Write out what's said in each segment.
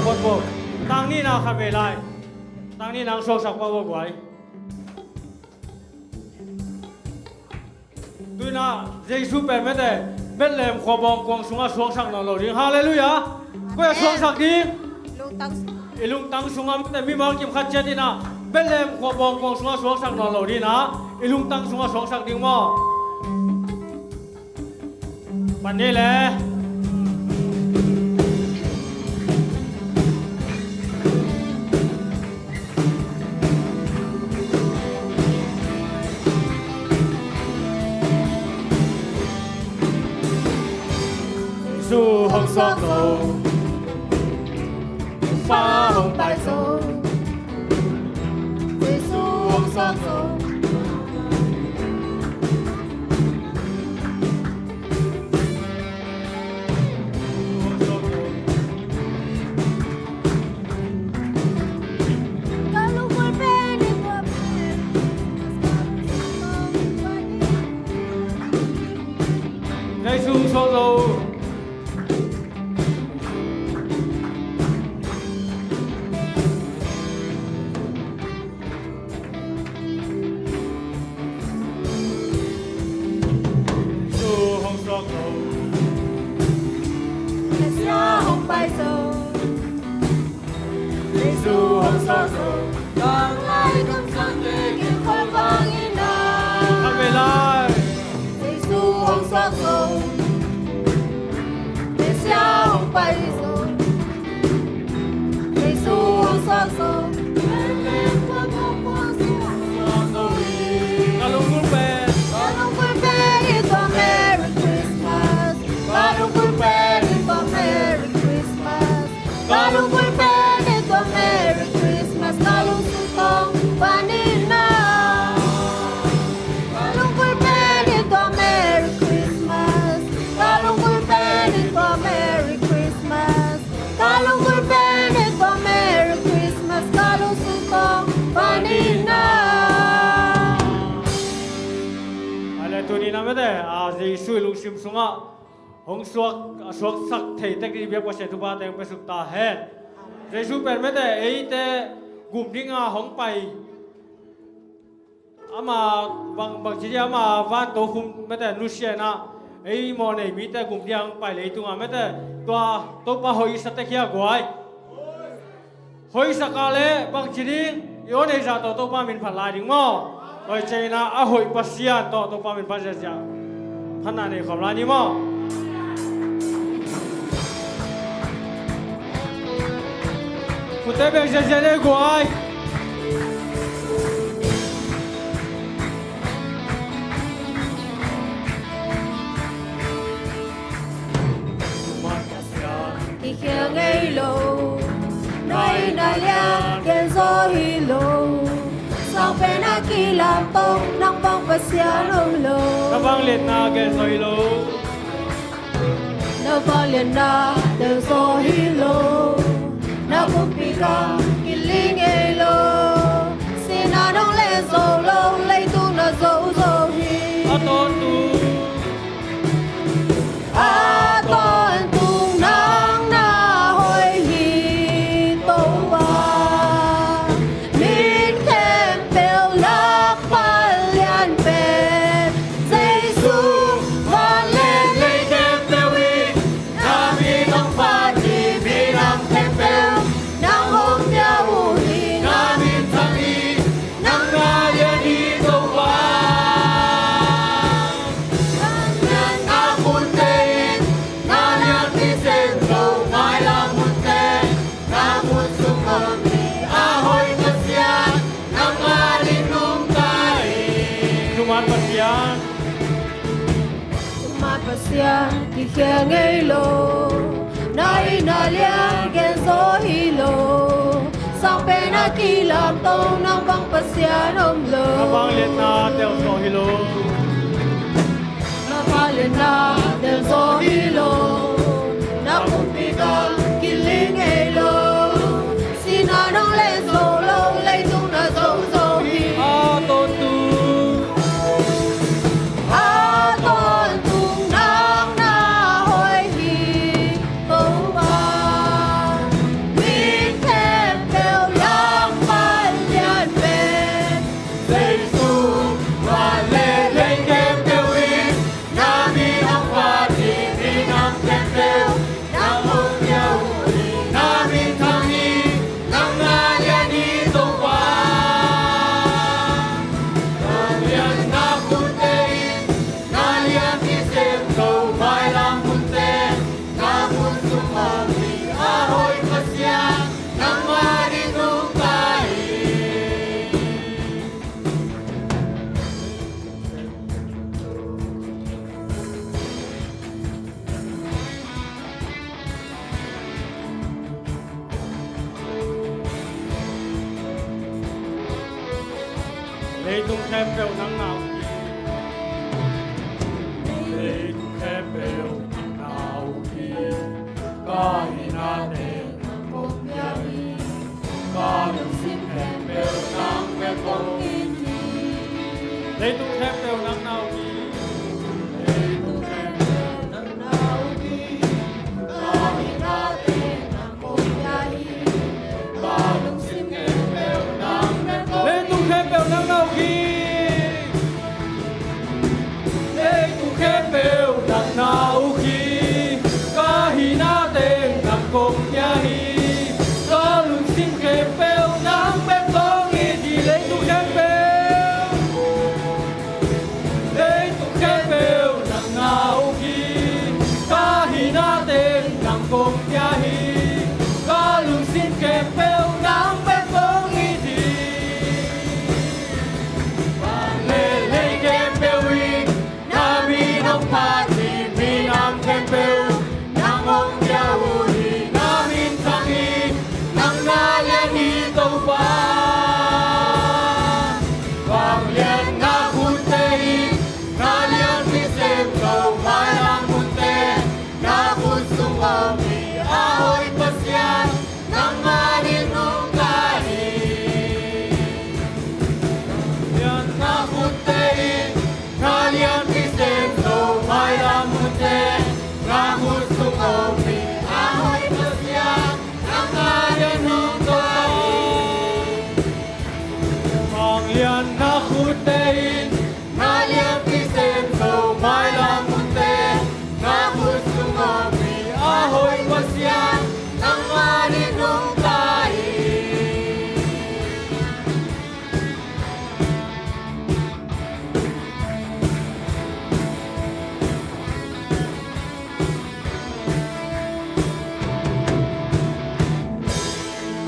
bột bột tăng ni nào khăn về lại tăng ni nào sâu sắc qua bột quái tuy na Giêsu bèn mấy thế bét lem khoa bong quang xuống sắc nó lầu đi Hallelujah quay xuống sắc đi ilung tăng xuống amแต่มีmang kim khát chết đi na bét lem khoa bong quang xuống sắc nó lầu đi na ilung tăng xuống sắc đi mòปันนี้แหละสู่ห้องสอบโลฟ้าห้องใต้โซสู่ห้องสอบโลGiêsu lung sim sunga hong suak sak thei tek di biak pase tu ba teng pe suk ta hen Giêsu pen me te ei te gum dinga hong pai ama bang chi ama van to khum me te nu sia na ei mo nei mi te gum diang pai lei tunga me te to pa hoi sa te khia gwai hoi sakale bang chi ding yo nei za to pa min phat lai ding mo oi chena a hoi pasian to pa min phat jaท่านนายขอบร้านนี้มั้งคุณเต้เป็นเจเนกวยที่เขียงไงโลน้อยนาเลียเกนโซฮิโลสองเป็นอากีลาตงนังบังปัสยานมโลนังบังเลียนนาเกนโซฮิโลนังบังเลียนนาเกนโซฮิโลนังบุปิกากิลิงเอโลสินาดงเลโซโลเลยตุนาโซโซฮิอาตอนตูอาตอนตุนังนาหอยฮีโตวาที่เขียงไงโลน้อยนาเลียเกนโซฮิโลสองเป็นอากีลาตงนังบังปัสยานมโลนังบังเลียนนาเดลโซฮิโลนังบังเลียนนาเดลโซฮิโลนังบุปิกากิลิงเอโลสินาดงเลโซโลเลยตุนาโซโซฮิอาตอนตูมี Lê tung khem bèo nắng nào Lê tung khem bèo nắng nào khi Có hi na tên Cùng ya hi Có được xin khem bèo nắng bèo con Lê tung khem bèo nắng nào khi Lê tung khem bèo nắng nào khi Có hi na tên cùng ya hi Có được xin khem bèo nắng bèo con Lê tung khem bèo nắng nào khi Lê tung khem bèo nắng nào khi Có hi na tên cùng ya hi Có được xin khem bèo nắng bèo con Thì Lê tung khem bèo Lê tung khem bèo nắng nào khi Có hi na tên cùng ya hi Có được xin khem bèo nắng bèo con thì Lê lê khem bèo hi Na mi nông pa thì mi nam khem bèo Nang ong ya hu hi Na min sang hi Nang na liên hi tâu pa Vang liên na hun te hi Na liên mi xem cầu mai lang hun te Na hun sung om hi A hoi pasyan Nang ma din hong ka hi Liên na hun te hi Na liên mi xem cầu mai lang hun te Na hun sung om hi A hoi pasyan Nang ma din hong ka hi Vang liên na hun te hi Na liên mi xem cầu mai lang hun te Na hun sung om hi A hoi pasyan Nang ma din hong ka hi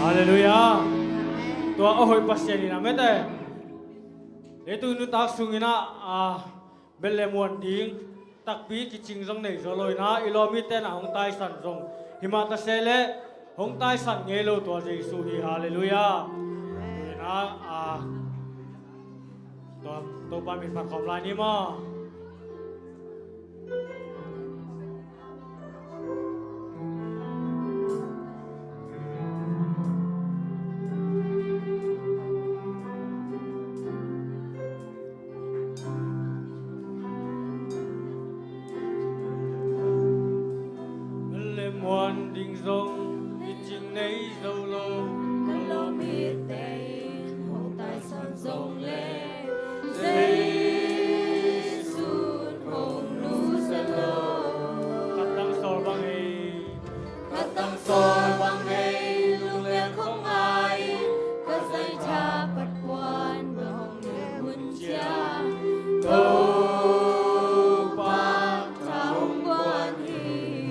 Hallelujah. Tua ahoy pasyan ina mete. Itu nu tak sungina belle muan ding takpi ki chingjong nei zoloi na ilomi te na hong tai san jong himata sele hong tai san ngelo tua Jesu hi hallelujah. Na tua pa mi pa khom lai ni ma. Belle muan ding zong ki ching nei zolo Lo mi te hong tai san dong le Giêsu hong nu sa lo katang sol bang ei Cắt tăng soi bằng ngày lung lên không ai Cắt dây cha bật quan và hồng nề huân cha Tô bạc cha hồng quan hi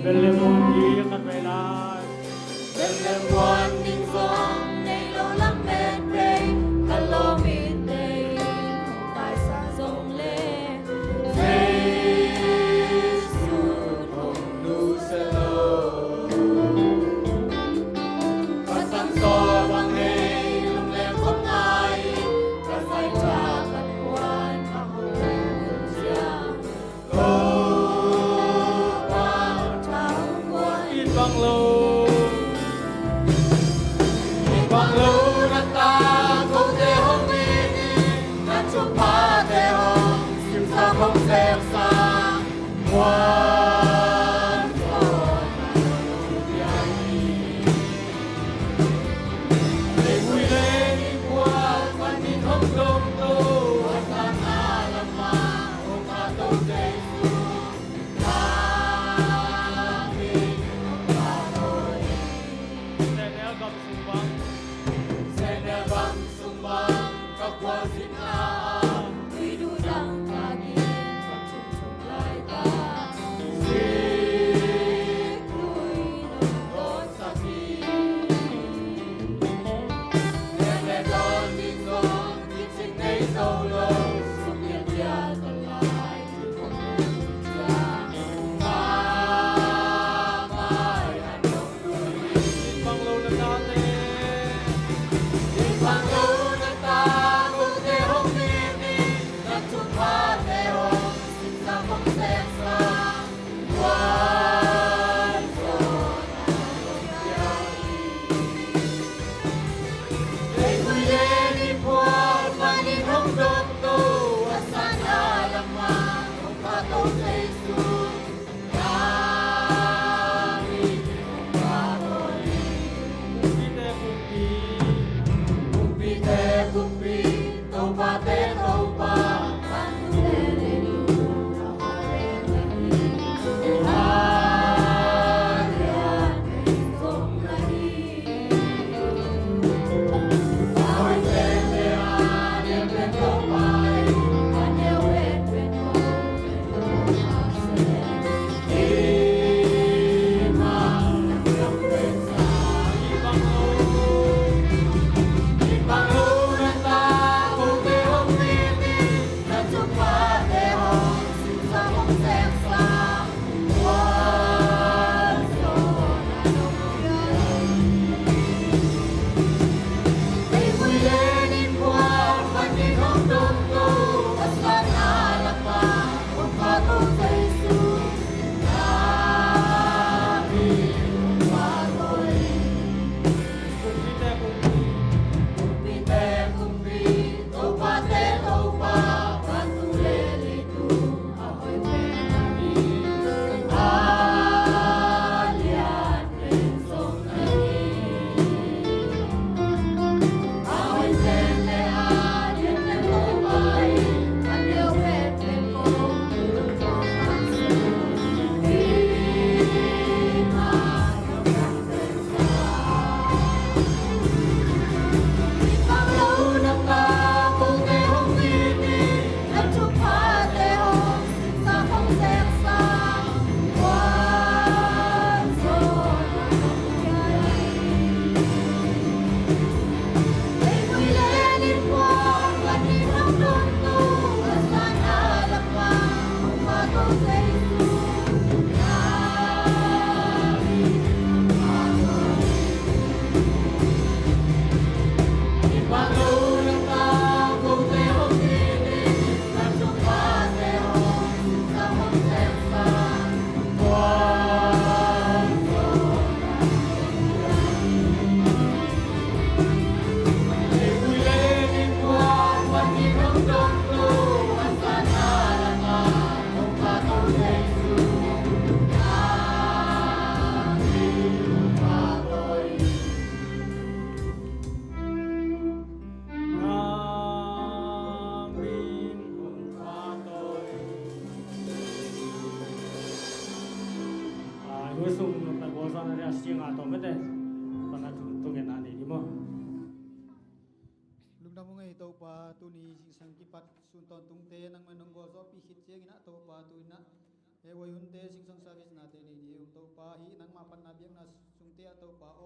belle muan di kat mai lai Bên lên quan ninh giong này lô lắm bên đây Cắt lô mịt đây hồng tài xa dòng lê Giêsu hồng nu sa lo katang sol bang ei lung lem không ai Cắt dây cha bật quan và hồng nề huân cha Tô bạc cha hồng quan in bang lo na ta câu te hong ni Na chúc phá thế hồng sim sa không xem sa ngoan để vui lên đi qua quan tin không đông tô sa na làm ma ông ta tô Giêsu ta đi ta rồi để nếu gặp sự vắng รู้สึกแต่ว่าตอนนั้นเสียงตัวไม่ได้ตอนนั้นตัวเงินนั่นเองมั้ง ลุงดำงไงตัวปลาตัวนี้สังกิปัดสุนทรตุงเตนังมันงโกซอปีหิตเจงินะตัวปลาตัวนั้นเอวัยหุ่นเตสิงสังสาวิสนาเตนี่ดีตัวปลาฮีนังมาปันนาเบียงนาสุงเตะตัวปลาโอ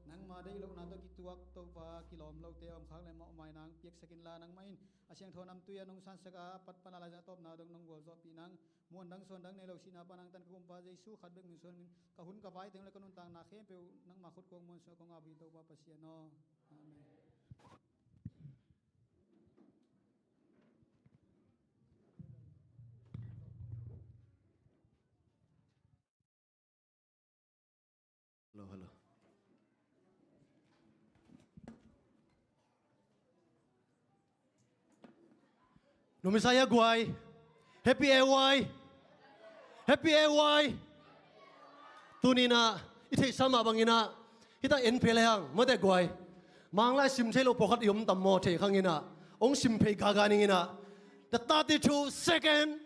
นังมาได้ลูกนาตัวกิตัวตัวปลากิโลมเราเตะอมข้างเลยเหมาะไม่นางเปียกสกินลานังไม่อาเซียงทอนำตัวนงสันสกาปัดปนาลาจะตบนาดังนงโกซอปีนังมวนดังส่วนดังในเราชินาปนังตันกุมปาใจสู้ขัดเบงมีส่วนกะหุ่นกะไว้ถึงเลยกนุนต่างนาเข้เปียวนังมาขุดกงมวนส่วนของอาบีตัวปลาปัสเซียนออาเมนHello. Numisaya guay. Happy AY. Happy AY. Tunina. Ite sama bangina. Kita NP lehang. Mate guay. Manglai simthelo pokat yum tammo the khangina. Ong simpe gaganingina. The 32 second.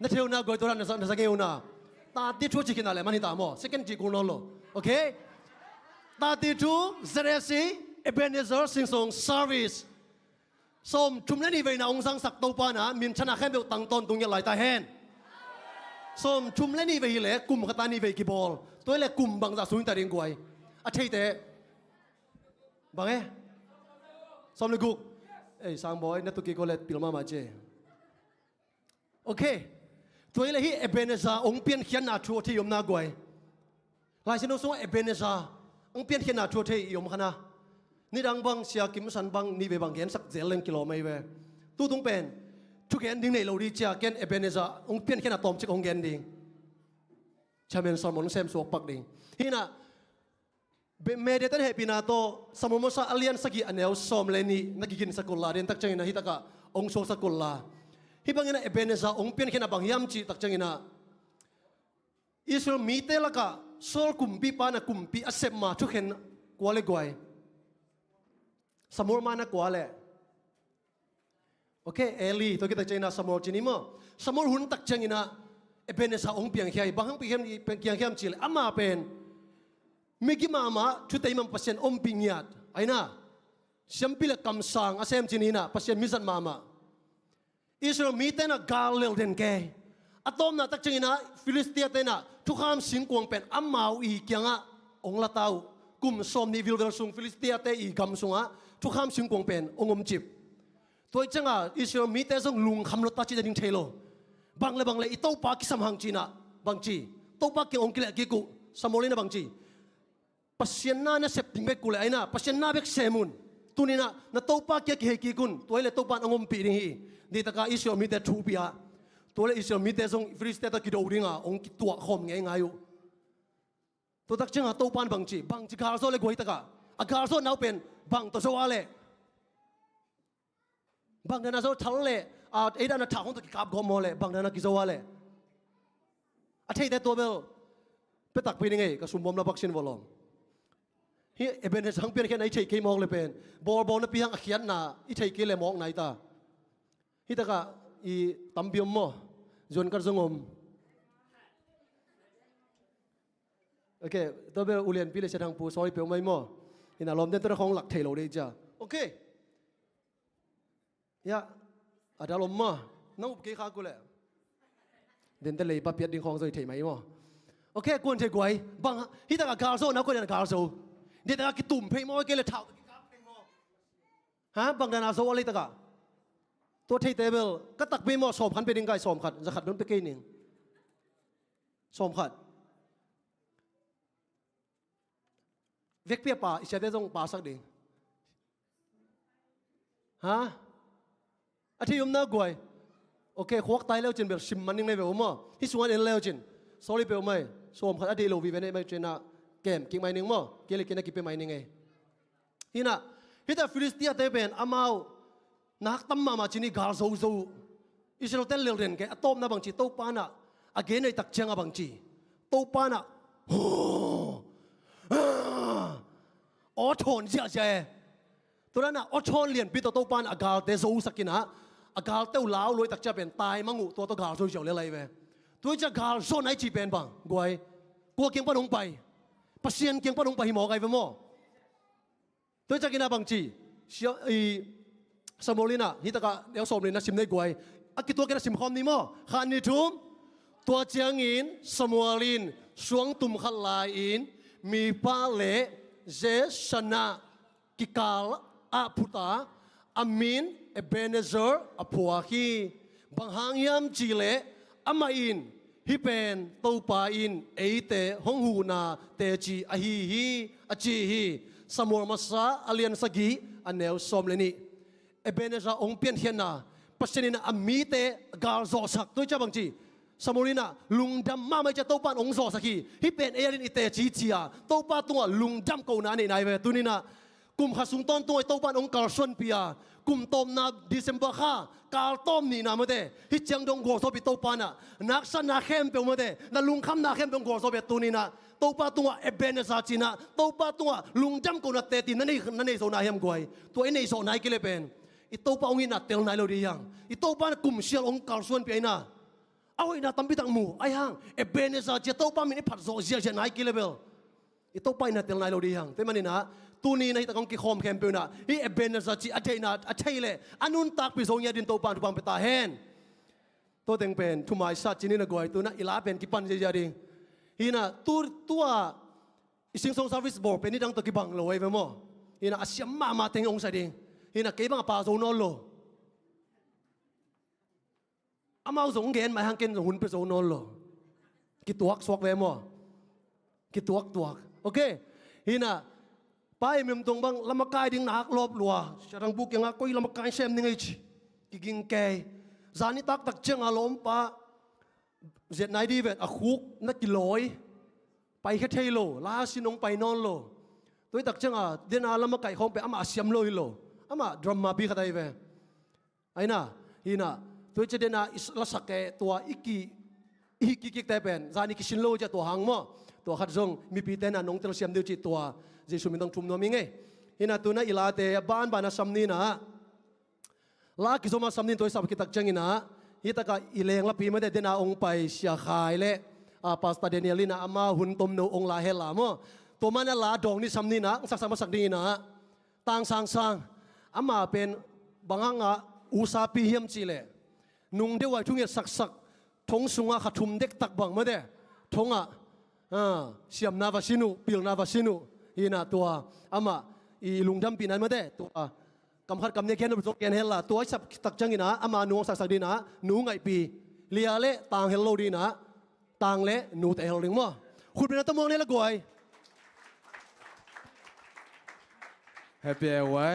Natheu na goy toran na sageuna. 32 chicken ale manita mo second chicken lo okay 32 zeresi Ebenezer sing song service som chumlani ve na ong sang sak to pa na min chana khem be tang ton tung ya lai ta hen som chumlani ve le kum khatani ve ki bol toy le kum bang za suin ta ring guai a thei te bang e som le guk ei sang boy na tu ki ko le pilma ma che okayตัวนี้เอเบเนซาองเปียนเขียนนาทัวที่ยมนากวยหลายสิ่งส่งเอเบเนซาองเปียนเขียนนาทัวที่ยมขณะนี่ดังบังเสียกิมสันบังนี่เวบังเขียนสักเจริญกิโลไม่เวตู้ตรงเป็นทุกแห่งดิ้งในเราดีเจ้าเกนเอเบเนซาองเปียนเขียนนาตอมชิกองเกนดิ้งชาเมนสมองเซมสวกปักดิ้งที่น่ะเมเดตันเฮปินาโตสมมติว่าอเลียนสกีอันเอลสอมเลนีนักกินสกุลลาเรียนตักจังนะฮิตากะองโซสกุลลาฮิบังเงินเอเบเนซาองเปียนเขียนบางยามจีตักจังนะอิสราเอลมีเตละกะโซลกุมปีปานะกุมปีอาเซมมาทุกเห็นกว่าเลยกว่าสมุรมานะกว่าเลยโอเคเอลีตัวกิตักจังนะสมุรจีนี่มั้งสมุรหุ่นตักจังนะเอเบเนซาองเปียนเขียนบางครั้งปีเขียนเป็นเขียนเขียนจีเลยอามาเป็นมิกิมาชุดไอ้มันเปอร์เซ็นต์อมปิงยัดไอ้น่ะเสียมพิเลกำสังอาเซมจีนี่นะเปอร์เซ็นต์มิสันมาอิสราเอลมีแต่น่ะกาเลลเดนแกอะตอมน่ะตักจังนะฟิลิสเตียเตน่ะทุกคำสิงกวงเป็นอัมมาอีเกียงอ่ะองละเต้ากุมสมนิวิลเวลซุงฟิลิสเตียเตอีกำซุงอ่ะทุกคำสิงกวงเป็นองมจิบตัวจังอ่ะอิสราเอลมีแต่ส่งลุงคำรถตัดจีดิงเทโลบางเลยอีโต้ปากิสมหังจีน่ะบางจีโต้ปากิองกิเลกิกุสมอลินะบางจีปัสเซียนน่ะเสพติงเบกุเลยไอ้น่ะปัสเซียนน่ะเบกเซมุนตัวนี้น่ะโต้ปากิกิกุนตัวเลยโต้ปาองมปีนี่นี่ตะกาอิสราเอลมีแต่ทูปีอะตัวเลอิสราเอลมีแต่ส่งฟิลิสเตียตะกิโดริงอะองค์ตัวขมไงอยู่ตัวตักจังอะตัวปานบางจีกาลโซเลยกวยตะกาอากาลโซน่าเป็นบางตัวโซวาเลบางเดน่าโซทัลเลไอ้ด้านนั้นท่าของตะกิกับกอมอเลบางเดน่ากิโซวาเลอาทิตย์แต่ตัวเบลไปตักไปยังไงก็สุ่มบอมนับวัคซีนวอลล์เฮ้ยเป็นสังเปลี่ยนแค่ไหนใช่กี่มองเลยเป็นบอลนับเพียงเขียนน่ะอีใช่กี่เลยมองไหนตาฮิตากะอีตัมบิอมโมจนกระซงอมโอเคตัวเบลอุเลียนพี่เลยเสด็จปูซอยเปียวไม่โมฮินาลมเดินตัวของหลักเทโลเดจ้าโอเคยะอาดาลมโมน้องอุบกี้ข้ากูเลยเดินทะเลปั๊บเปียดดิ้งของซอยเทไม่โมโอเคกวนเทกวยบังฮิตากะกาลโซนักกวนกาลโซเดี๋ยวตากะกิตุ่มเพย์โมเกลเลยเท้าฮะบังดานาโซอะไรตากะตัวที่เทเบิลก็ตักไม่หมดสมขันเป็นยังไงสมขัดจะขัดนั้นไปกี่หนึ่งสมขัดเวกเปียป่าอิสราเอลต้องป่าสักดิ่งฮะอาทิตย์ยมน่ากลัวโอเคขวกตายแล้วจินเบลชิมมันยังไงเบลมั้งที่ส่วนเอ็นแล้วจิน sorry เบลไม่สมขัดอาทิตย์เราวิเวเนไม่จินนะเกมกิ่งไม้หนึ่งมั้งเกลิกินกินไปไม้หนึ่งไงที่น่ะที่แต่ฟิลิสเตียเตเป็นอามานักตั้มมาจีนี่กาลโซอิสราเอลเลี้ยงเรนแกอะตอมนะบางจีโตปานะอาเกนในตักเชียงอะบางจีโตปานะโอ้ชนเสียใจตัวนั้นนะอ้ชนเลียนปีโตปานอากาลเตโซสักกินะอากาลเต้าล้าวลอยตักจะเป็นตายมังอุตัวกาลโซเฉียวเลยเว้ยตัวจะกาลโซไหนจีเป็นบ้างกวย กัวเกียงปนงไปปัสเซียนเกียงปนงไปหิมอไกไปมั่วตัวจากกินอาบังจีเสียสมอลินะฮิตากะเดี๋ยวสมเลยนะสิมในกวยอากิตัวกันสิมคอมนี่มั่วขันนี่ทุ่มตัวเจียงอินสมอลินสวงตุ่มขัลลายอินมีปาเลเจชนะกิกาลอาพุตาอามินเอเบเนเซอร์อพัวคีบังหางยามจีเลอามาอินฮิเป็นตัวปาอินเอเตฮงหูนาเตจีอฮีฮีอจีฮีสมอลมาซาอเลียนสกีอันเนวสมเลนีเอเบเนซาองเปียนเฮียนาปัสเซนินาอามีเตกาลโซสักตัวจ้าบังจีสมุรินะลุงดำมาไม่จะโตปานองโซสักฮีฮิเป็นเอรินอิเตจีจีอาโตปาตัวลุงดำกูนานี่นายเวตุนินะกุมขัสุงต้นตัวโตปานองกาลส่วนปีอากุมต้มนาดิเซมเบอร์ข้ากาลต้มนี่นะมาเดฮิจังดงกัวโซบิโตปานะนักสันนักเข้มเปมาเดนัลุงคำนักเข้มเป็นกัวโซบิตุนินะโตปาตัวเอเบเนซาจีนะโตปาตัวลุงดำกูนาเตตินั่นนี่โซนาเฮมกวยตัวนี้โซนายกิเลเป็นอิโตปาองอินะเตลนายโลดียังอิโตปานกุมเชียลองกาลส่วนปีนะเอาไอ้นาตั้มพิทังมูไอ้ห่างเอเบเนซาเจโตปามินิผัดโซเซียเจนายกิเลเบลอิโตปาอินะเตลนายโลดียังแต่มันนี่นะตัวนี้นะตะกงกิคอมแคมเปญนะฮีเอเบเนซาจีอาเจนะอาเจเลอันนุนตักปิโซเนียดินโตปานทุบังเปตาเฮนตัวเต็งเป็นทุมายสัตจินินะกวยตัวนั้นอิลาเป็นกิปันเจียดิฮีนะตัวสิงสงซาร์วิสบอร์เป็นนี่ดังตะกิบังโลไอ้เวมอฮีนะอาเซียมมาเต็งองศาดิฮีนะเก็บบังปาโซนอลโลอามาสงเกนมาหังเกนหุ่นไปโซนอลโลกิตัวสวกเวมอกิตัวโอเคฮีนะไปมีมตรงบางลำกายดิ้งนักลบลัวจะรังบุกยังก็ลำกายเซมนิ่งไอจีกิงเกยจานิตักเชิงอารมณ์ปะเจ็ดนายดีเวทอะคุกนักกิโลยไปแค่เทโลลาสินงไปนอนโลตัวตักเชิงอ่ะเดินอาลำกายเขาไปอามาเสียมโลยโลอามาดราม่าบีขัดไอเวไอ้น่ะฮีน่ะตัวจะเดินอาลักษณะตัวอีกแต่เป็นจานิกิชินโลจะตัวหางมั้งตัวขัดซงมีปีเตน่ะน้องเตลเซียมเดียวจีตัวเจสุมิต้องชุมน้อมิงไงฮินาตัวน่ะอิลาเตบ้านสัมนีนะลากิโซมาสัมนีตัวสับกิตักจังอินะฮิตากะอิเลงละปีไม่ได้เดินอาองไปเสียขายเละปาสตาเดเนียลินะอามาหุ่นตมโนองลาเฮลามั้งตัวมันน่ะลาดองนี่สัมนีนะสักสักดีนะต่างสังอามาเป็นบางอ่ะอุซาปีเฮียมจีเลนุ่งเดียวทุ่งเงียสักทงสุงอ่ะขัดทุมเด็กตักบังไม่ได้ทงอ่ะเสียมนาวาชินุปิลนาวาชินุฮีน่ะตัวอามาอีลุงดำปีนั้นไม่ได้ตัวกำขัดกำเนี่ยแค่นั้นเป็นแกนเฮล่ะตัวสับตักจังอีนะอามาหนูสักดีนะหนูไงปีเลียเละต่างเฮลโลดีนะต่างเละหนูแต่เฮลลิงมั้งคุณเป็นนักตะมองนี่ละกวยแฮปปี้เอไว้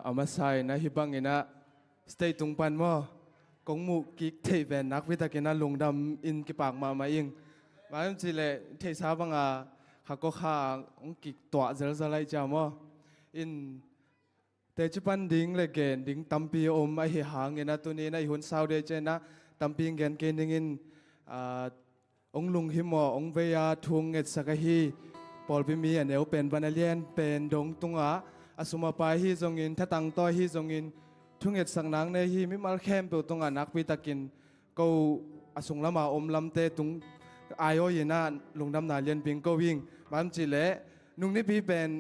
เอามาใส่นะฮิบังอีนะสเตย์ตุงปันมั้งกงมุกิกเทเวนนักวิทยากินะลุงดำอินกิปากมาอิงมาจริงเลยเทสาบังข้าก็ข้าองกิกตัวเจริญอะไรจ้ามออินเตจิปันดิ้งเลยเกนดิ้งตัมปีอมไอหางเงินนะตัวนี้นะหุ่นสาวเดจนะตัมปีเงินเกนดิ้งอินองลุงหิมอองเวียทุงเงตสักฮีปอลพิมีอันเดียวเป็นบรรเลียนเป็นดงตุงอาอสุมาปายฮีจงอินทัตังต้อยฮีจงอินทุงเงตสังนังในฮีมิมาลเข้มเปิดตุงอานักวิตากินก็อสุงละมาอมลำเตตุงอายอยน่าลุงดำนาเลียนปิงก็วิ่งมันจีเล่นุ่งนี่พี่เป็น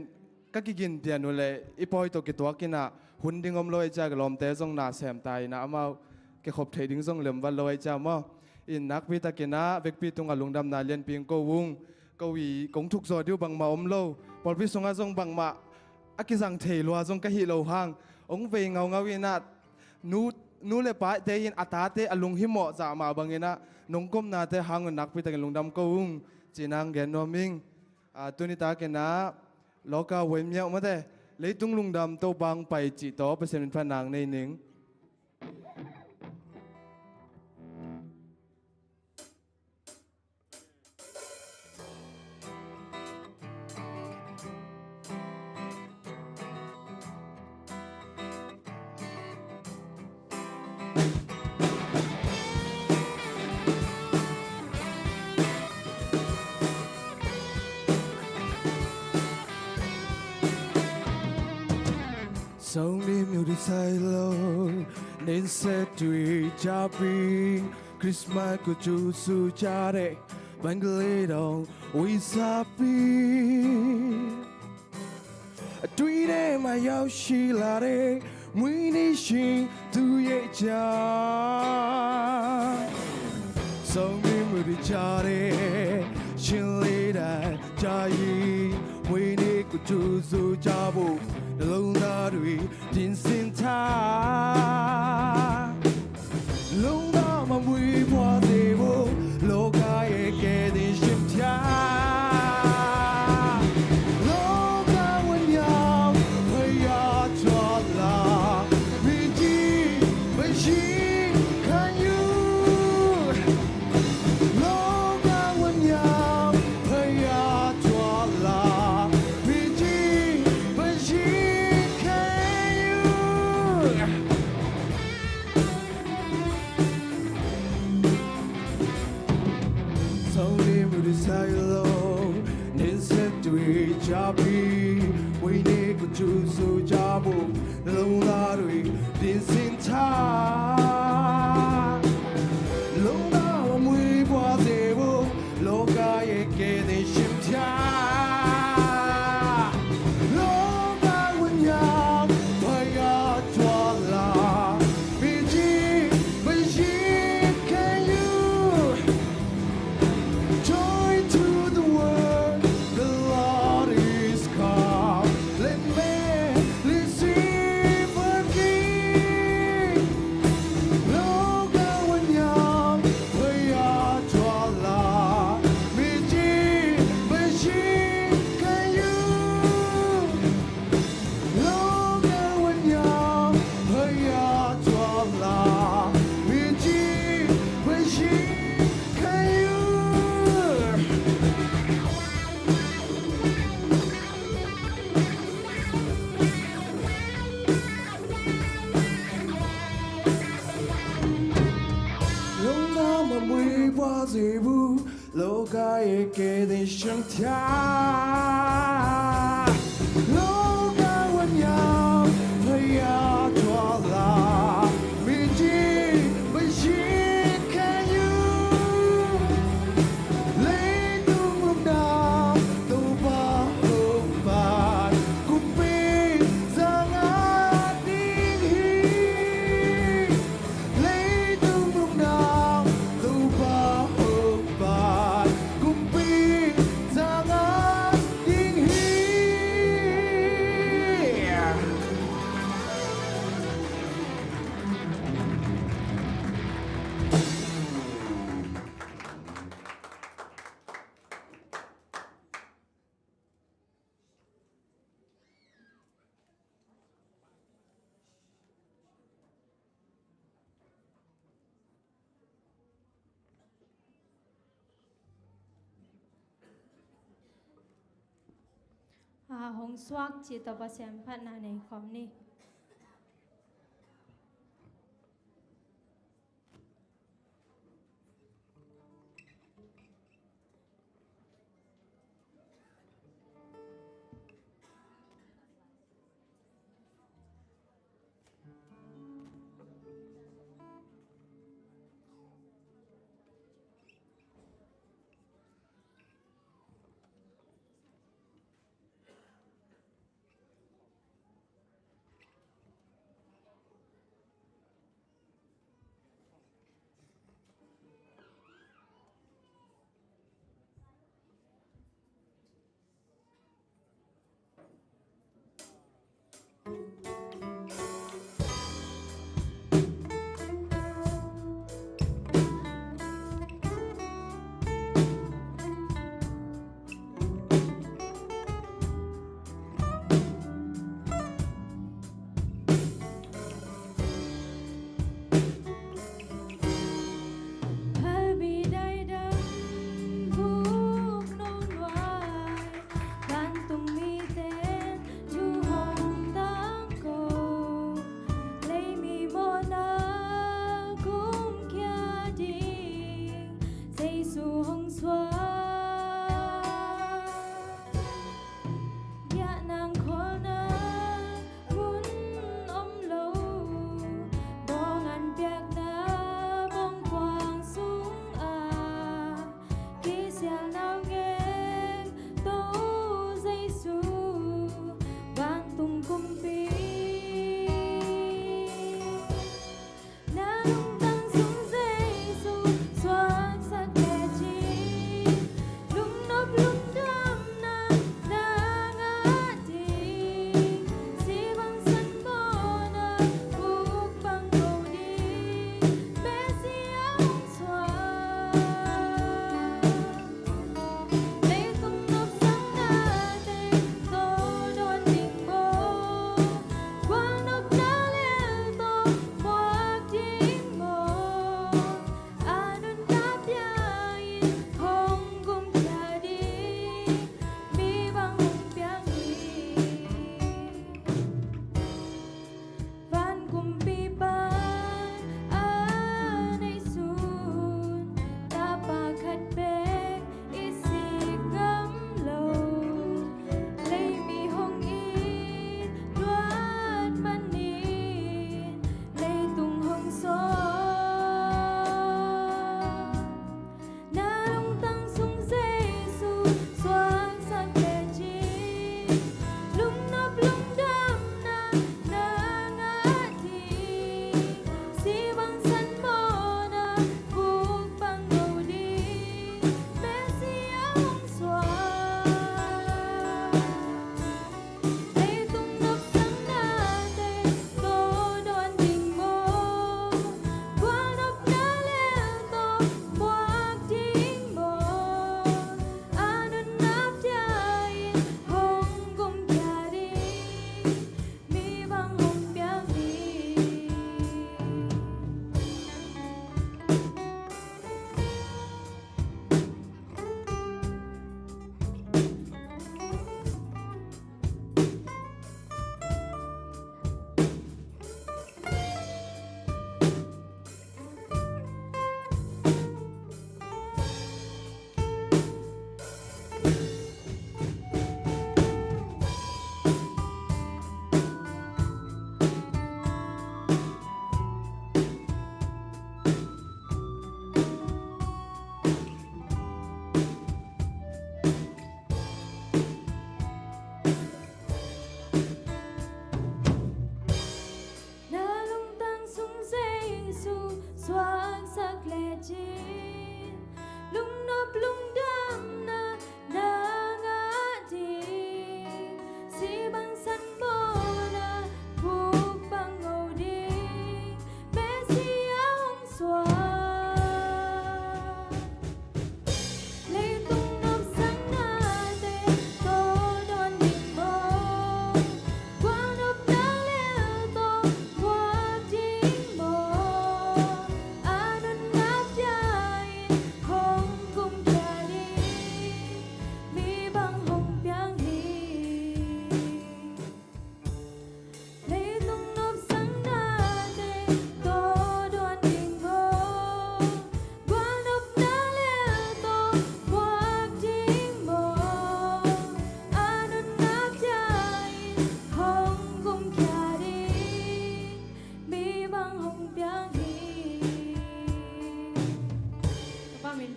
ก็กินเปียโนเลยอีพอยตัวกิตัวกินหุ่นดิ้งอมลอยจากลมเตะจงนาแสมตายนะมาเก็บเทดิ้งจงเหลี่ยมวันลอยจากมั่อินนักพิตากินะเวกปีตุงลุงดำนาเลียนปิงก็วุ้งก็วีกงทุกโซดิวบังมาอมโลพอพี่สงอาจงบังมาอากิสังเทลัวจงกะฮิโลหางองเวงเงาวินานูเลยป้าเตยินอัตาเตอลุงหิมอจะมาบังเงินะนงก้มนาเตหางนักพิตากินลุงดำก็วุ้งจีนังเกนนอมิงตัวนี้ตาเกนะโลกาเวมียมาได้เลยตุงลุงดำโตบางไปจีโตไปเซ็นพนังในหนึ่ง Song đi miêu đi sai lâu nên sẽ tùy cha bi Christmas của Chúa su cha đệ bánh lê đồng uy sa pi tuy đệ mà yêu chi là đệ mũi ni xin tu ye cha sau mi mùi đi cha đệ xin lê đàn cha yi mũi ni của Chúa su cha bu lâu na đuổi tin xin tha lâu na mà mũi qua thế vô lô ca ye kê đi xin tha lô ca quân nhau hơi ya cho là vì chi bởi chi can you lô ca quân nhau hơi ya cho là vì chi bởi chi can you sau đêm mưa đi sai lâu nên sẽ tùy cha bi quay đi của Chúa su cha bụng lâu la đuổi tin xin tha lâu na mà mùi qua dễ vô lô ca ye kê đi xin tha lô ca quân nhau phải ya cho là vì chi bởi chi can you joy to the world, the Lord is come. Let me receive a King. Lô ca quân nhau với ya cho là vì chi bởi chi can you. Lô ca quân nhau với ya cho là vì chi bởi chi can you. Lâu na mà mùi qua dễ vu lô ca ye kê đi chẳng thả lô ca quân nhau hơi ya cho là vì chi bởi chi can you lấy tung lúc nào tàu ba hôm bàn cùng bi ra ngã tiếng hi lấy tung lúc nào tàu ba hôm bàn cùng bi ra ngã tiếng hi. Hong swak chỉ tập ba xem phát na này khom ni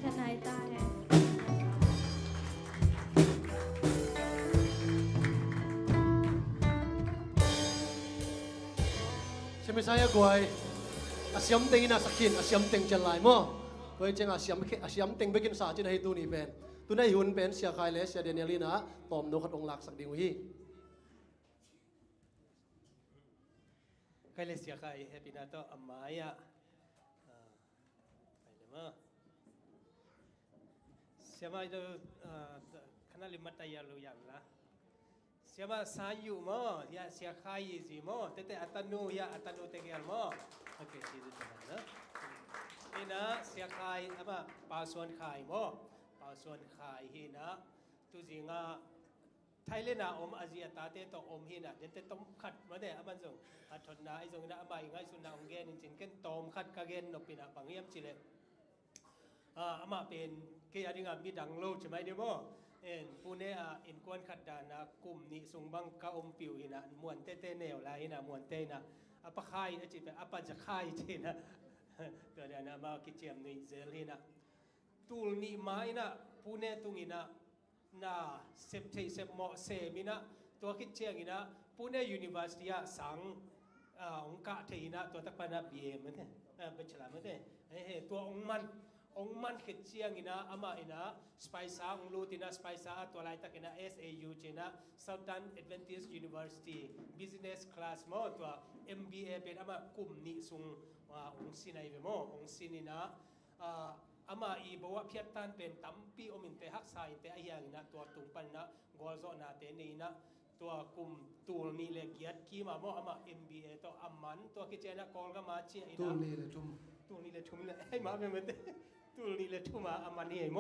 ทนายใต้ ใช่ไหมใช่กวยอาเซียมเต็งน่ะสักขินอาเซียมเต็งจะลายมั้งโดยเจ้าอาเซียมเต็งไปกินสาจินให้ตัวนี้เป็นตัวนี้หุ่นเป็นเสียใครเลยเสียเดนิเอลีนะตอมโนขัดองหลักสักดิ่งวิ ใครเลยเสียใครเฮปินาโตอัมมายะไปเลยมั้งเสียมาดูขณะลิมัตยาลุยันละเสียมาสายอยู่มั้งยาเสียใครยี่มั้งแต่อัตโนยาอัตโนเตกิลมั้งโอเคที่ดูจังนะนี่นะเสียใครอะมาปาส่วนใครมั้งปาส่วนใครฮีนะตุจิงาไทยเลนะอมอาเซียตาเตตอมฮีนะเดนเตต้มขัดมาเนี่ยมันส่งอัฐนาไอส่งนะอาบายง่ายสุนัของเกนจริงๆกันต้มขัดกะเกนนปินะบางเยี่ยมจิเลอามาเป็นเกียรติงามมีดังโลใช่ไหมเดี๋ยวบ่ปูเน่อินกวนขัดดานะกลุ่มนี้ส่งบังกะอมปิวหินะมวนเตเตเนวลายหินะมวนเตนะอปะคายนะจิเป็นอปะจะคายจินะตัวเดียวนะมาคิดเจียมนี่เซลหินะตูลนี่ไม้นะปูเน่ตุงินะน่าเซฟเทเซฟเหมาะเซมินะตัวคิดเชียงนะปูเน่ยูนิเวอร์ซิตี้สังองค์กะเทนะตัวตักปานะบีเอ็มมันเนี่ยเป็นฉลาดมันเนี่ยตัวองค์มันคิดเชียงนะอามาอินะสไปซ่าองลูตินะสไปซ่าตัวลายตักนะ SAU เจนะ Southern Adventist University Business Class มั้งตัว MBA เป็นอามากุมนิสุงองค์สินัยเป็นมั้งองค์สินีนะอามาอีบอกว่าเพียรตันเป็นตั้มปีอมินเตหักสายเตอยังนะตัวตุงปันนะกอลโซนาเตนี่นะตัวกลุ่มตูลนี่เลยเกียรติกีมาบอกอามา MBA ตัวอามันตัวกิจเจนะกอลก็มาเชียร์อีนะตูลนี่เลยทุ่มเลยให้มาเป็นเตตูลนี่เลยทุ่มมาอามันนี่ไอ้โม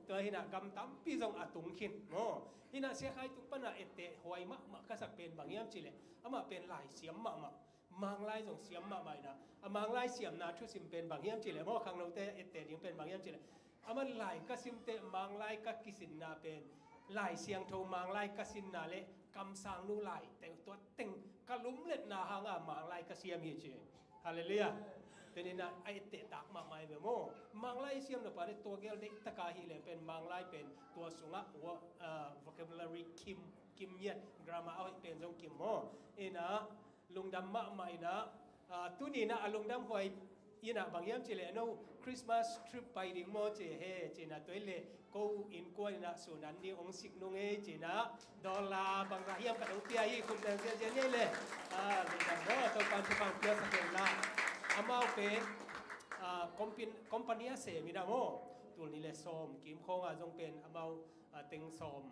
ตัวหินะกำตั้มปีจงอาตุงขินโมหินะเสียใครตุงปันนะเอเตหวยมะก็สักเป็นบางอย่างจิเลยอามาเป็นหลายเสียมมะมังไล่ส่งเสียมมาใหม่นะมังไล่เสียมนาทุสิมเป็นบางอย่างจิเลยเพราะครั้งเราเตะเอเตยังเป็นบางอย่างจิเลยมันไล่ก็สิมเตมังไล่ก็กิสินนาเป็นไล่เสียงโทมังไล่ก็สินนาเละกำสังนูไล่แต่ตัวเต็งกะลุ้มเล็ดนาหางมังไล่ก็เสียมเฮเจฮาเลลูยาแต่นี่นะไอเตะดักมาใหม่เบโมมังไล่เสียมเนี่ยปะตัวเกลเด็กตะกาฮีเลยเป็นมังไล่เป็นตัวสุงะหัวvocabulary คิมเยียด grammar เอาเป็นทรงคิมโมนะลุงดำมะใหม่นะตุนี่นะลุงดำหอยยีน่ะบางอย่างเจเลโน่คริสต์มาสทริปไปดิ่งโมเจเฮเจน่ะตัวเล่กูอินกวนนะส่วนนั้นนี่องสิกนุ่งเอเจน่ะดอลลาร์บางอย่างกับองเปียยี่คุมเดินเจนี่เลยลุงดำโน่ตัวการที่ฟังเปียสักเดือนละอามาเป็นคอมพานีเซมินะโมตัวนี้เลยส้มกิมคงจงเป็นอามาเต็งส้ม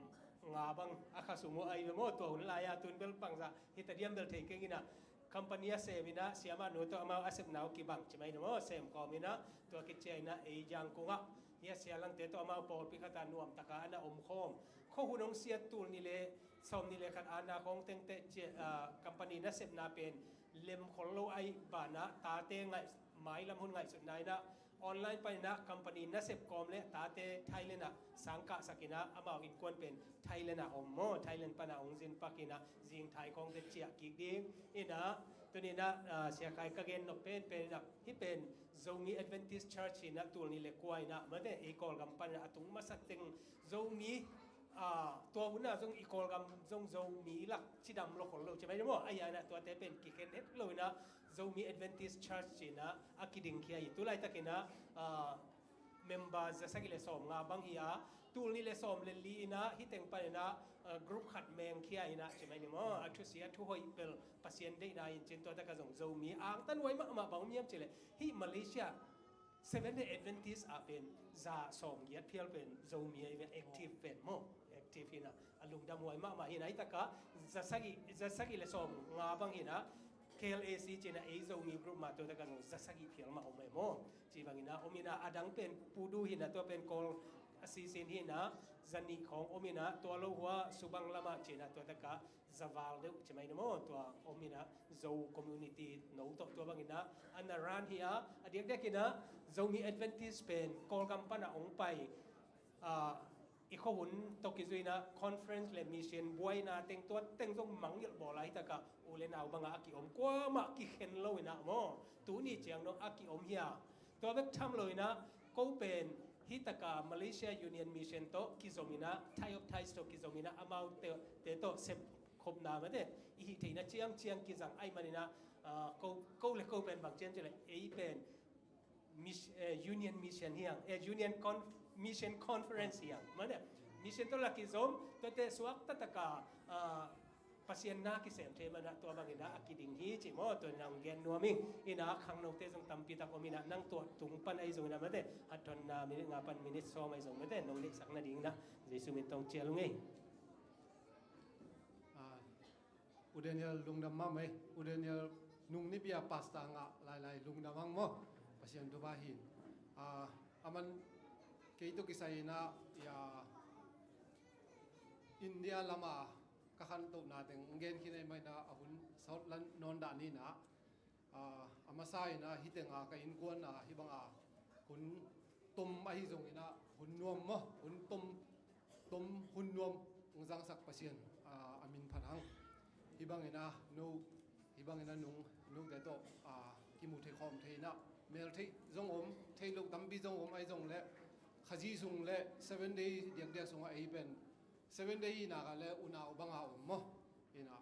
งาบังอาคาสุโมไอเมโมตัวหุ่นลายตุนเบลปังซะฮิตาเดียมเบลเทกิงินะคอมพานีเซมินะเสียมาหนูตัวอามาอาเซมนาวกิบังใช่ไหมนะโมเซมกอมินะตัวกิจเจนะเอยังกุงะเฮียเสียลังเตตัวอามาปอลพิคตานวมตะกาอันอมโคมข้อหุ่นองเสียตูนนี่เลยส้มนี่เลยขัดอานาของเต็งเตเจคอมพานีนะเซมนาเป็นเล่มคนโลไอบานะตาเตงไงหมายลำหุ่นไงสุดไหนนะออนไลน์ไปนะคอมพานีนักเสพกอมเลยตาเตไทยเลนะสังกัดสักินะอามาอินควรเป็นไทยเลนะอมโมไทยเลนปนะองจินปักินะจิงไทยของเด็กเชียกิกดิ้งอินะตัวนี้นะเสียใครก็เกณฑ์นเป็นนะที่เป็น Zomi Adventist Church นะตัวนี้เล็กกว่านะมันเนี่ยอีกอลกัมปันนะตุงมาสักตึง Zomi ตัวหุ่นนะจงอีกอลกัมจง Zomi หลักที่ดำโลกของเราใช่ไหมจ๊ะโมไอ้ยานะตัวเตเป็นกิเกนเน็ตเลยนะZomi Adventist Church นะอากิดิงเคียตัวไรตะกินะmembers จะสักเลสอมงาบางฮีอาตูนี่เลสอมเลลีนะฮิตเต็งไปนะกรุ๊ปขัดแมงเคียนะใช่ไหมนี่มั้งอัทุเสียทุหอยเปลพัศยันได้ได้ยินเจนตัวตะกะจง Zomi อ่างตั้งไว้มาบางมีมเจเลยที่มาเลเซียSeventh-day Adventist เป็นจ่าสองยัดเพียลเป็น Zomi เป็น active เป็นมั้ง active นะลุงดำไว้มาหินะตะกะจะสักเลสอมงาบางฮีนะKLAC จีน่าZomi group มาตัวตะกันจะสักอีเพียงมาอมไม่โมจีบางนะอมินะอดังเป็นปูดูหินะตัวเป็นกอลซีเซนหินะจันนิของอมินะตัวลูกว่าสุบังลามาจีน่าตัวตะกันจะวาลเดใช่ไหมนะโมตัวอมินะโซคอมมูนิตี้น้องตัวบางนะอันนั้นรันเฮียเด็กๆกินะZomi Adventist เป็นกอลกัมปนาองไปอีกข้อหุ่นตกิจุยนะคอนเฟรนซ์และมิชชั่นบวยนะเต็งตัวเต็งต้องมังยลบ่อไหลตะกะโอเลนเอาบังอากิอมกว่ามากิเข็นเลยนะโมตัวนี้เจียงน้องอากิอมเฮียตัวเบ็กทำเลยนะก็เป็น ฮิตกามาเลเซียยูเนียนมิชชั่นโตกิโซมินะไทยออฟไทส์โตกิโซมินะอามาเตโตเซปคบนามาเดอีฮิตินะเชียงกิจังไอมันนะก็เลยก็เป็นบางเช่นจะเลยไอเป็นยูเนียนมิชชั่นเฮียงยูเนียนมิชชั่นคอนเฟอเรนซ์เฮียงมันเนี่ยมิชชั่นตัวละกิโซมตัวเตสวักตะกาpasien na ki sem thema na to bang ina akiding hi chi mo to nang gen nuaming ina khang no te jong tampi ta ko mina nang to tung pan ai jong na mate haton na mi nga pan minute so mai jong mate no lik sak na ding na jesu min tong chel ngai Udenial lungdam mamai udenial nung ni bia pasta nga lai lungdamang mo pasien tu bahin aman keito kisai na ya India lama kakan to natin ngen kinay may na ahun Southland non da ni na amasay na hiteng kain kuan na hibang hun tum ay zong ina hun nuam mo hun tum hun nuam ng zang sak pasien amin panang hibang ina no hibang ina nung deto kimu te khom te na mel te zong te lok tambi zong ay zong le khaji sung le 7 day diak sung ay ben 7 day na ka le una ubanga mo ina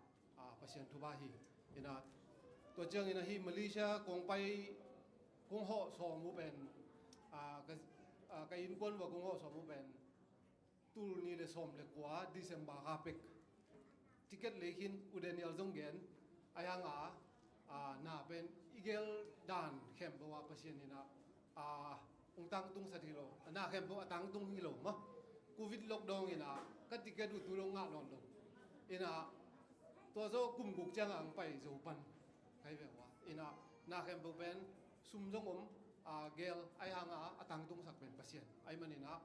pasien tu bahi ina to jeng ina hi Malaysia kong pai kong ho so mu ben ka in pon wa kong ho so mu ben tul ni le som le kwa December ka pek ticket lekin udenial jong gen ayanga na ben igel dan khem bawa pasien ina ungtang tung sa thilo na khem bo atang tung hilo mo covid lockdown ina ka ticket du tulong nga non lo ina to zo kum guk chang ang pai zo pan kai ve wa ina na khem bo ben sum jong gel ai hanga atang tung sak ben pasien ai manina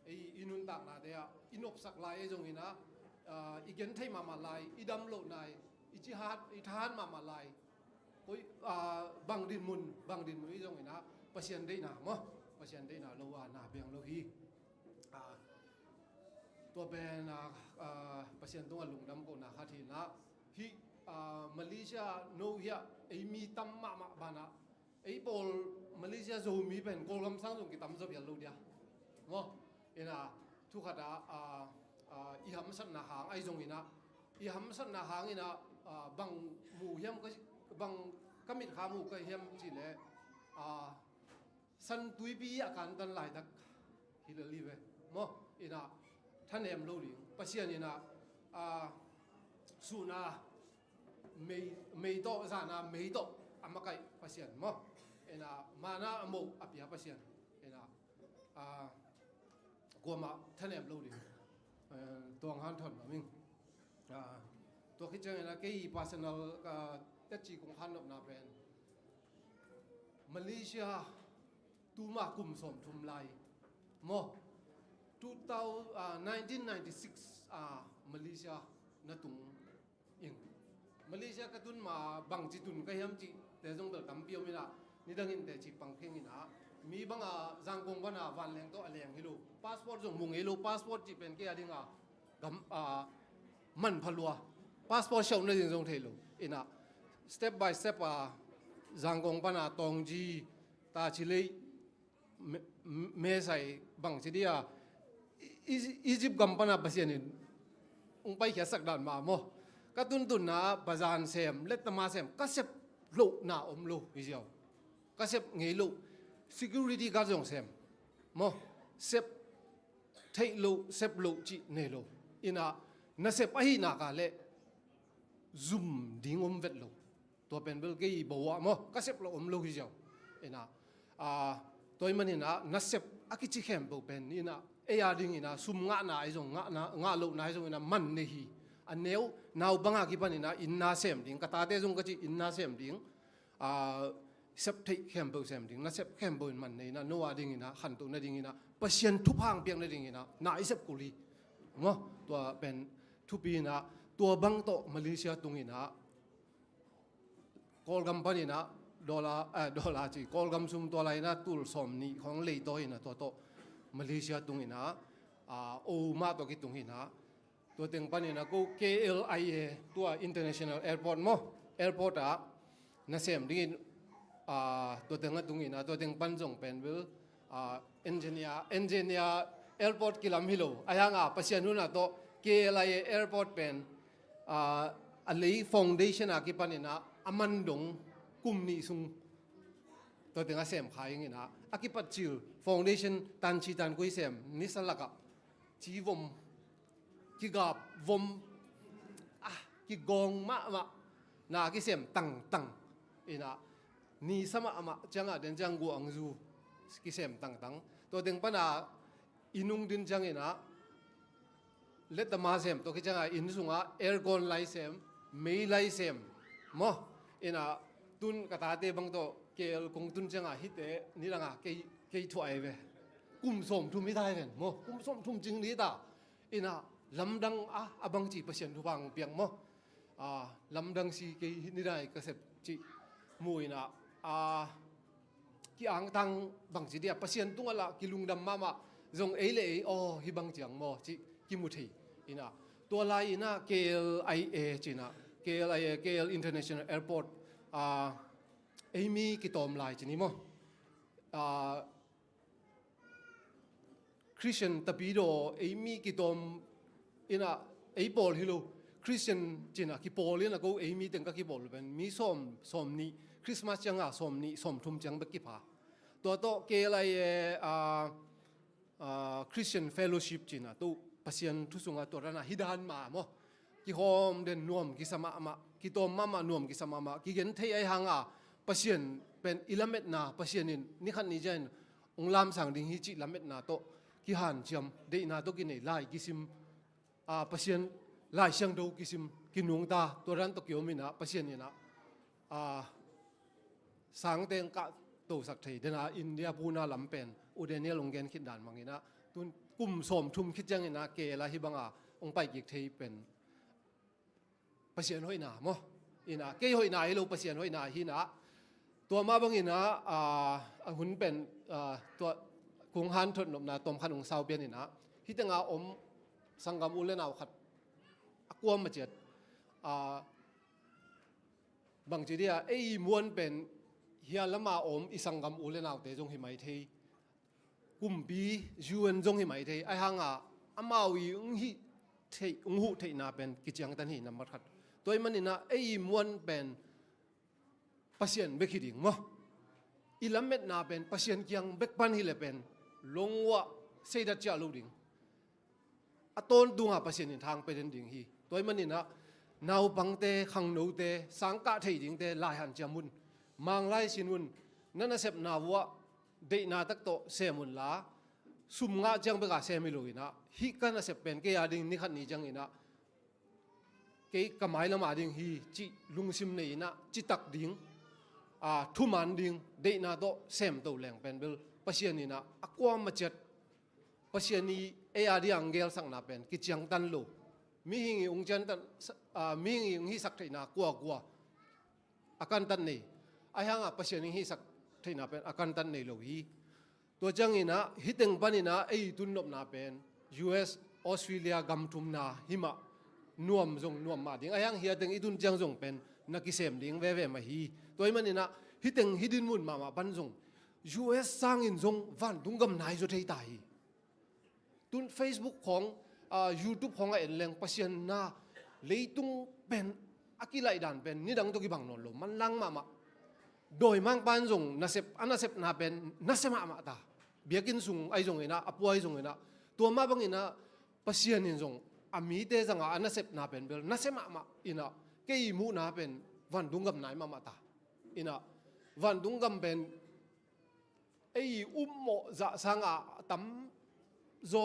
ai inun tak na de inop sak lai ai jong ina igen thai ma lai idam lo nai ichihat ithan ma lai koi bang din mun i jong ina pasien dei na mo pasien dei na lo wa na beng lo hiตัวเป็นpasienตรงลุงดำก็นะฮะทีนะฮิมาเลเซียโนเฮียไอมีตั้มมาบานะไอโปลมาเลเซียโซมีเป็นโกลำสังตรงกิตั้มจะเปลี่ยนลูกเดียมั้งเอ็นะทุกขณะอีหำสันนาหางไอจงอินะอีหำสันนาหางอินะบางหมู่เฮียมก็บางก็มีขาหมู่ก็เฮียมจีเล่สันตุยปีอาการตันหลายดักฮิลลีเวมั้งอินะท่านเอ็มโลลิงปัจจัยนี้นะสุนาไม่โตซานาไม่โตอามาไกปัจจัยมั้งเอ็นะมานาอโมอภิยาปัจจัยเอ็นะกัวมาท่านเอ็มโลลิงตัวงานถอนมามิงตัวคิดจังเอ็นะกี่ personal แต่จีกงฮันนบนาเป็นมาเลเซียตูมากุมสมทุมไลมั้ง1996 Malaysia natung ing Malaysia katun ma bang jitun kayam ji te jong bel tampio mina ni dangin te chi pangkheng ina mi banga jangkong bana van leng to aleng hilu passport jong mung hilu passport ji pen ke adinga gam man phalwa passport shau na jing jong thelo ina step by step jangkong bana tongji ta chilei me sai bang chidia Egypt gampana pasienin ungpai khia sak dan ma mo ka tun na bazan sem let tama sem ka sep lo na om lo hiao ka sep ngei lo security guard jong sem mo sep thei lo sep lo chi ne lo ina na sep a hi na ka le zoom ding vet lo to pen bel ke bo wa mo ka sep lo om lo hiao ina toy manina na sep akichi khem bo pen ina ding ina sum nga na ai jong nga lo na ai jong ina man ne hi aneu naw banga ki panina inna sem ding kata te jong ka chi inna sem ding sep thei khem bo sem ding na sep khem bo man ne na no ding ina khan tu na ding ina pasien thu phang piang na ding ina na i sep kuli mo to pen thu pi na to bang to Malaysia tung ina kol gam panina dollar chi kol gam sum to lai na tul som ni khong lei to ina to Malaysia tung ina ma to ki tung ina to teng panina ko KLIA to international airport mo airport na sem ding to teng tung ina to teng pan jong pen will engineer airport kilam hilo ayanga pasien huna to KLI airport pen alei foundation akipanina amandong kumni sung to tenga sem khayingina akipat chil foundation tan chi tan kui sem nisalaka chi vom ki gap vom ki gong ma na ki sem tang ina ni sama ama changa den janggu angzu ki sem tang to deng pana inung din jangina let the ma sem to ki changa in sunga aircon lai sem mei lai sem mo ina tun kata te bang to kel kong tun changa hite ni langa ke thuai ve kum som thum mi dai ven mo kum som thum jing ni da ina lamdang abang chi pasien thu bang piang mo lamdang si ke ni dai ka sep chi muina ki ang tang bang chi dia pasien tung ala ki lungdam mama zong eile hi bang chiang mo chi ki mu thei ina to lai ina KLIA china KL International Airport Amy ki tom lai chini mo Christian tapido Amy ki tom ina Apol hilo Christian china ki polina go Amy tengka ki bol ben mi som ni Christmas changa som ni som thum chang bek ki pha to KLIA Christian Fellowship china to pasien thu sunga to rana hidan ma mo ki hom den nuam ki sama ama ki tom mama nuam ki sama ma ki gen thei ai hanga pasien pen ilamet na pasienin ni khan ni jan onglam sang ding hi chi lamet na to ki han cham de na to ki nei lai ki sim pasien lai sang do ki sim ki nung ta to ran to kyo mi na pasien ni na sang teng ka to sak thei dena India puna lam pen udenia longgen khit dan mangina tun kum som thum khit jang ina ke la hi banga ong pai ki thei pen pasien hoi na mo ina ke hoi na ilo pasien hoi na hi naตัวมาบังอินะหุ่นเป็นตัวกงฮันทดนบนาตมขันของสาวเปียนี่นะที่ตั้งอาอมสังกำอุเลนเอาขัดกวมมาเจ็ดบางทีเดียมวนเป็นเฮียละมาอมอีสังกำอุเลนเอาแต่จงหิมายเทกุมปียูเอ็นจงหิมายเทไอฮังอามาวีหิเทหูเทนาเป็นกิจยังตันหินำมาขัดตัวมันนี่นะมวนเป็นpasien bekiding mo ilamet na pen pasien kyang bekpan hi le pen longwa seida cha loading aton dunga pasien in thang pen ding hi toy manin na naw pangte khang no te sangka thei ding te lai han chamun mang lai sinun nana sep na wa de na tak to semun la sum nga jang beka semiloina hi kana sep pen ke ading ni khan ni jang ina ke kamai lama ding hi chi lungsim nei na chi tak ding thu man ding de na do sem to leng pen bel pasien ni na akwa machet pasien ni adi angel sang na pen ki chiang tan lo mi hingi ung jan tan mi hingi hi sak theina kwa akan tan nei ai hanga pasien ni hi sak theina pen akan tan nei lo hi to jang ina hiteng panina tun nop na pen US Australia gam tum na hima nuam jong nuam ma ding ayang hi ateng idun jang jong pen nakisem ding ve ma hi toy manina hiteng hidin mun mama ban jong US sang in jong van dungam nai jo thei tai tun Facebook khong YouTube khong a enleng pasien na leitung pen akilai dan pen ni dang to ki bang non lo man lang mama doi mang pan jong nasep anasep na pen nasema ma ta biakin sung ai jong ina apuai jong ina to ma bang ina pasien in jong ami te janga anasep na pen bel nasema ma ina ke mu na pen van dungam nai mama ta ina van dungam pen ummo za sanga tam zo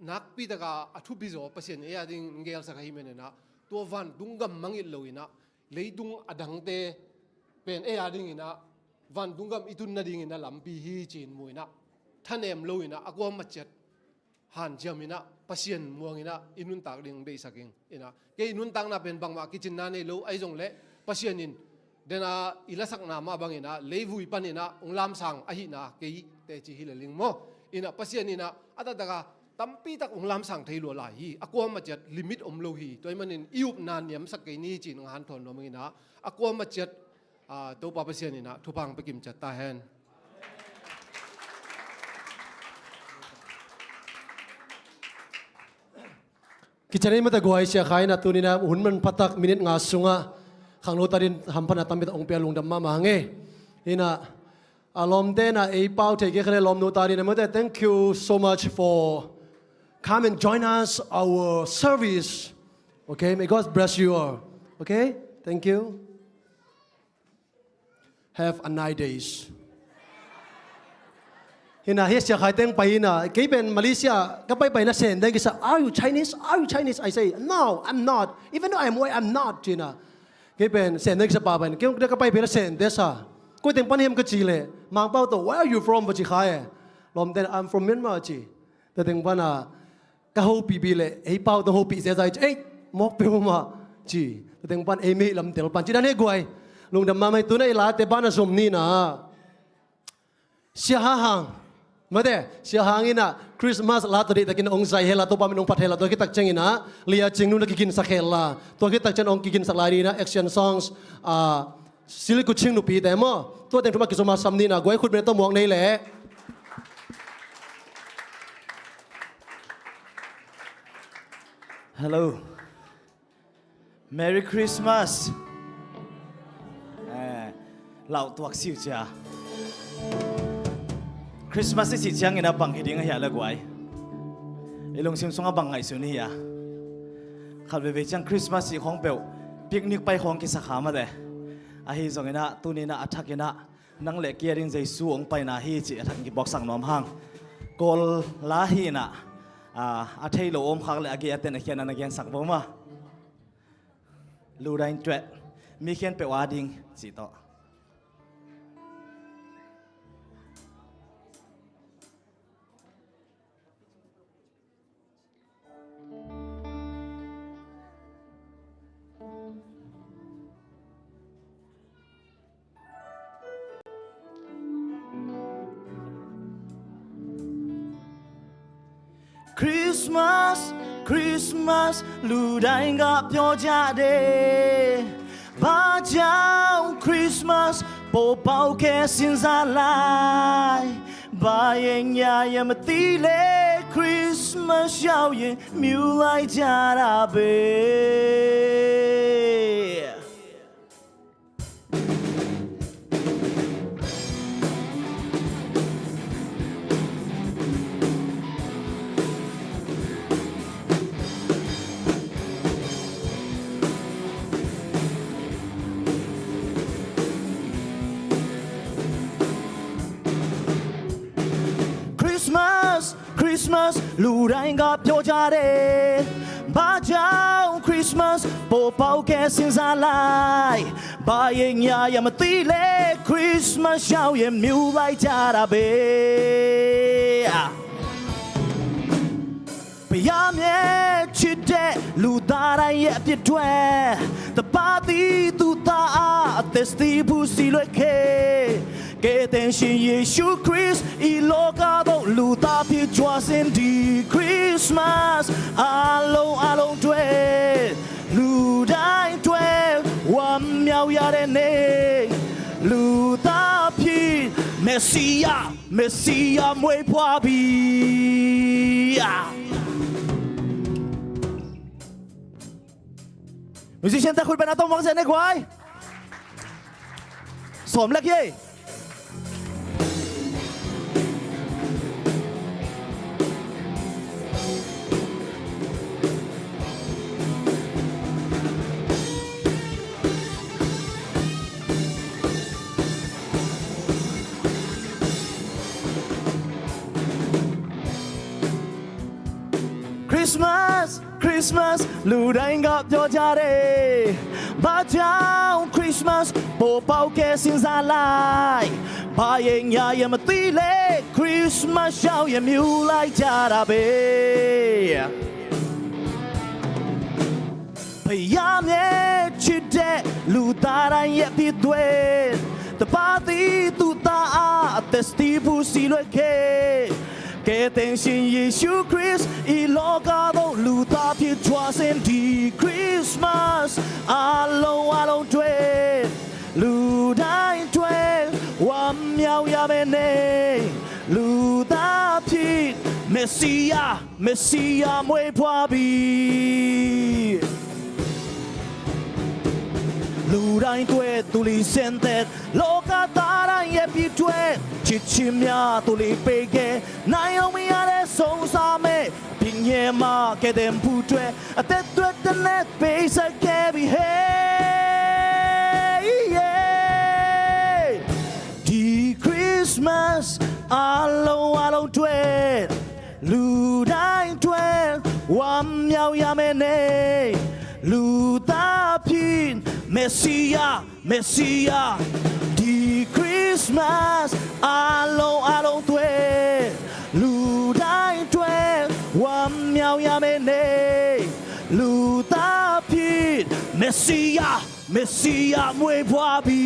nak pi daga athu bi zo pasien ding ngel sa kai menena to van dungam mangil loina leidung adang te pen ding ina van dungam itun na ding ina lampi hi chin muina thanem loina akwa machet han jamina pasien muangina inun tak ding be saking ina ke inun tang na pen bangma kitchen na ne lo ai jong le pasienin dena ilasak na ma bangina leivui panina onglam sang ahi na ke te chi hilaling mo ina pasienina ata daga tampi tak onglam sang thailo la hi akwa machet limit omlo hi toy manin iup na niam sak ke ni chin han thon no mangina akwa machet to pa pasienina thupang pekim chat ta hen กิจนี้มาแต่กวยเสียขายนะตัวนี้นะหุ่นมันพัตักมินิทงาสุงะขังโนตาดินทำพันธมิตรองเปียลุงดำมาเงนี่นะอารมณ์เต้นะไอ้เป้าเทกิคะแนนลมโนตาดินนะมาแต่ thank you so much for come and join us our service okay may God bless you all okay thank you have a nice days เห็นนะเฮียเสียขายเต็งไปนะกี่เป็นมาเลเซียก็ไปนะเซนได้กี่สัก Are you Chinese Are you Chinese I say No I'm not even though I'm white I'm not จีน่ะกี่เป็นเซนได้กี่สักป่าไปกี่เด็กก็ไปเป็นเซนเดซ่ากูเต็งปันเฮียมก็จีเลยมังเป้าตัว Where are you from วะจีขายลมเต็ง I'm from Myanmar จีแต่เต็งปันอ่ะก็ฮู้ปีบีเลยไอ้เป้าต้องฮู้ปีเสียใจเอ้ยมอกเปียวมาจีแต่เต็งปันเอมี่ลำเตลปันจีนั่นเองกูไอ้ลุงดำมาไม่ตัวนี้ลาเตปันน่ะสมนี่นะเสียห่างมาเด้เสียหางอินะคริสต์มาสลาตัวนี้ตะกินองค์ใจเฮลาตัวปามินองค์พัดเฮลาตัวกิตักเจงอินะเลียจิงนู่นตะกินสักเฮลาตัวกิตักเจงองค์กินสักลายดีนะ action songs ซิลิกุชิงนุปีแต่มอตัวแต่งทุกมากิสมาซัมนี่นะกวยขุดเป็นตัวหมวกในแหละ Hello Merry Christmas เราตัวสิวจ้าคริสต์มาสที่จียงอินะบังฮิดิ้งเฮียละกวยไอ้ลงซิมซงบังไงสุนี่อ่ะขัดไปจังคริสต์มาสที่ของเปลปิกนิกไปของกิสขามาเด้อาฮีจงอินะตัวนี้นะอัฐกินะนังเล็กเกียริงใจสู้องไปนะฮีจีอัฐกิบอกสั่งน้อมห้างกอลลาฮีนะอัฐให้โลอมขักเลยอาเกียเตนเขียนนันเกียนสักบ่มาลูได้เจวมีเขียนเปว่าดิ้งจีโตChristmas Christmas လူတိုင်းကပြောကြတယ်ဘာကြောင့် Christmas ပေါ်ပေါက်ခဲ့စဉ်းစားလိုက်ဘာရင်ညာရမသိလေ Christmas ရောက်ရင်မြူလိုက်ကြတာပဲ Christmas လူတိုင်းကပြောကြတယ်ဘာကြောင့် Christmas ပေါ်ပေါက်ခဲ့စဉ်းစားလိုက်ဘာရင်ညာရမသိလေ Christmas ရောက်ရင်မြူလိုက်ကြတာပဲဘုရားမြတ်ချစ်တဲ့လူသားတိုင်းရဲ့အပြစ်တွေတပါတီသူသားအသက်စတီးဘူးစီလွဲခဲ့ကဲတဲ့ရှင်ယေရှုခရစ်ဤလောကသို့လူသားဖြစ်ကြွစင်ဒီခရစ်စမတ်အလုံးတွေလူတိုင်းတွေဝမ်းမြောက်ရတဲ့နေ့လူသားဖြစ်မက်ဆီယာမွေးဖွားပြီmusician แต่คุณเป็นนักต้องมองเสียงในควายสมเล็กเย่ Christmas လူတိုင်းကပြောကြတယ်ဘာကြောင့် Christmas ပေါ်ပေါက်ခဲ့စဉ်းစားလိုက်ဘာရင်ညာရမသိလေ Christmas ရောက်ရင်မြူလိုက်ကြတာပဲဘုရားမြတ်ချစ်တဲ့လူသားတိုင်းရဲ့ဖြစ်တွေတပါတီသူသားအသက်စတီးဘူးစီလွဲခဲ့ကဲတဲ့ရှင်ယေရှုခရစ်ဤလောကသို့လူသားဖြစ်ကြွစင်ဒီခရစ်မတ်အလုံးတွေလူတိုင်းတွေဝမ်းမြောက်ရမယ်နေလူသားဖြစ်မ Messiah Messiah môi phá bi Lưu đánh tuệ tu li sen tết Lô ca ta đánh yếp y tuệ Chít chim ya tu li bê ghê Nai ông mi à lê sông sa mê Bình nhẹ mà kê đêm phụ tuệ Tết tuệ tên nét bê sa kê bì hey Đi Christmas alo tuệ Lưu đánh tuệ Wam nhau ya mê nê Lưu ta pin Messiah Messiah Đi Christmas alo tuệ Lưu đánh tuệ Wam nhau ya mê nê Lưu ta pin Messiah Messiah môi phá bi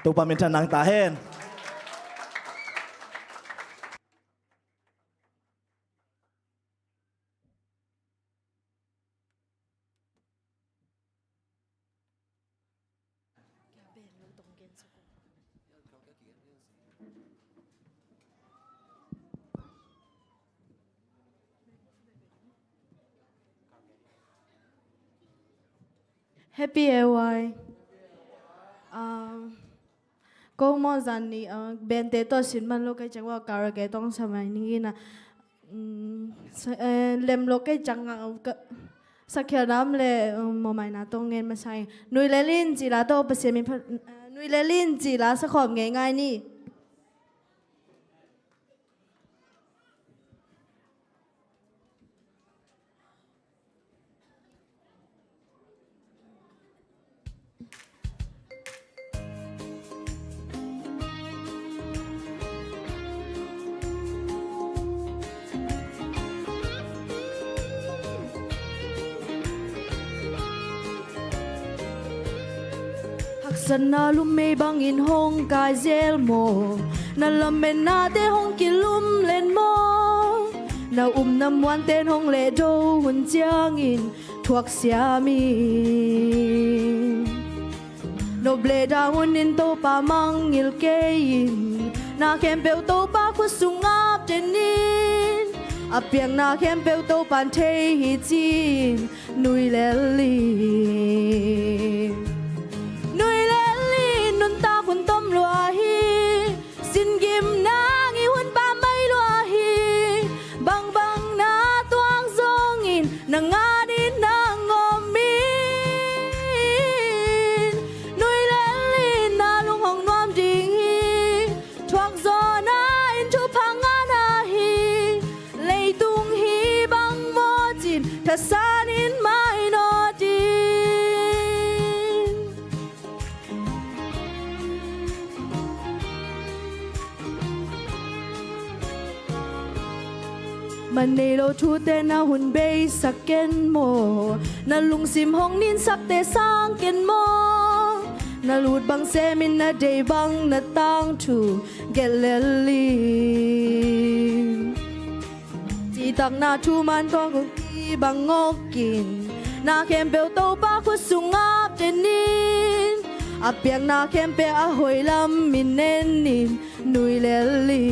Tụ bà mình thân năng ta hen Happy AY. Cô mong rằng ni bên tế tôi xin mang lúc cái chẳng qua cả cái tông sao mà nghĩ na lem lúc cái chẳng sắc khéo lắm lệ mà mày na tông nghe mà sai nuôi lệ linh chỉ là tôi bớt xem mình nuôi lệ linh chỉ là sắc hòm nghe ngay ni Sana lume bangin hong kai zel mo na lamen na te hong kilum len mo na nam wan ten hong le do hun chiang in thuak sia mi no ble da hun in to pa mang il ke in na kem pel to pa khu sung ap tenin apiang na kem pel to pan the hi chin nui le li hun tom lua hi xin gim na ngi hun ba mai lua hi bang bang na tuang zong in na nga din na ngom min nuôi lên lin na lung hong nuam ding hi thuak gió na in thu phang na hi lei tung hi bang mo chin tha san in mai no din Manilo thu te na hun bay sak ken mo na lung sim hong nin sak te sang ken mo na lut bang se min na day bang na tang thu get leli chỉ tak na thu man tong ko ki bang ngok kin na kem bel to pa khu sung ap tenin apiang na kem pe a hoi lam min nen nin nui leli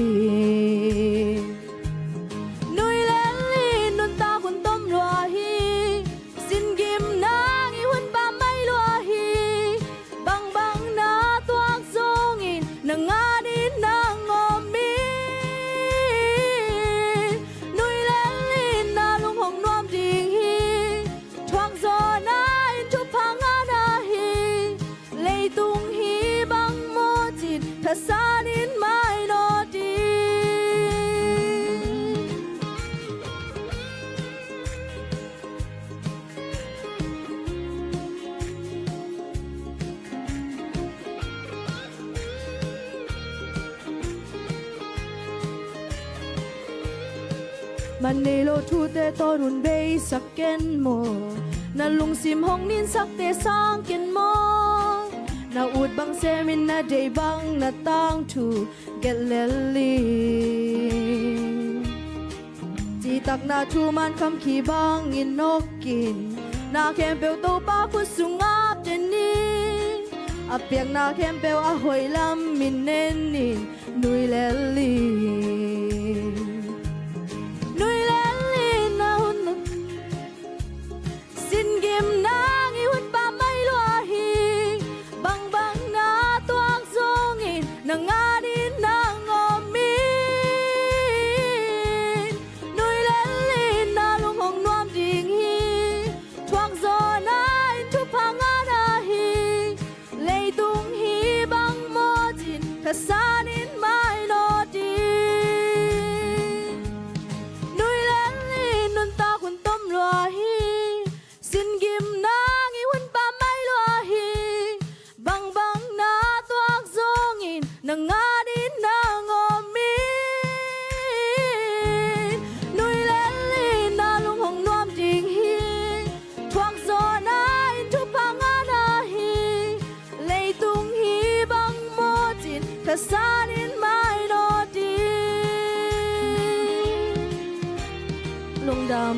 San in my naughty Manilo thu te to run bay sak ken mo na lung sim hong nin sak te sang ken mo na ud bang se min na day bang na tang thu get leli chỉ tak na thu man kham khi bang in nok kin na kem pel to pa khu sung ap tenin a piang na khem peu a hoi lam min nen nin nui le li na hun sin gim nang i hun pa mai lo hi bang bang na tuang zong in na nga din na ngomin nui le li na lung hong nuam ding hi thuang zo na in thu pa nga na hi lei tung hi bang mo jin tha san in mai lo di nui le li nun ta kun tom lo hi sin gim nang i hun pa mai lo hi bang bang na tuak zong in na nga din na ngomin nui le li na lung hong nuam ding hi thuak zo na in thu pa nga na hi lei tung hi bang mo jin tha san in mai lo di lung dam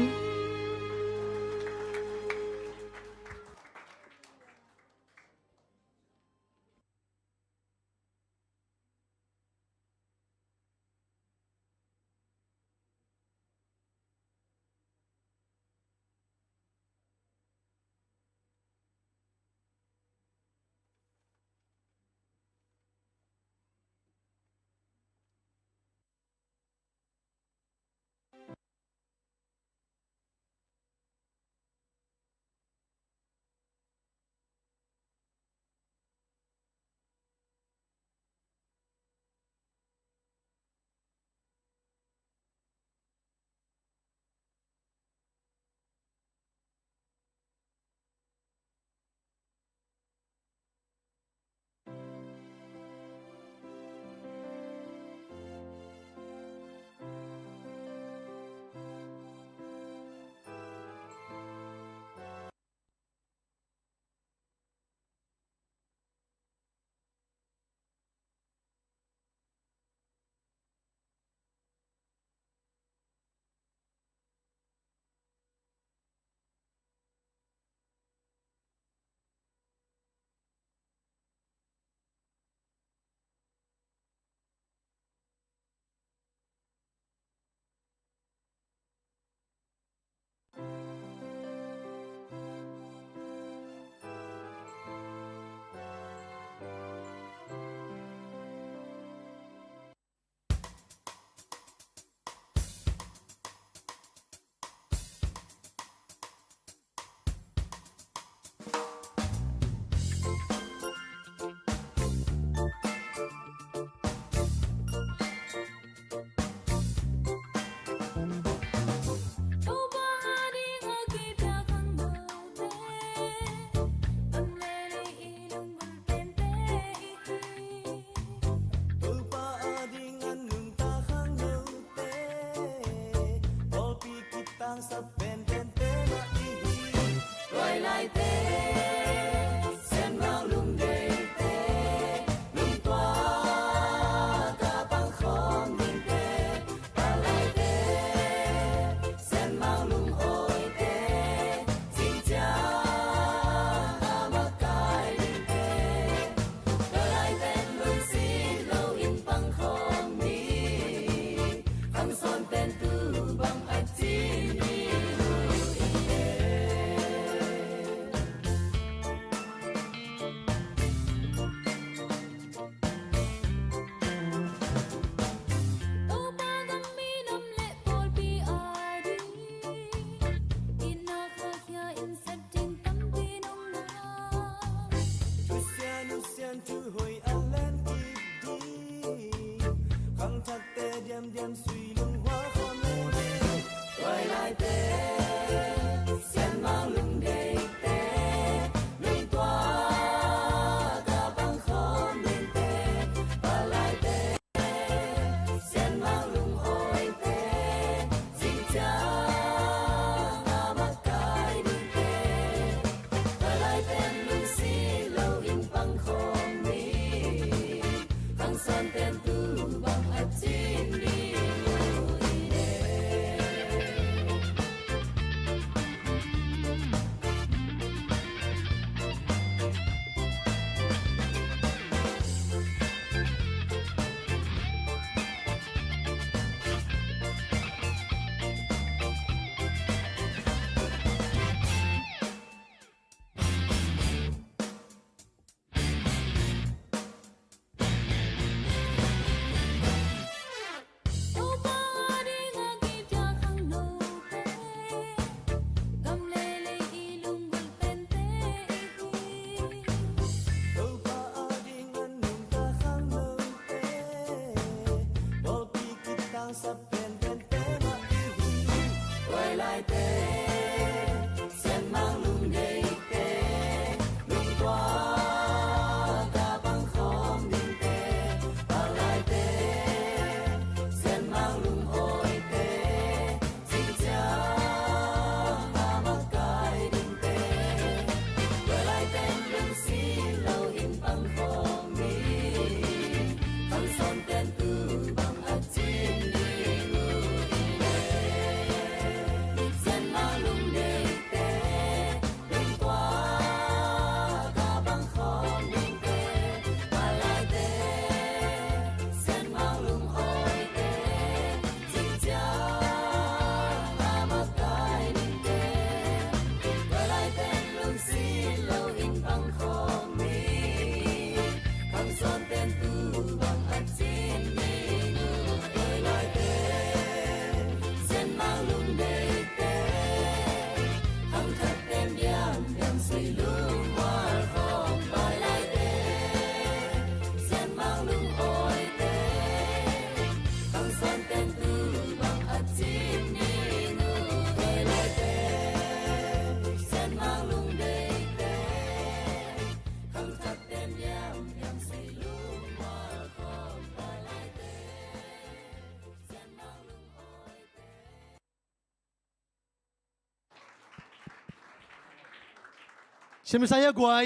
เชมิสายกวย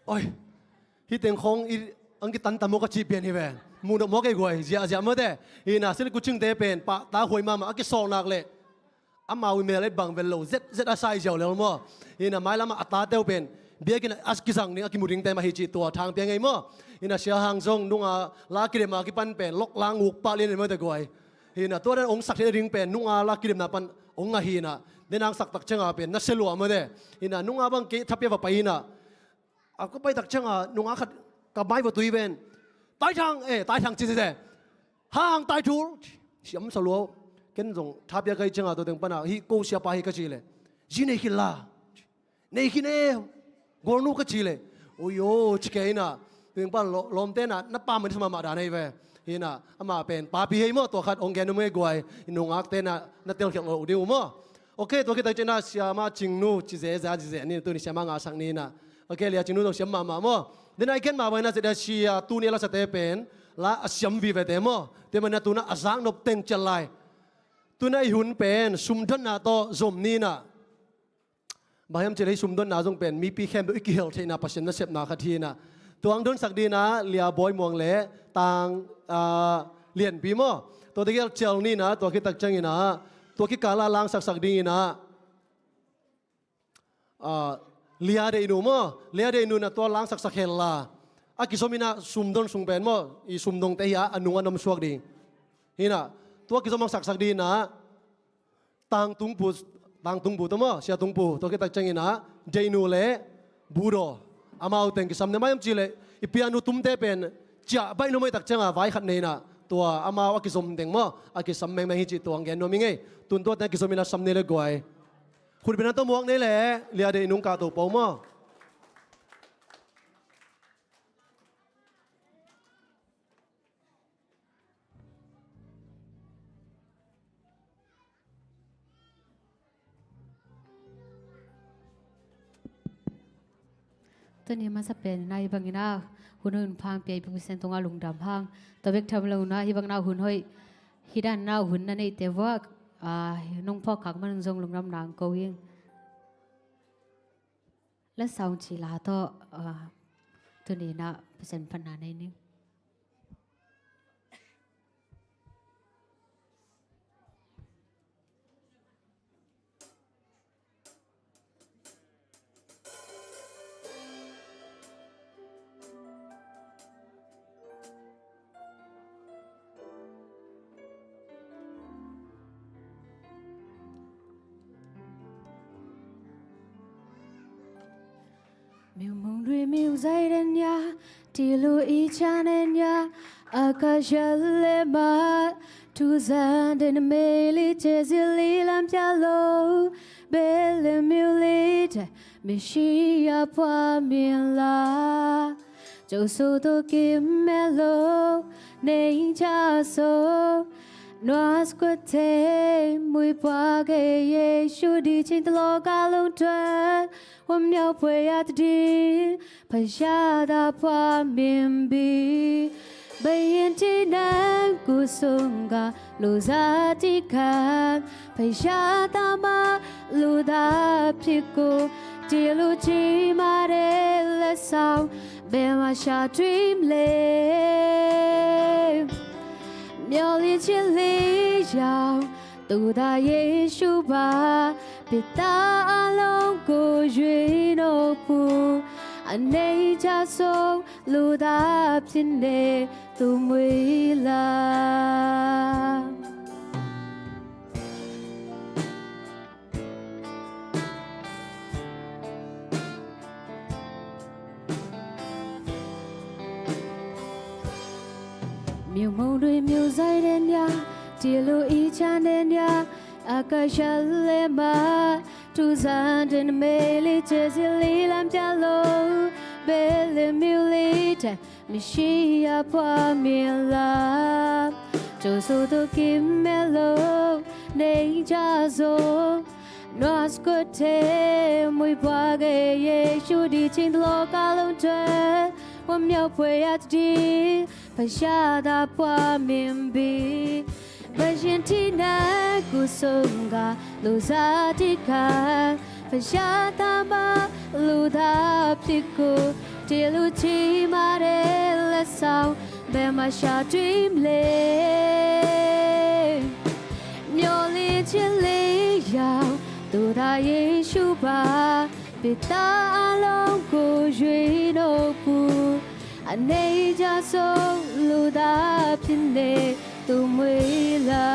โอ้ยฮิตเองของอังกฤษตันตามกจีเปลี่ยนฮิเวนมูดมกไอ้กวยเจ้าเมื่อเดฮิน่ะสิ่งกูจึงเตเป็นปะตาหวยมาอังกฤษสองนักเลยอามาวิเมลบังเวลโลเจ็ดอาศัยเจ้าเลยมั้งฮิน่ะไม่ละมาอัตตาเตวเป็นเบียกินอัสกิสังนี่อักิมุริงเตมาฮิจิตัวทางเพียงไงมั้งฮิน่ะเสียหางซงนุ่งลากิเดมากิปันเป็นลกลางอุกปาเลียนเมื่อเดกวยฮิน่ะตัวนั้นองค์สักเทริงเป็นนุ่งลากิเดมาปันองค์ฮิน่ะเดนางสักตักเชงเป็นนัสเซลัวเมื่อเดฮิน่ะนุ่งบังกิทับเยาวไปฮิน่ะก็ไปตักเชงนุ่งขัดกับไม้วัตถุอีเวนตายทางจีเจห่างตายทูเสียมสลัวกันจงทับยาไกจังตัวเต็งปนาฮิกูเสียไปฮิกจีเลยจีเนฮิลาเนฮิเน่กอนูกจีเลยโอ้ยชิคกี้น่ะเต็งปนลมเต้นน่ะนับปามันสมามาดานไอ้เว้ฮิน่ะอามาเป็นปาปีเฮมั่วตัวขัดองแกนุ่มเอกวยนุ่งอักเต้นน่ะนัดเตลเขียวอุดิวมั่วโอเคตัวคิดตั้งใจน่ะเสียมาจิงนูจีเจนี่ตัวนี้เสียมางาสังนี่น่ะโอเคเลียจิงนูต้องเสียมามั่วเดินไอ้เกินมาวันนั้นจะได้เชียตัวนี้เราจะเตะเป็นละเสียมวิเวเตมอเดี๋ยวมันตัวนั้นอาสังนบเต็งเจลายตัวนั้นหุ่นเป็นสุมดนนาโตซมนี่นะบางอย่างจะได้สุมดนนาจงเป็นมีปีแคมด้วยกิเลสที่น่าปัสนาเสพนาคดีนะตัวอังดนสักดีนะเลียบอยมวงเละต่างเลียนปีมอตัวที่เจลนี่นะตัวที่ตักจังนี่นะตัวที่กาลาล้างสักดีนะเลียเดนูมั้งเลียเดนูน่ะตัวล้างสักเฮลาอากิสมินะซุมดอนซุงเป็นมั้งอีซุมดงเตียอันนุ่งอันนำสวกดีนี่นะตัวกิสมังสักดีนะตังตุงปูตัวมั้งเสียตุงปูตัวกิตักจังอินะเดนูเล่บูโรอามาอุเต็งกิสมเนี่ยไม่ยอมจีเลยอีพิอานุตุมเตเป็นจ่าใบนุ่มไม่ตักจังอ่ะไว้ขัดนี่นะตัวอามาอากิสมเต็งมั้งอากิสมไม่ฮิจิตัวอังเกนโนมิงไงตุนตัวแต่กิสมินะสำเนียเลยกวยคุณเป็นนักตัวมวงนี่แหละเรียเดนุงกาตัวเปล่ามั้งตัวนี้มันจะเป็นในบางนาหุ่นหุ่นพังเปียเป็นเส้นตรงอาลุงดำพังตัวเวกทำลงนะที่บางนาหุ่นห้อยฮิดันนาหุ่นนั่นเองแต่ว่าน้องพ่อขังมันทรงลงน้ำหนังเกวียงและสาวจีลาต่อตัวนี้นะเป็นปัญหาในนี้ miêu mong đuôi miêu dây đen ya ti lu y cha đen ya akasha le ma tu za den me li che zili lam cha lo bele miêu li te mi shi ya pwa miên la châu su to kim melo nei cha so Noas quate mui pa ge ye shu di chin lo ga lo twa wam nyao pwe at di pa sha da pa min bi bayin ti nan ku sung ga lo za ti ka pa sha da ma lu da phi ko ti lu chi ma de le sao be ma sha dream le苗里千里遥，都大耶稣吧，别打阿龙过月诺布，安内家送路达平内都没啦。miêu mong đuôi miêu dây đen ya tia lu y chan đen ya akasha le ma tu za den me li che zili lam cha lo bele miêu li te mi shi ya pwa miên la châu su to kim melo nei cha zo Noas quate mui pa ge ye shu di chin lo ka lo te wam nyao pwe at di pa sha da pwa min bi ba shin ti na ku sung ga lo za ti ka ဖရှားသားမလူသားဖြစ်ကိုဒီလူချီမာတဲ့လက်ဆောင်ဘယ်မှာရှာတွေ့မလဲမျောလင်းခြင်းလေးရောက်သူသာယေရှုပါပိတာအလုံးကိုရွေတော့ဘူးအနေကြဆုံးလူသားဖြစ်နေသူမွေလာ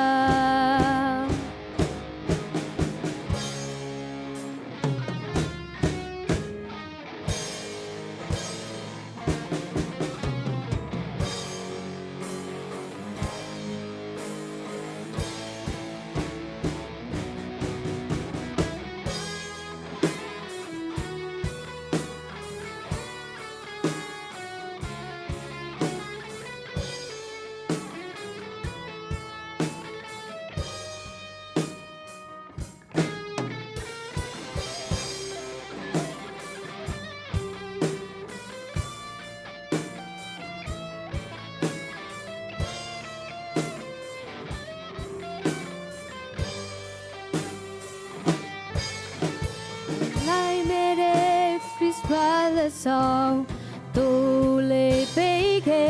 song tu le beke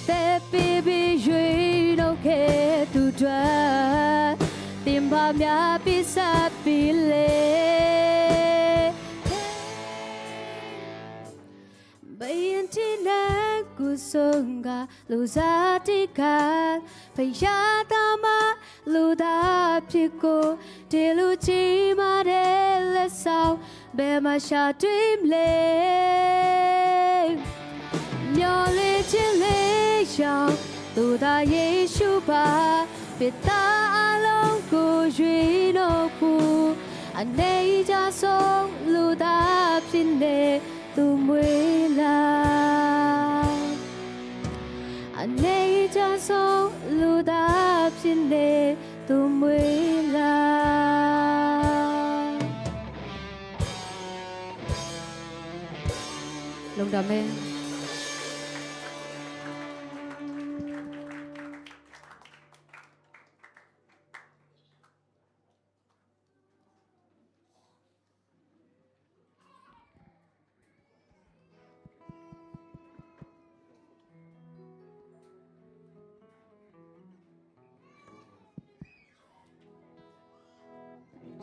te baby jui no ke tu dra tim ba mya pi sa pi le bayan ti na ku songa lu za ti ka phai ya ta ma lu da phit ko de lu chi ma de le sao bề mà xa dream lên nhỏ lên trên lễ chào tu ta Giêsu ba biết ta lòng của duy nó phù anh ấy cha sống lu ta xin đề tu mới là anh ấy cha sống lu ta xin đề tu mới là Long đam mê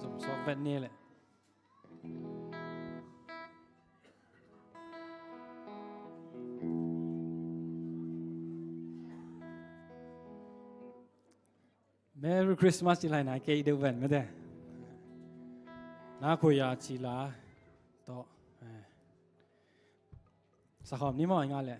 Dòng sọc vẹn nê lại Merry Christmas ที่ไรนะเกย์เดวันไม่ได้น้าคุยอาชีลาต่อสักคำนี้มั่งานแหละ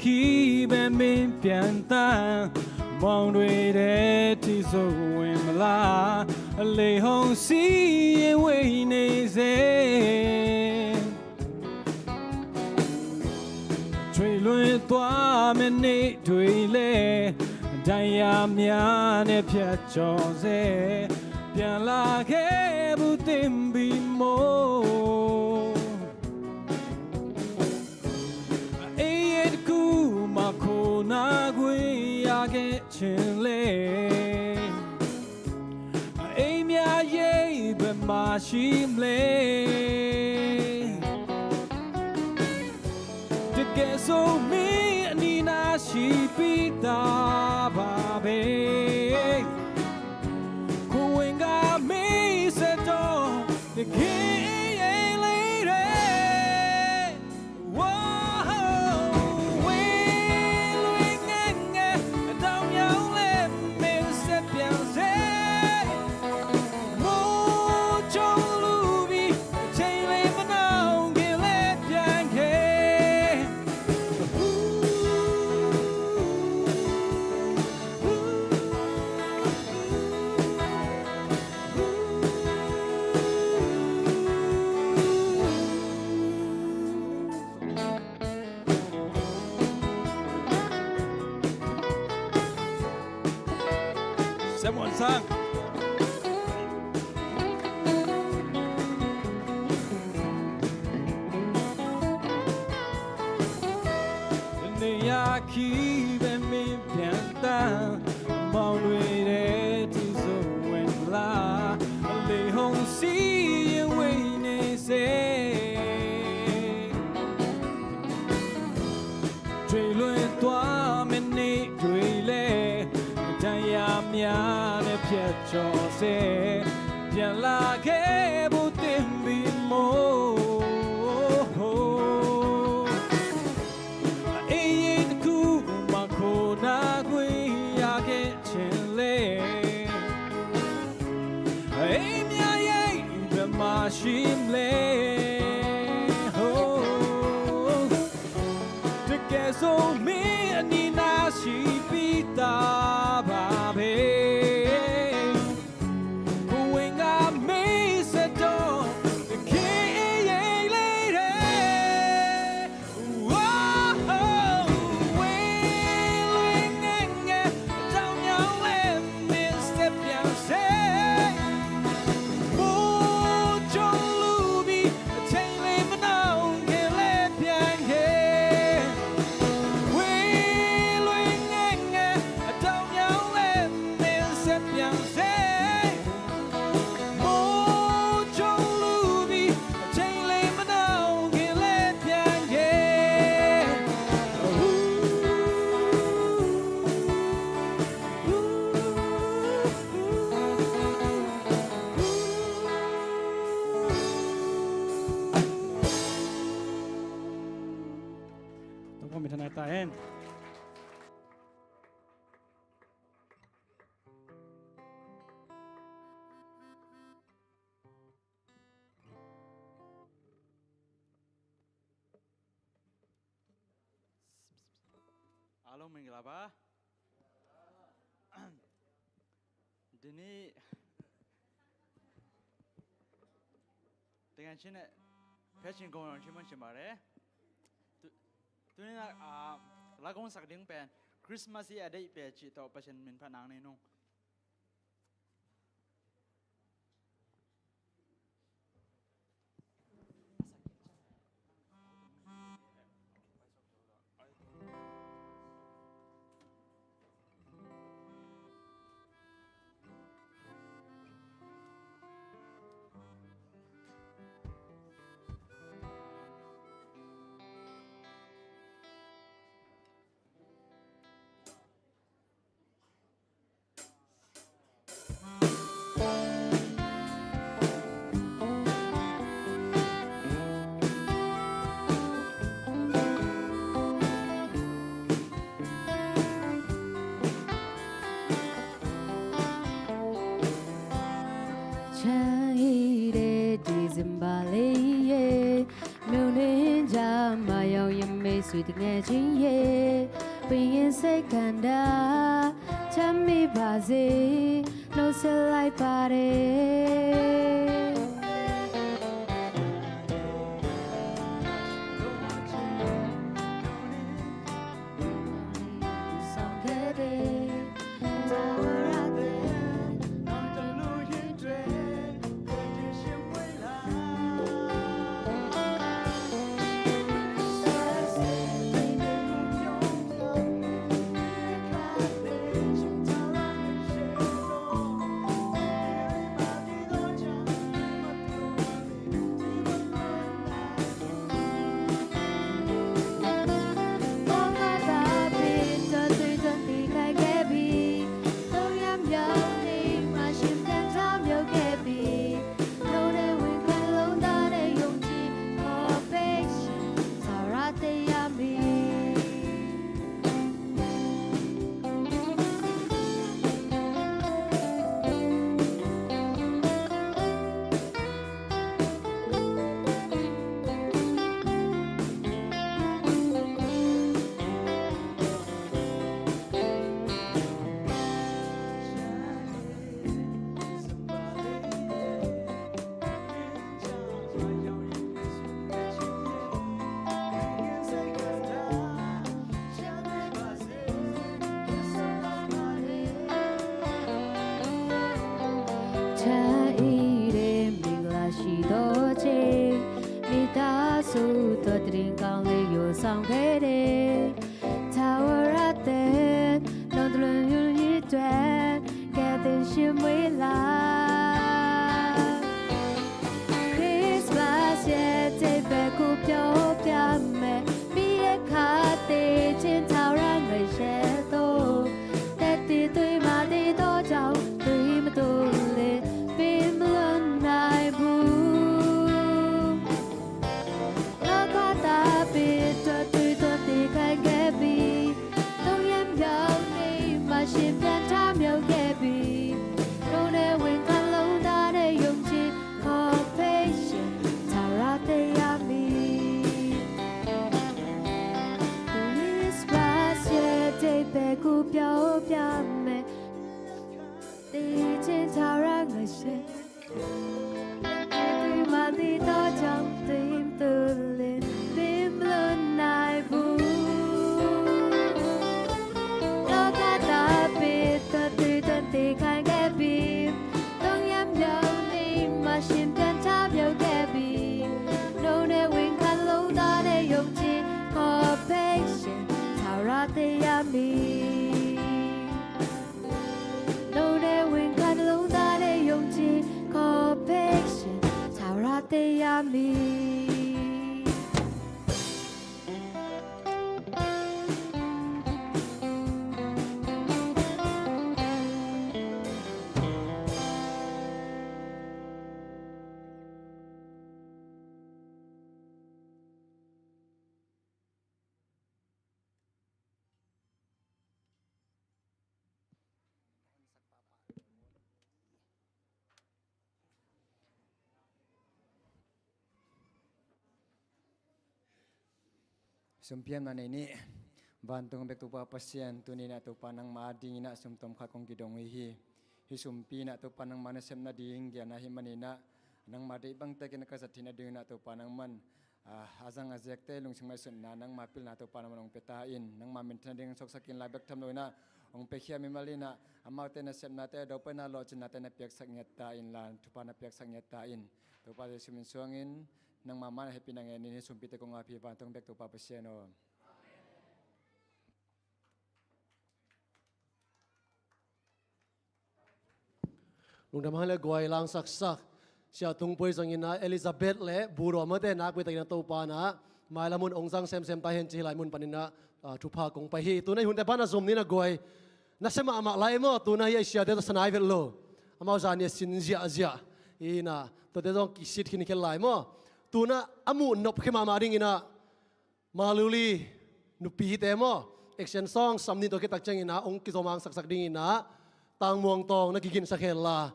khi bên mình biển ta mong đuổi để thì rồi quên là lệ hồng xí quay này dễ truy lùi toa men nê đuổi lệ đại am nhà nè phía cho dễ biển là cái bu tim bị mồ na gui ya ge chen le ai mya ye be ma shim le de ge so mi ni na shi pi ta ba be ko wen ga mi se do de ge Ooh. แซมอนซังနေရခီးပဲမင်းပြန်တန်းမောင်တွေတဲ့သူဆိုဝင်လာအလေးဟုံးစီရင်ဝိနေစေတွေလွင်သွားမနေတွေလဲတရားများနဲ့ဖြတ်ကျော်စေပြန်လာခဲ့ဖို့တင်ပြီးမို့ရှိမလဲတကယ်ဆိုမင်းအနီးနားရှိပြီးသားပါပဲဘဝင်ကမေးစတော့တကယ်ရေးလေးတယ်ဝါဝေးလွင်ငယ်ငယ်တောင်းမြောင်းလဲမင်းစက်ပြန်စေ အားလုံးမင်္ဂလာပါဒီနေ့တကယ်ချင်းနဲ့ဖက်ရှင်ကောင်းအောင်ချင်းမရှင်ပါတယ်သူနေလာကောင်းစကတင်းပန်ခရစ်စမတ်ရဲ့အဒိတ်ပဲချီတော့ပတ်ရှင်မင်ဖနန်းနေနုံဆွေတငယ်ချင်းရဲ့ပင်ရင်စိတ်ခန္ဓာချမ်းမြေ့ပါစေနှုတ်ဆက်လိုက်ပါတယ် ရှင်မွေးလာ Christmas ရဲ့တိတ်ပဲကိုပြောပြမယ်ပြီးရခါသေးချင်းထောင်ရငွေရဲတော့တက်တီသွေးမသေးတော့ကြောင့်သွေးမတို့လေပင်မလွန်နိုင်ဘူးလောကတာပေတော့တွေ့တော့ဒီခိုင်ခဲ့ပြီးသုံးရမြောက်နေမှရှင်ပြန်ထားမြောက်ခဲ့ပြီးတို့နဲ့ဝင်ကလုံးသားတဲ့ယုံကြည်ခေါ်ဖေးရှင်သာရတဲ့ရမီ Christmas ရဲ့တိတ်ပဲကိုပြောပြမယ်ဒီချင်းသာရငါရှင်ဒီမဒီတော့ကြောင့်တင်တူလင်းဘင်မလွန်နိုင်ဘူးလောကတာပေတော့တွေ့တော့ဒီခိုင်ခဲ့ပြီးသုံးရမြောက်နေမှရှင်ပြန်ထားပြောက်ခဲ့ပြီးနှုံးနဲ့ဝင်ခါလုံးသားနဲ့ယုံကြည်ခေါ်ဖေးရှင်သာရတဲ့ရမီနှုံးနဲ့ဝင်ခါလုံးသားနဲ့ယုံကြည်ခေါ်ဖေးရှင်သာရတဲ့ရမီ Sumpian mana ini bantung bek tupa pasien tuni nak tupa nang madi nak sumtom kakong kidong hi sumpi nak tupa nang mana sem na ding dia nahi manina nang madi bang te kena kasatina ding nak tupa nang man azang azek te lung singmai sun na nang mapil nak tupa nang manong petain nang mamintan ding sok sakin lai bek tam loina ong pekhia mimalina amau te na sem na te dopa na lo china te na piak sak nyata in lan tupa na piak sak nyata in tupa de sumin suangin nang mama happy nang ini sumpi te kong api bantung bek tupa pasien o lung dam hale goi lang sak sak sia tung poi sang ina Elizabeth le buro ma te nak pe ta to pa na mai la mun ong sang sem sem ta hen chi lai mun panina thu pha kong pa hi tu nei hun te pa na zum ni na goi na sema ama lai mo tu na ye sia te sanai vel lo ama za ni sin zia zia ina to te dong ki sit khin kel lai mo tu na amu nop khema ma ding ina maluli nupi te mo action song samni to ke tak chang ina ong ki zomang sak sak ding ina tang muang tong na gigin sa khela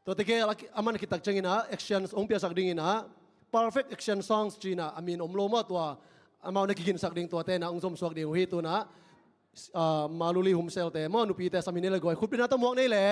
to te ke aman ki tak chang ina actions ong pia sak ding ina perfect action songs china amin omlo ma to amau na gigin sak ding to te na ong som sok ding hi tu na maluli humsel te mo nupi te samini le goi khup na to muang nei le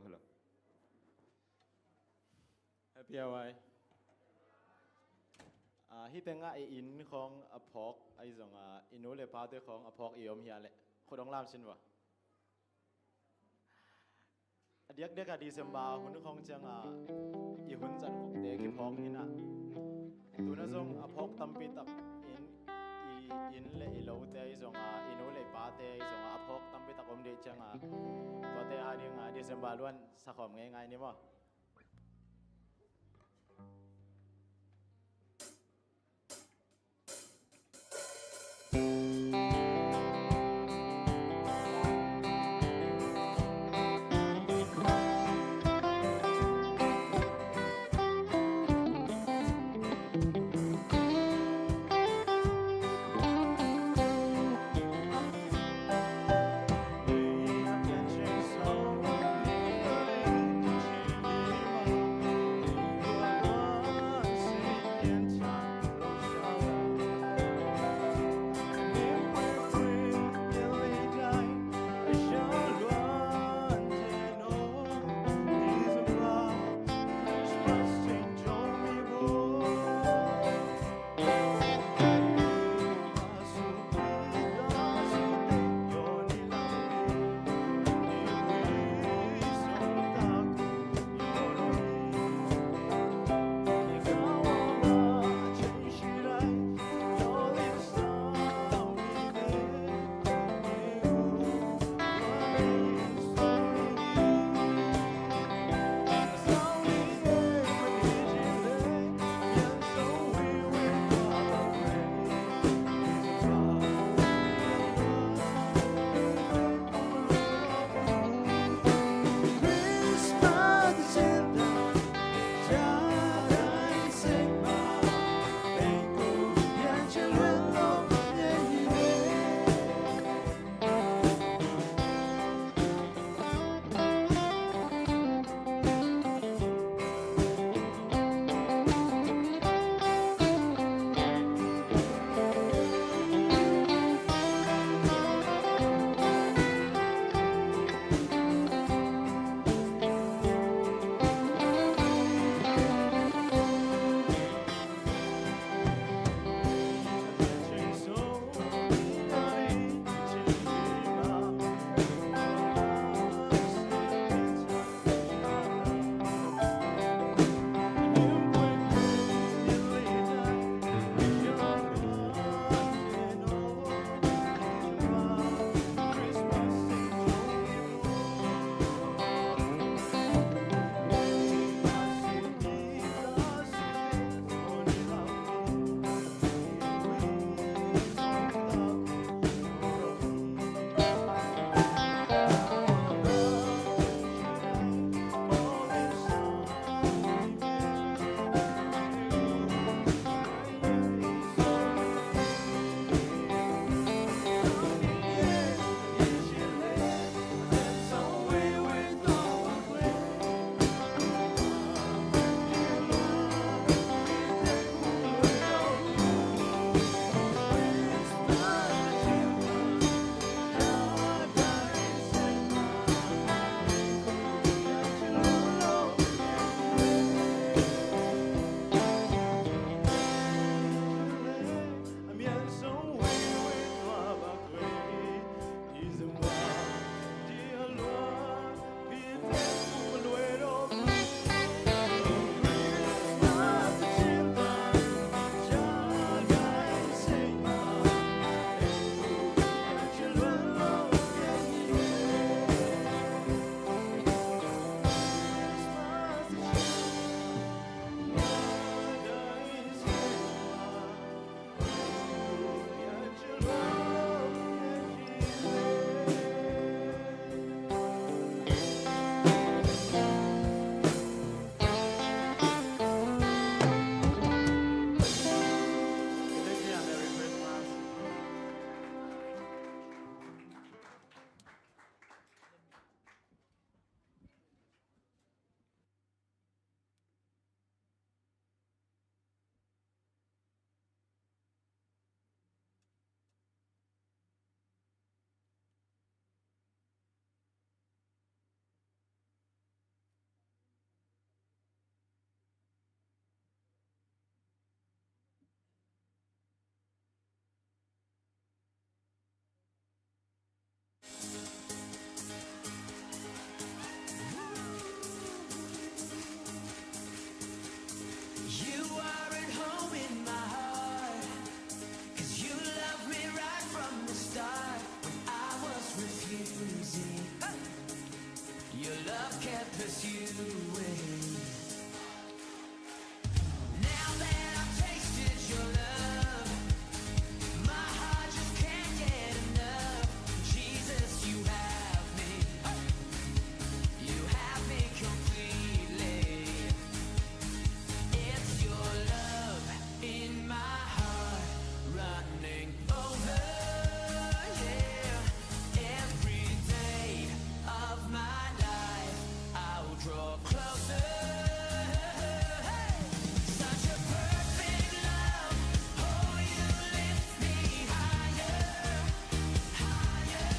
hello happy hour ฮิตงะอินของอพอกไอซงอินูเลปาตัวของอพอกอิอมเฮียเลยคนต้องลามชินวะเด็กดีเซมบาหุ่นของจังอีหุ่นจันของเด็กพอกนี่นะตัวนั้นซงอพอกตั้มปิตับอินเลอีโลเตไอซงอินูเลปาเตไอซงอพอกตั้มปิตับอมเดจังตัวเตอาดิงดีเซมบาล้วนสักขอมง่ายๆนี่มั้ง Jesus you reign. Now that I've tasted your love, my heart just can't get enough. Jesus, you have me. You have me completely. It's your love in my heart running over. Yeah, every day of my life I'll draw closer. Such a perfect love. Oh, you lift me higher, higher,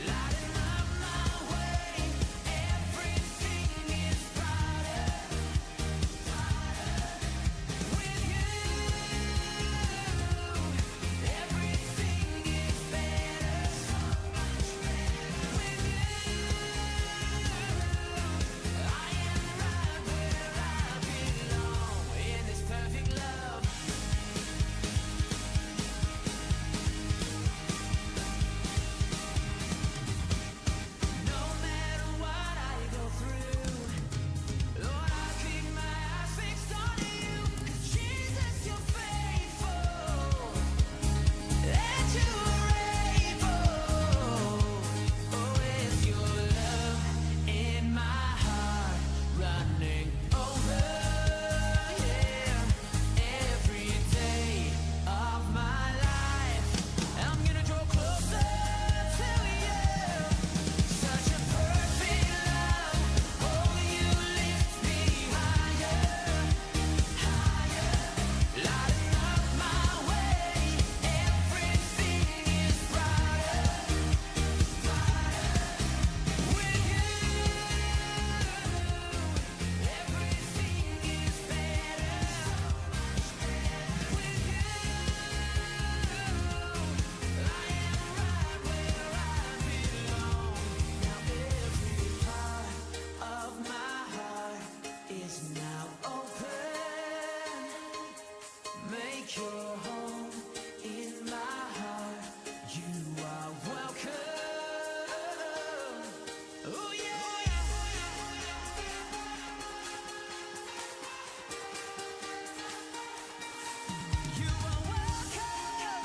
lighting up my way. Everything is brighter, brighter with you. Everything is better, so much better with you. I am right where I belong in this perfect love. No matter what I go through, Lord, I keep my eyes fixed on you. 'Cause Jesus, you're faithful, and you are able. Oh, it's your love in my heart running over. Yeah, every day of my life I'm gonna draw closer to you. Such a perfect love. Oh, you lift me higher, higher, lighting up my way. Everything is brighter, brighter with you. Everything is better, so much better with you. I am right where I belong. Now every part of my heart is now open. Make your home in my heart. You are welcome. Oh yeah. You are welcome.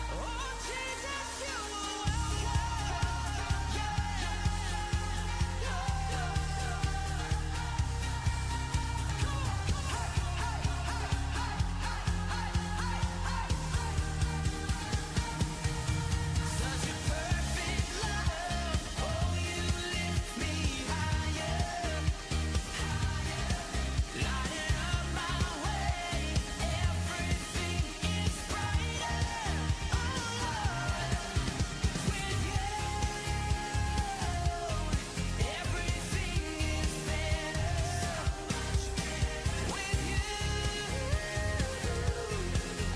Oh Jesus, you are welcome. Such a perfect love. Oh, you lift me higher, higher, lighting up my way. Everything is brighter, with you. Everything is better, so much better with you.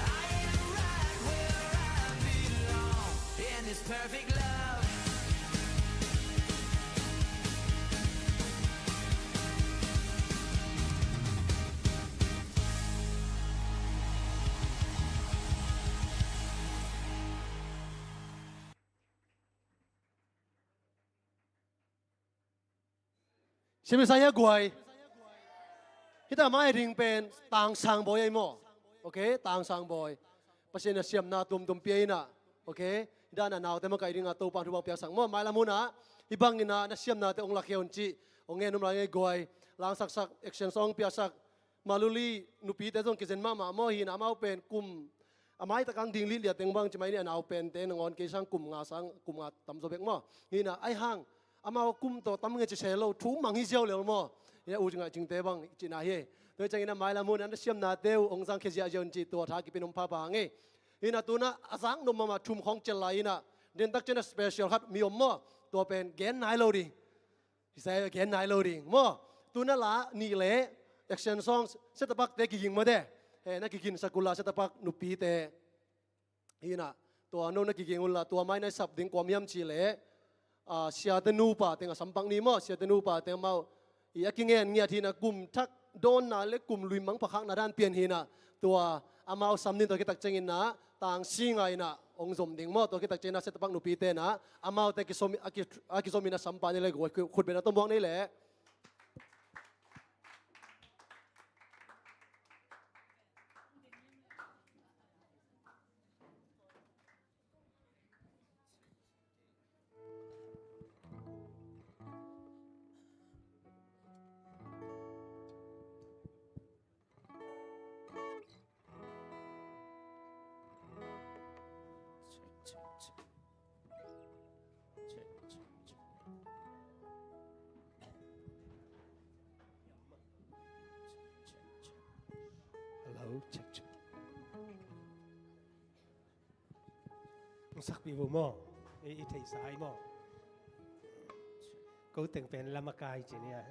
I am right where I belong in this perfect love. Siyempre saya guay. Kita mai ring pen tang sang boy ay mo. Okay? Tang sang boy. Pasin na siyam na tum piay na. Okay? Ida na naw tema kay ring ato pang rubang piyak sang mo. Mai la muna. Ibang ina na siyam na te ong lakyon chi. Ong ngenum lang guay. Lang sak action song piyak sak maluli nupi te zong kisen mama mo hin amau pen kum amai takang ding li liat teng bang chimai ni anau pen te ngon ke sang kum nga tam so bek mo. Hina ai hang amao kum to tam nge chi selo thu mang hi jiao le mo ya u jinga jing te bang chi na he to chang ina mai la mun an siam na teu ong sang khe ja jon chi to tha ki pinum pha pa nge ina tu na asang no ma thum khong chel lai na den tak chena special hat mi om mo to pen gen nai lo ding sai gen nai lo ding mo tu na la ni le action songs set pak te ki ging mo de he na ki kin sakula set pak nu pi te ina to ano na ki ging ula to mai na sap ding kwam yam chi le sia te nu pa te nga sampang ni mo sia te nu pa te mau i akingen ngia thi na kum thak don na le kum lui mang phakak na dan pian hi na tua amau samnin to ki tak chengin na tang singai na ông zom ding mo to ki tak chena set bang nu pi te na amau te ki som aki zomi na sampa ni le go khut be na to mong nei le Hello, check check. Sắc bị vô mò, ý thầy sai mò. Cố tình bên làm cái gì nè.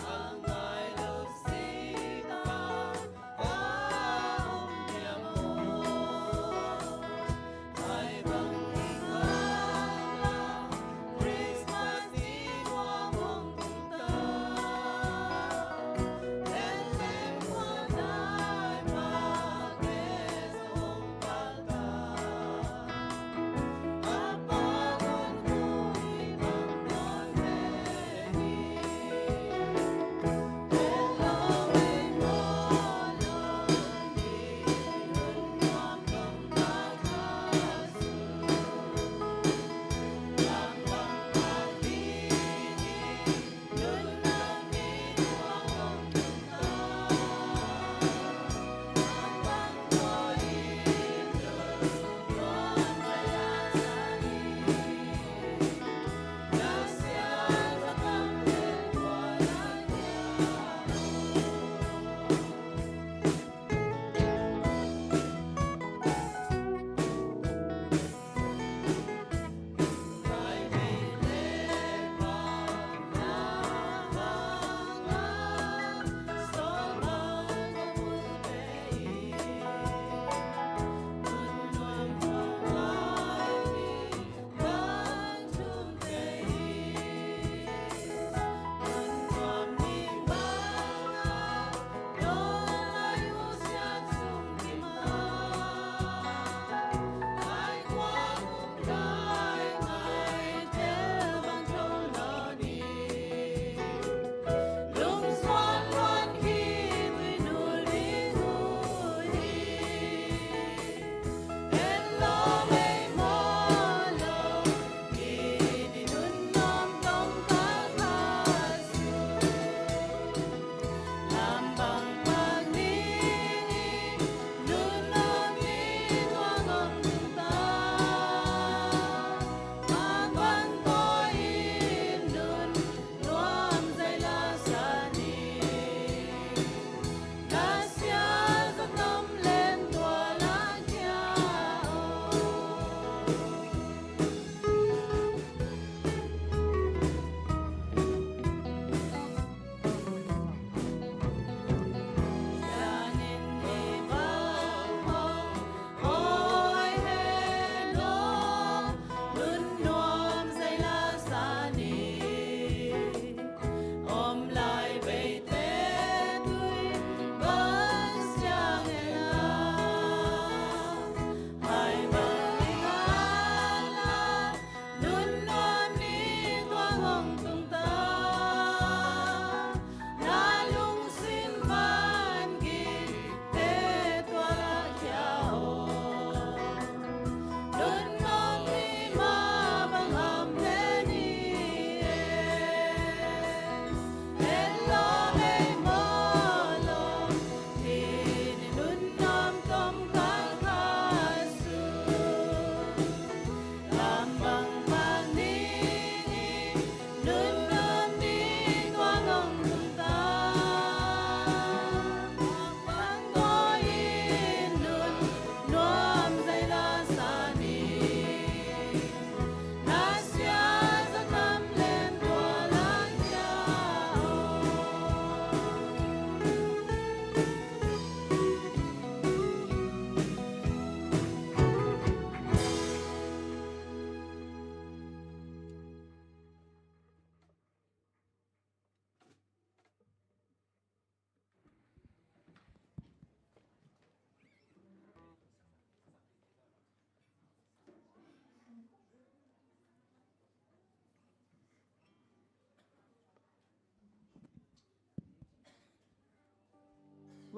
Ang ay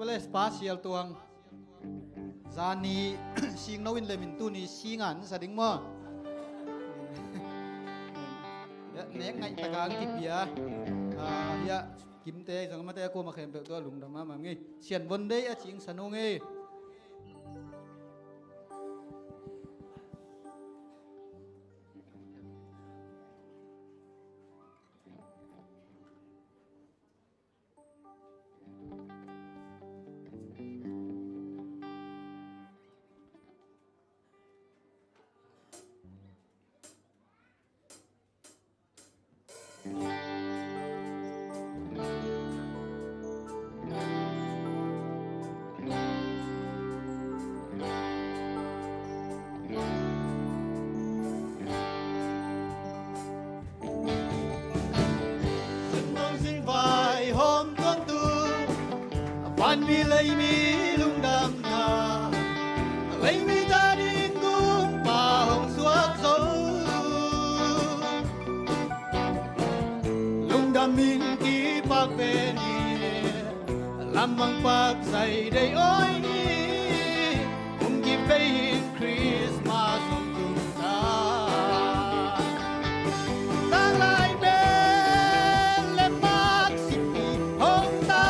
เวลาสปาเชียลตวงจานีชิงนวินเลมินตูนี่ชิงอันสะดิ้งมั่วเน็กไงตะการกิบเบียเฮียกิมเตยสังมาเตยกูมาเข็มเปิดตัวลุงดำมาแบบนี้เชียนบนได้ชิงสนุกไงวันมีเลยมีลุงดำนาเลยมีตาดิงกุงป่าหงสวกโซลุงดำมินกีปากเป็นลำมังปากใส่ได้อ้อยนี่มุงกีไปหินคริสต์มาสงตุงตาตั้งหลายเป็นและมากสิบปีหงตา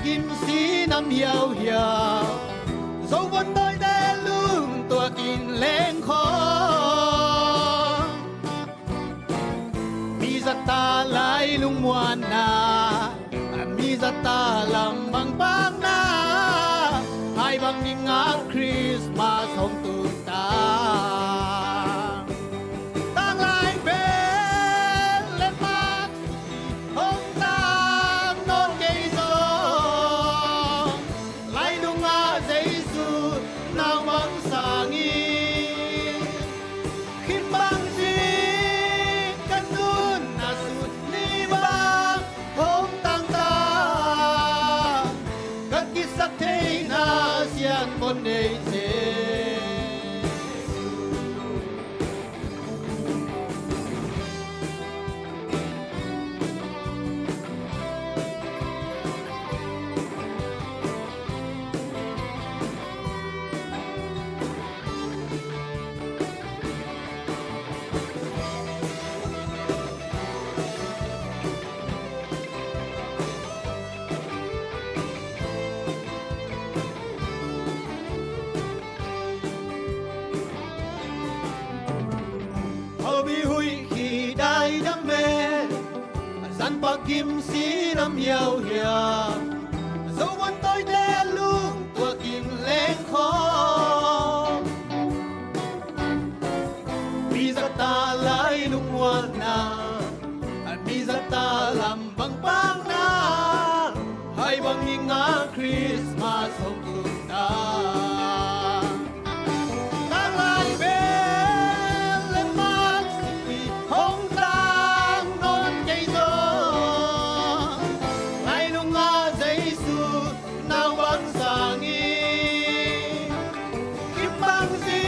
กินสีน้ำเหี่ยวเหี่ยวโซบนดอยแดนลุงตัวกินเล้งคอมีสตาไหลลุงมวนนามีสตาลำบางบางนาให้บางนิงาคริสต์มาสมตุนตาตั้งหลายเป็นและมากหงตานอนเกยโซบนในเจสันปากกิมสีน้ำเหี่ยวเหี่ยวโซวันต้อยแดนลุงตัวกินเล้งคอมีสตาไหลลุงวันนามีสตาลำบางบางนาให้บางยิงอาคริสต์มาสงตุนตาตั้งหลายเป็นและมากสิบปีหงตานอนใจโซไล่ลุงอาใจสูนาวบังสางีคิดบางสิ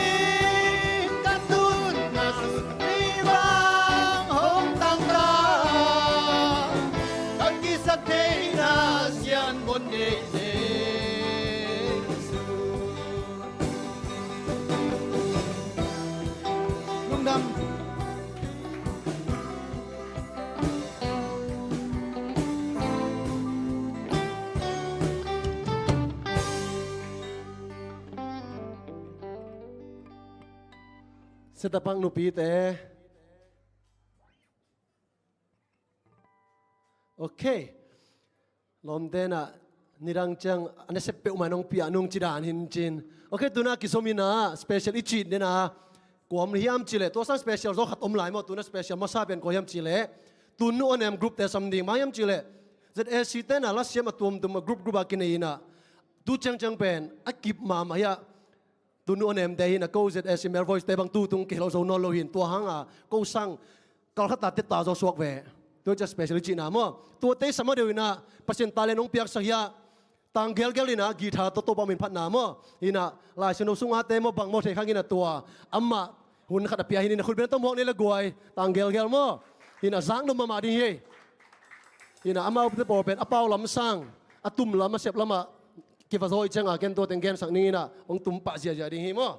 กันตุนนาสุดนี่บางหงตังตาตะกี้สักเทนาเสียนบนเดเซลุงดำสตาปังนุปีเตโอเคลมเตนะนิรังจังอันนี้เสพเปอุมานงปีอันงจิดานหินจินโอเคตัวน่ากิสมินาสเปเชียลอิจิตเนี่ยนะกวมเฮียมจิเลตัวสั้นสเปเชียลโซขัดอมหลายหมดตัวน่าสเปเชียลมาซาเป็นกวมจิเลตัวนู้นเอ็มกรุ๊ปแต่สำดีมาเฮียมจิเล ZSC เต้นน่ะละเสียมาตัวมากรุ๊ปอากินเองน่ะตูจังเป็นอากิบมาเฮียตูนูอันเอ็มเดย์น่ะก็ ZSC เมล voice แต่บางตูตุงเกี่ยวเราโซนอลโลหินตัวหังอ่ะก็สั่งกอลขัดตัดติดตาจะสวกเวตัวจะ specialty น่ะมั้งตัวเต้สมัยเดียวน่ะเปอร์เซ็นต์ตาเลนองเปียกสักยาต่างเกลนี่นะกีตาร์ตัวบางมินพัดนามั้งนี่นะลายชนสุงอาเตมบางโมเทข้างกินตัวอัมมาหุ่นขัดเปียหินนะคุณเป็นต้องมองนี่ละกวยต่างเกลมั้งนี่นะสังนมมาดีเฮนี่นะอามาอุปถัมภ์เป็นอาเปาลำสังอาตุ่มลำมาเสพลำมากิฟต์โซยเจงอาเกนตัวเต็งเกนสักนี้นะองตุ่มปะเสียjadiเฮมั้ง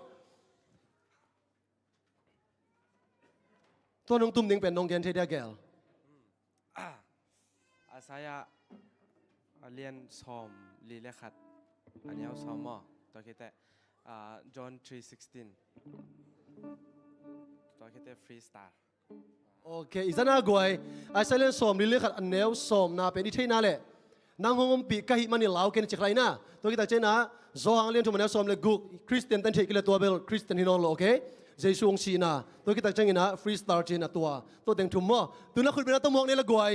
ตัวน้องตุ่มนิ่งเป็นน้องเกนเทียเกล saya รียนซ้อมลีเลขัดอันนี้เอาซ้อมมั้งตัวคิดแต่John 3:16ตัวคิดแต่ freestyle โอเคอีสันน่ากวยไอ้เซเลนสอมลิเลียขัดอันเนวสอมนาเป็นที่ที่นั่นแหละนางหงปีกะหิมันนี่ลาวเกนจิใครนะตัวกิตาเจนะโซฮังเลียนทุกมันเนวสอมเลยกุกคริสเตียนตันเทกิเลตัวเบลคริสเตียนฮินอลโอเคเจสุงชีนะตัวกิตาเจนะฟรีสไตล์เจนะตัวเต็งทุ่มมั้งตัวนักคุณเป็นนักต้องมองนี่ละกวย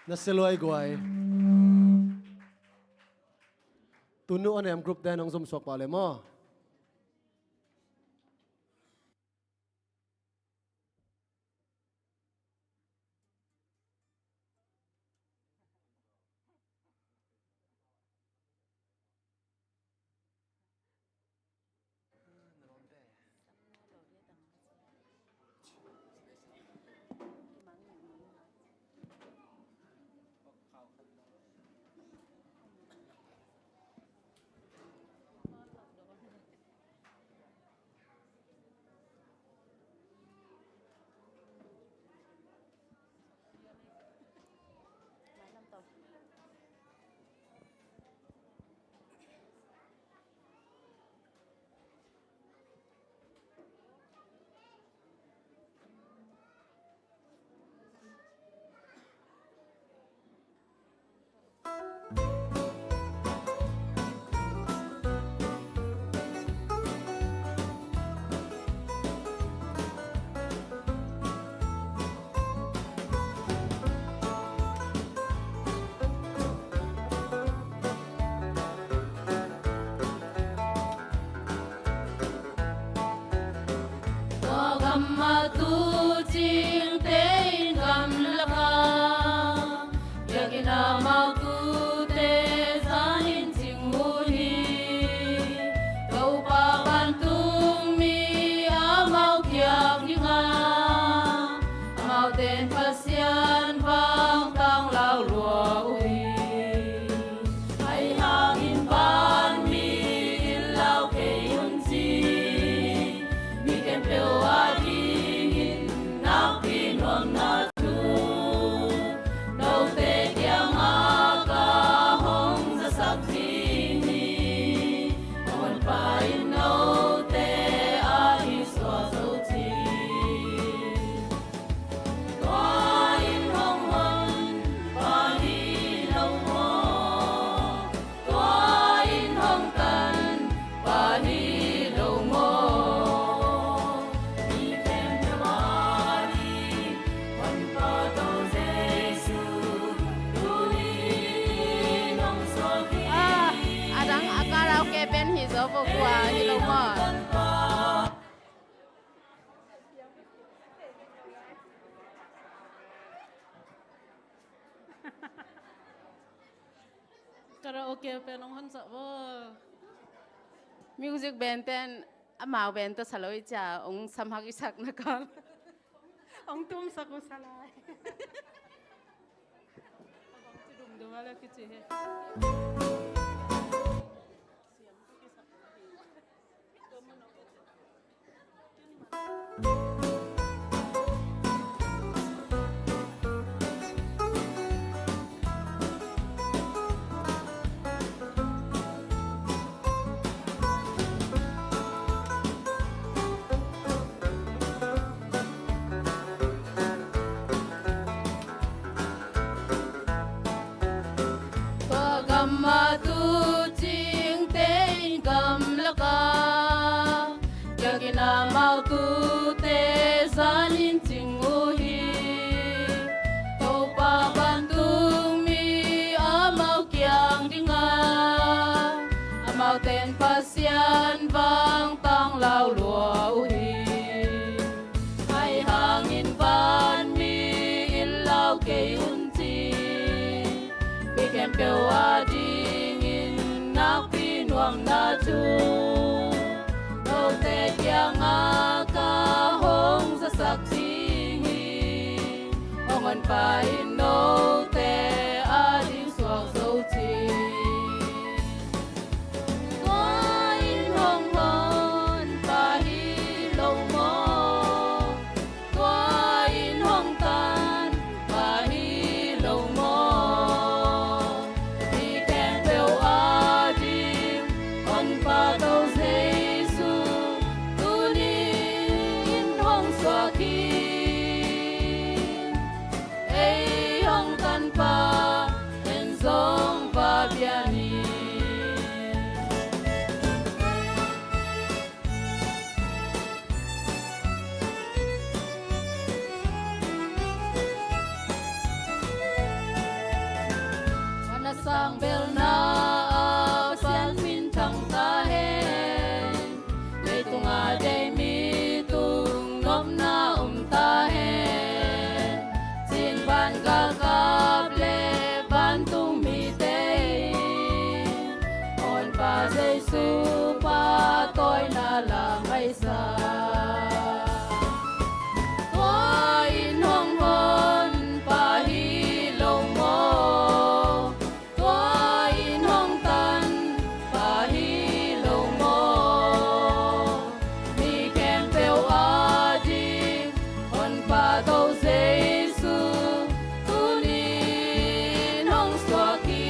na seloi guai tunu anh em group đen ông zoom sok pa le mo Gamma tu ching te gam laka yakina mau tu te sanin ching muni kau pa bantung mi amau kiak ninga amau ten pasian bang tang lau lua ui ai hangin ban mi lau ke yun chi mi kem peo karaoke penong hon sa bo music band ten amao band to saloi cha ong samhak isak na kal ong tum saku salai ong tudum do wala kichi he Gamma tu ching te gam laka yakina mau tu te sanin ching uhi kau pa bantung mi amau kiang dinga amau ten pasian bang tang lau lua uhi ai hangin ban mi ilau ke unti mi kem peo nuang na chu no te kyang a ka hong sa sak ting ong an pa in no te a ding suak so chi ko in hong hon pa hi lo mo ko in hong tan pa hi lo mo Hey Giêsu pa tôi na làm hay sa tôi in hong hon pa hi long mo tôi in hong tan pa hi long mo mi kem peo a di hon pa to Giêsu tu ni hong swa ki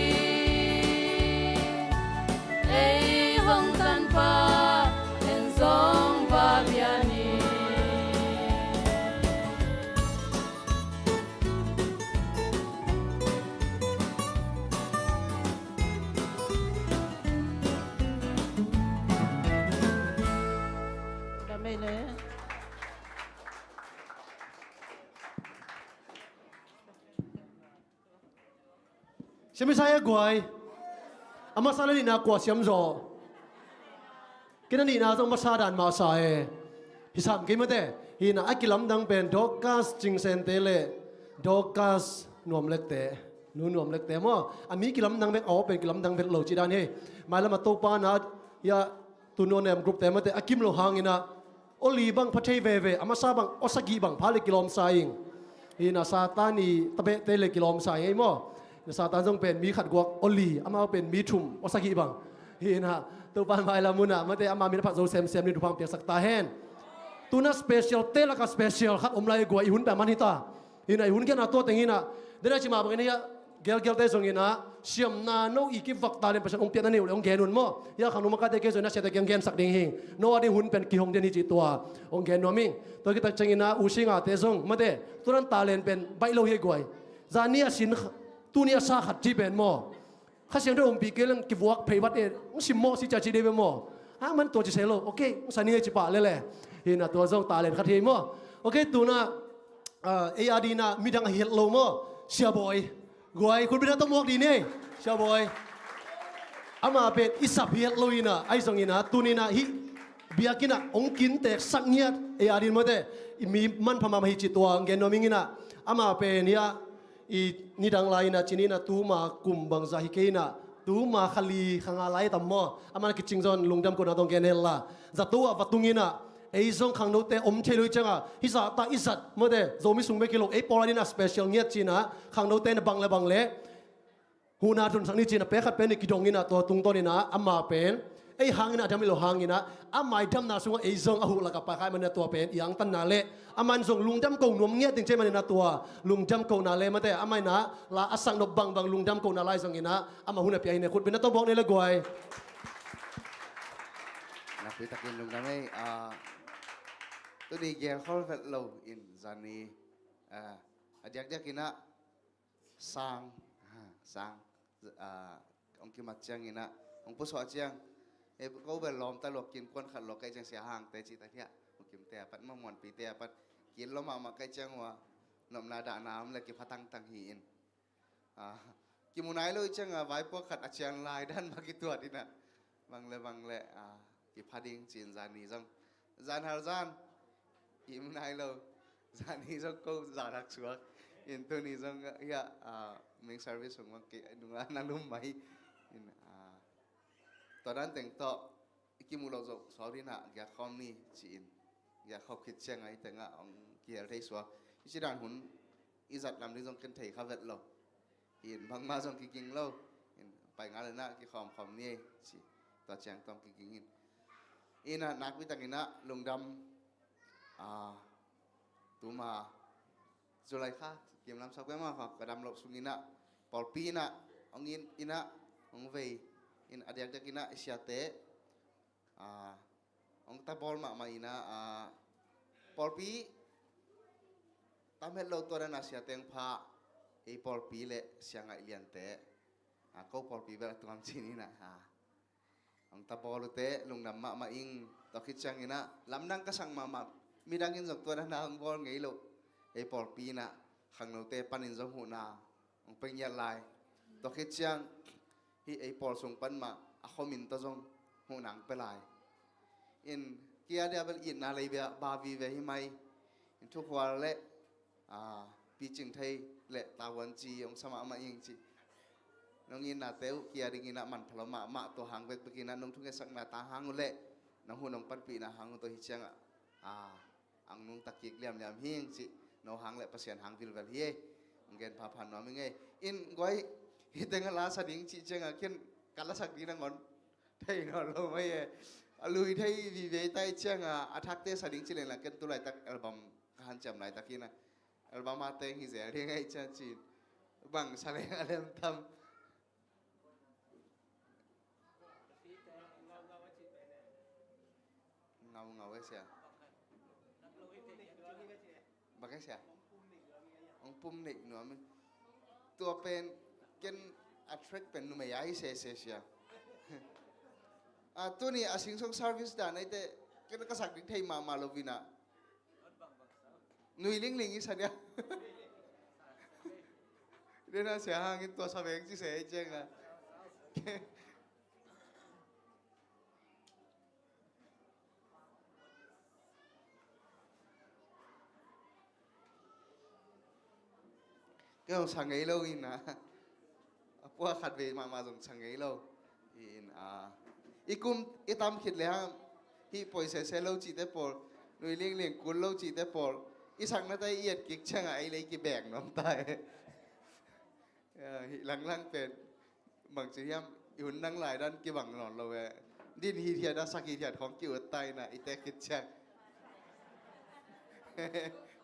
ei hong tan pa en song pa biani Damay na yan. Siya Messiah guay. Ama sala ni na kwa siyam zo. Kina ni na zong masadan masae. Hisam kimate. Hina akilam dang pen dokas jing sentele. Dokas nuam lekte. Nuam lekte mo. Ami kilam dang pen pen kilam dang pen lo jidan he. Malam atopa na ya tunon em group temate akim lo hangina. Oli bang patay veve. Ama sabang osagi bang pali kilom saing. Hina satani tabe tele kilom saing mo. Satan jong pen mi khat guak oli ama pen mi thum osagi bang hina tu pan mai la muna mate ama mi phat zo sem ni du phang pek sak ta hen tuna special tela ka special khat omlai gua ihun pa man hita hina ihun ke na to tengina dena chima bang ya gel te jong ina siam na no iki vak ta len pasan ong pian ani ong genun mo ya khanu ma ka te ke zo na se te gen sak ding hing no adi hun pen ki hong den hi chi tua ong gen no ming to ki ta chengina usinga te jong mate turan ta len pen bai lo he goi zania sin tunia sa khat ji ben mo kha siang do bi kelang ki wak phei wat e sim mo si cha chi de mo ha man to chi selo okay sani chi pa le hina to zong ta len khat hi mo okay tuna ARD na midang hil lo mo sia boy goi kun bi na to mok di ne sia boy ama pe isap hil lo ina ai song ina tunina hi biakina ong kin tek sak niat ARD mo te mi man phama hi chi to ngen no mingina ama pe nia i nidang lai na chinina tu ma kum bang zahi keina tu ma khali khanga lai tammo amana ki chingjon lungdam ko na dong genella zatua watungina ei zong khang no te om thelui changa hisa ta izat mode zomi sungbe kilo ei poladina special ngiat china khang no te na bang le huna tun sangni china pe khat pe ni kidongina to tung to ni na amma pen ei hangina damilo hangina amai dam na sunga ei zong ahu la ka pa khai man to pen yang tan na le aman zong lungdam ko nuam nge ting che man na to lungdam ko na le mate amai na la asang no bang lungdam ko na lai zong ina ama huna pi ai ne khut bin na to bok ne le goi na pi takin lungdam ei tu di gel khol vet lo in zani adiak ina sang ong ki mat chang ina ong pu so chang e ko be lom ta lok kin kon khat lok kai chang sia hang te chi ta thia ong kim te pat ma mon pi te pat kin lo ma kai chang wa nom na da nam le ki phatang tang hi in ki munai lo chang vai po khat a chang lai dan ma ki tuat ina bang le ki phading chin zani jong zan har zan ki munai lo zani jong ko za rak suak in tu ni jong ya ming service ong ki dunga na lum mai inตอนนั้นแต่งต่อกิมูเราจะสอนที่น่ะแกคอมนี่จีนแกเขาคิดเชียงไงแต่งอ่ะองเกียร์ได้สวะอิชิดานหุ่นอิจัดลำนี้จงกันเทข้าวเวทเราเห็นบางมาจงกิงเราเห็นไปงานเลยนะกิคอมนี่จีต่อเชียงต้องกิงอินน่ะนักวิทยานะลงดำตัวมาจุลัยค่ะเกี่ยมลำสักแว่มาครับกระดำหลบสุงินะปอลปีน่ะองอินน่ะองเวin adiak kina siate ong ta bol ma ina polpi tamel lo to na siate ang pha e polpi le sianga iliante ko polpi ba tuam chini na ong ta bol te lungnam ma ing to khichang ina lamnang ka sang ma midangin jok to na ang bol ngei lo e polpi na khang lo te panin jong hu na ong pengya lai to khichang hi ei pol sung pan ma a khomin ta jong hu nang pelai in kia dia bel in na lei ba vi ve hi mai in thu khwal le pi ching thei le ta wan chi ong sama ma ing chi น้องอินน่ะเต้วเกียดิงินะมันพลมาตัวหางเวทปกินะน้องทุ่งเอสักนาตาหางอุเล่น้องหูน้องปันปีนะหางตัวหิเชียงอังนุ่งตะกิกเลี่ยมหิงสิน้องหางเล่ประเสียนหางวิลเวลเฮมึงเกณฑ์พาพันน้องมึงไงอินก้อยฮิตเงลาสดิ่งจิเชียงเขียนกัลสักดีนังก่อนไทยนอนลงไม่ลุยไทยวิเวไทยเชียงอัฐักเตสดิ่งจิเลนละเกินตัวไรตักอัลบั้มหันจำไรตักกินะอัลบั้มมาเตงฮิเซเรียงไงเชียงจีบังสเลงอะไรทำเงาเสียบักเสียองปุ่มเด็กหนูมันตัวเป็นเกณฑ์ attract เป็นหนูไม่ย้ายเสียตัวนี้อาสิงส่ง service ด่านไอ้แต่เกณฑ์ก็สักดิไทยมาลวินะหนุ่ยลิงอีสันเนี่ยเดี๋ยวน่าเสียหางตัวสาวเองที่เสียเจ๊งก็ต้องสั่งไงเราอินนะพวกขัดเวมาต้องสั่งไงเราอินอีกุมอีตามคิดเลยฮะที่ปล่อยเสียเราจีแต่ปอลหน่วยเลี้ยงกุลเราจีแต่ปอลอีสั่งนั่นได้เอียดกิกช่างไอ้เลยกี่แบกน้ำตายหลังเป็นบางทียามอยู่นั่งหลายด้านกี่บังนอนเราเว้ดินฮีเทียดสักฮีเทียดของกิ่วตายนะอีแต่คิดช่าง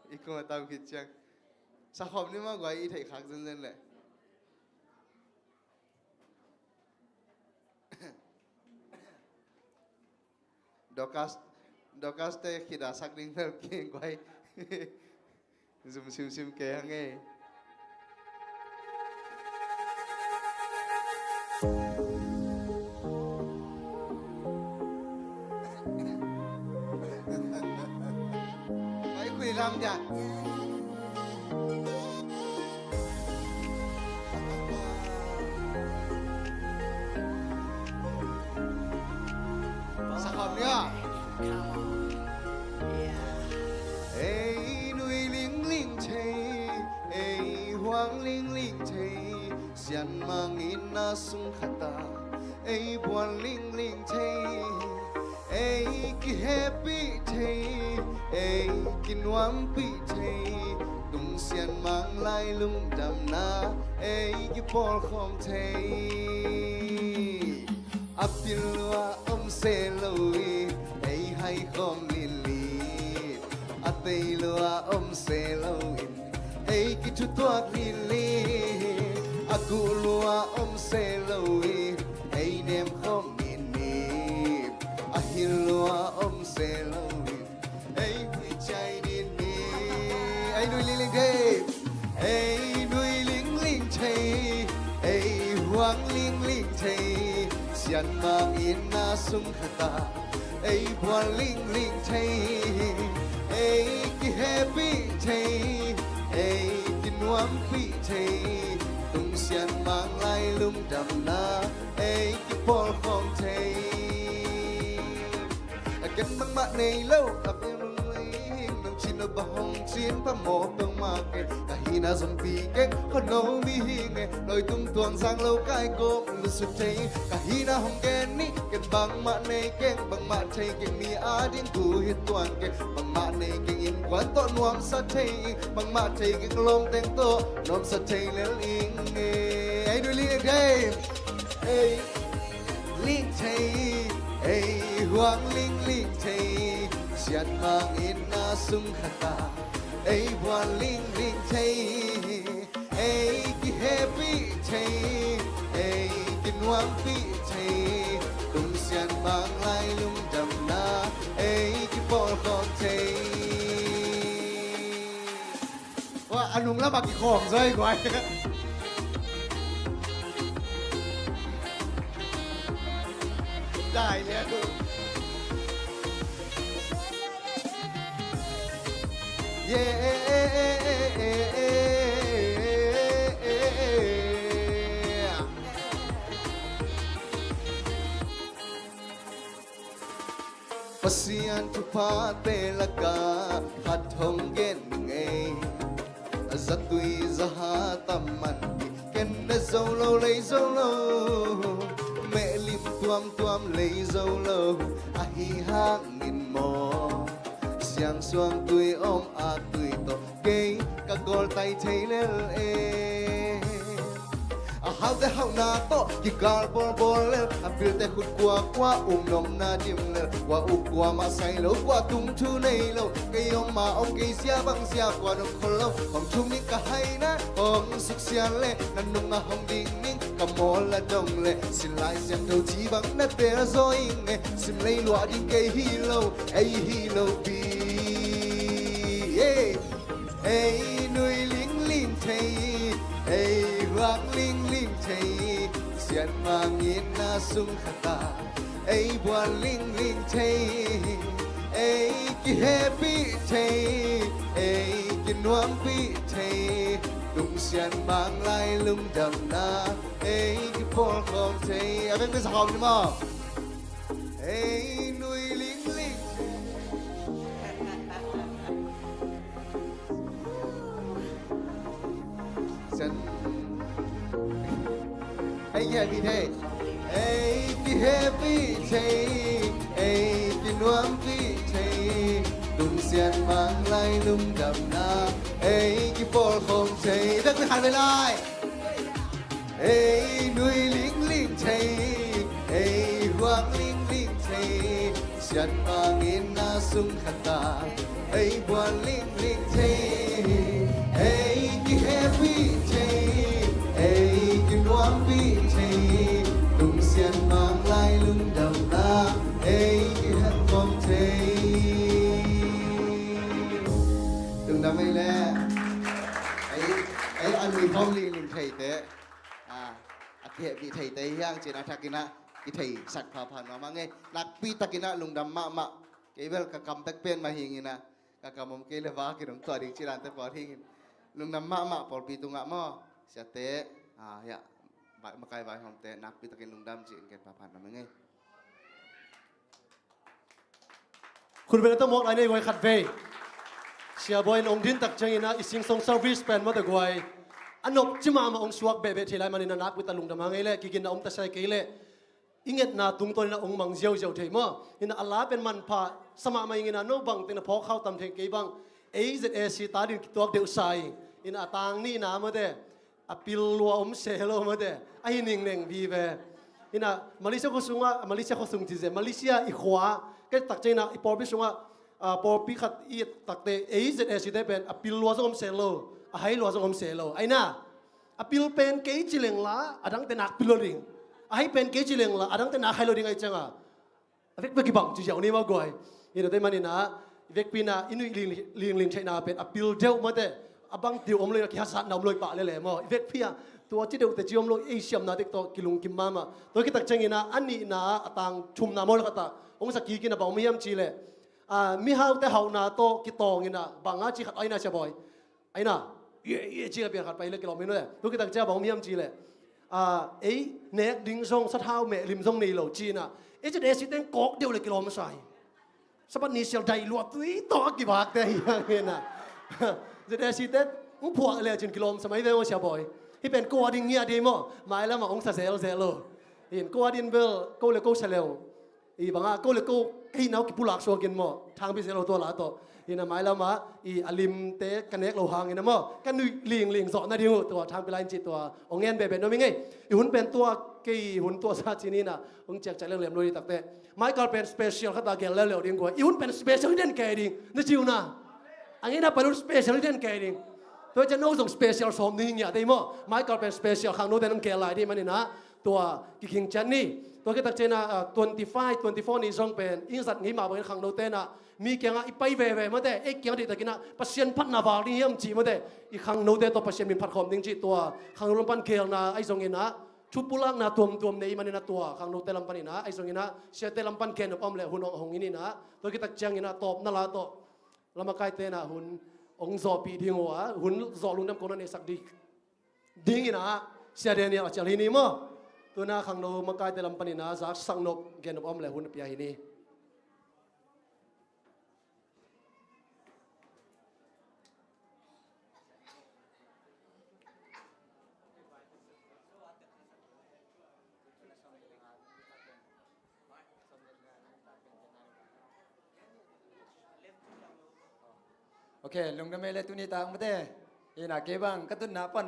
อีกุมตามคิดช่างสักคำนี้มากกว่าอีไทยคักเส้นเลยดอกัสเตคิดาสักดิ้งเท่าเก่งกว่าซิมเกยงไงไปคุยรำจ้ะสักคำเนี่ยเอ้ยหนุ่ยลิงเชยเอ้ยหวังลิงเชยเสียนมังอินนาสุงขตาเอ้ยบวนลิงเชยเอ้ยกิเฮปีเชยเอ้ยกินวัมปีเชยตุงเสียนมังไลลุงดำนาเอ้ยกิปอลคอมเชยอับปิลวาเซลวีไอ้ให้คอมลิลีอัตเตลวาเซลวินไอ้กิจุตัวลิลีอากูลวาเซลวีไอ้เนมคอมมินีอาฮิลวาเซลวินไอ้หัวใจนินนีไอ้นุยลิงเทไอ้นุยลิงเทไอ้หวังลิงเทเสียนมังอินนาสุงขตาไอ้บัวลิงเทไอ้กิเฮปีเทไอ้กินวัมปีเทตุงเสียนมังไลลุมดำนาไอ้กิปอลของเทกันมังมาในโลกกับยังนุ่งลิงน้องชินบะฮองชินพะโมต้องมาเกะกะฮีนาสมปีเก่งคนโนมีหิงลอยตุ้งตวงสังเล่ากายโกมลุสุดใจกะฮีนาฮองแกนนี่กันบังมาในเก่งบังมาเทเก่งมีอาดินกูฮิตตวนเก่งบังมาในเก่งอินกวนโตนวมสะเทบังมาเทเก่งลมแต่งโตนมสะเทเลลอิงไอ้ดูลิงเทไอ้ลิงเทไอ้หวังลิงเทเสียนมังอินนาสุงขตาไอ้บัวลิงเทไอ้กิเฮปีเทไอ้กินวังปีเทตุงเสียนมังไลลุมดำนาไอ้กิปอลของเทว่าอนุงแล้วบักกี่ของซะอีกไว้ได้แล้วเย้Pasian tu pate laka hathong gen nge Zatui zaha taman ken dâu lâu lấy dâu lâu mẹ lim tuam lấy dâu lâu à hi hang nghìn mò giang xuang tuổi ôm à tuổi to cây cả gol tay thấy lên hao te hao na to ki kar bol le apil te khut kwa nom na dim le kwa ma sai lo kwa tung thu nei lo kai om ma om kai sia bang sia kwa no khol lo hom chung ni ka hai na hom suk sia le nan nung a hom ding ning ka mo la dong le sin lai siam do chi bang na te zo ing e sim lei lo ding kai hi lo bi hey nui ling thei hey hoang ling thei xian mang in na sung khata hey bua ling thei hey ki happy thei hey ki nuam pi thei lung xian mang lai lung dam na hey ki por khom thei à bên cái hòm đi mà hey nuôi ling xian hey ki happy thei hey ki happy thei hey ki nuam pi thei lung xian mang lai lung dam na hey ki por khom thei đất cái hàng này lại hey nuôi ling thei hey hoang ling thei xian mang in na sung khata hey bua ling thei hey ki happy thei hey ki nuam pi thei lung xian mang lai lung dam na hey ki han khom thei đừng đam mê lẽ ấy anh mình không linh thầy thế thiện bị thầy tế hiang chỉ là thakina cái thầy sạch phá phản mà nghe nát pi takina lung đam mạ cái vel cả cầm tắc pen mà hình na cả cầm một cái leva cái đồng tuổi đình chỉ làm tới bỏ hình lung đam mạ bỏ pi tung ngã mò sẽ tế ya vài mà cái vài hồng tế nát pi takin lung đam chỉ cái phá phản mà nghe คุณเป็นต้องมองอะไรในวัยขัดเวเสียบอยองดินตักจังอินะอิสิงสงเซอร์วิสเป็นมาแต่กวยอันนบจิมามาองสวกเบเบทีไรมันนักวิตาลุงดำมังไงเล่กิกินอมตะไซเกเล่อิงเงนาตุงตัวนี้องมังเจียวเทมอินะอัลลาเป็นมันพาสมามาอิงนะโนบังตินะพอเข้าตำเทงเกบังAZSตาดินตัวเดียวใส่อินะต่างนี่นามาเดอปิลลัวอมเซโลมาเดไอ้หนึ่งวีเวอินะมาเลเซียเขาสูงมาเลเซียเขาสูงที่เจมาเลเซียอีขวาก็ตักใจนะอีปอบิสูงปอบิขัดอีตักเตAZSได้เป็นอปิลลัวสมเซโลให้ลัวสมเซโลไอ้น่ะอปิลเป็นเกจิเลงละอดังเตนักปิลโลดิงให้เป็นเกจิเลงละอดังเตนักไฮโลดิงไอ้จังเวกกี่บังจุดเจ้านี่มาก่อยนี่เราได้มานี่นะเวกปีน่ะอินุลิงใช่น่ะเป็นอปิลเดียวมาแต่บังเดียวอมเลยกิฮัสซันนำเลยปะเลยแหละมั้งเวกพี่ตัวที่เดียวแต่จีอมเลยเอเชียมน่ะที่ตัวกิลุงกิมมามาตัวที่ตักจังนี่นะอันนี้นะต่างชุมน้ำมอลก็ตาองค์สักกี่กินนะบ่าวมียมจีเลยมีฮาวแต่ฮาวนาโตกิตองนี่นะบางอาจีขัดไอ้น่ะเชบอยไอ้น่ะจีกับเปียขัดไปเลยกิโลเมตรเลยตัวที่ตักเจ้าบ่าวมียมจีเลยเน็กดิ้งซงสัตว์เท้าเมลิมซงนี่เหล่าจีน่ะจะได้สิเต็งกอกเดียวเลยกิโลเมตรใส่สปันนี้เสียใจลวดตุ้ยต่อกี่บาทแต่ยังไงน่ะจะได้สิเต็งอุ้งผัวเลยจนกิโลสมัยเวลเชบอยที่เป็นกัวดิ้งเงียดีมั้งมาแล้วมาองศาเซลเห็นกัวดิ้งเวลกูเลยกูเซลอีบางกูเลยกูให้น้ากิปุลักโซกินมั้งทางพิเศษเราตัวละตัวเห็นมาแล้วมาอีอลิมเตะกันเน็กเราหางเห็นมั้งกันนุยลิงสอนนะดิวตัวทางเป็นลายจิตตัวองเงินเป็นโน้มยังไงอีหุ่นเป็นตัวกี่หุ่นตัวซาจีนี่น่ะองแจกใจเรื่องเหลี่ยมลุยตักเตะไม่ก็เป็นสเปเชียลข้าตาเกลเร็วๆดิ้งกว่าอีหุ่นเป็นสเปเชียลที่เด่นแก่ดิ้งนี่จิวนะอันนี้น่ะเป็นสเปเชียลที่เด่นแก่ดิ้งตัวจะโน้ตส่งสเปเชียลสมนี่เนี่ยได้มั้งไม่ก็เป็นสเปเชียลข้างโน้ตแต่น้ำเกลลายที่มันนี่นะตัวกิคิงจันนี่ตัวที่ตักเจน่ะ25 นี่ส่งเป็นอินสัตงี้มาเป็นข้างโน้ตแต่น่ะมีเกี่ยงอีไปเว่มาแต่เกี่ยงที่ตะกี้น่ะพัศยันพัฒนาบาลีเยี่ยมจีมาแต่อีข้างโน้ตแต่ตัวพัศยันมีพัดคอมดิ้งจีตัวข้างโน้ตปันเกลน่ะไอ้ส่งเงินน่ะชุบปุลังน่ะตัวในมันนี่น่ะตัวข้างโน้ตแต่ลำปันนี่น่ะไอ้ส่งเงินน่ะเสียแต่ลำปันเกลน่ะป้อมเลยหุ่นหงนี่น่ะตัวที่ตักเจียงนี่น่ะตบนั่นละตัวแล้วมาใกล้เตน่ะหุ่นองค์จอปีดิ้งหัวหุ่นจอลุงน้ำคนนั้นเองสักดีดิ้งนี่น่ะเสียเดียนี่อาจจะลีนี่มั้งตัวน่ะข้างโน้ตมาใกล้แต่ลำปันนี่น่ะจากสังนกเกลน่ะป้อมเลยหุ่นเปียหินี่ โอเคลงดำเมเลตุนีตางมาเตอีน่ะเก็บังกระตุ้นนะปัน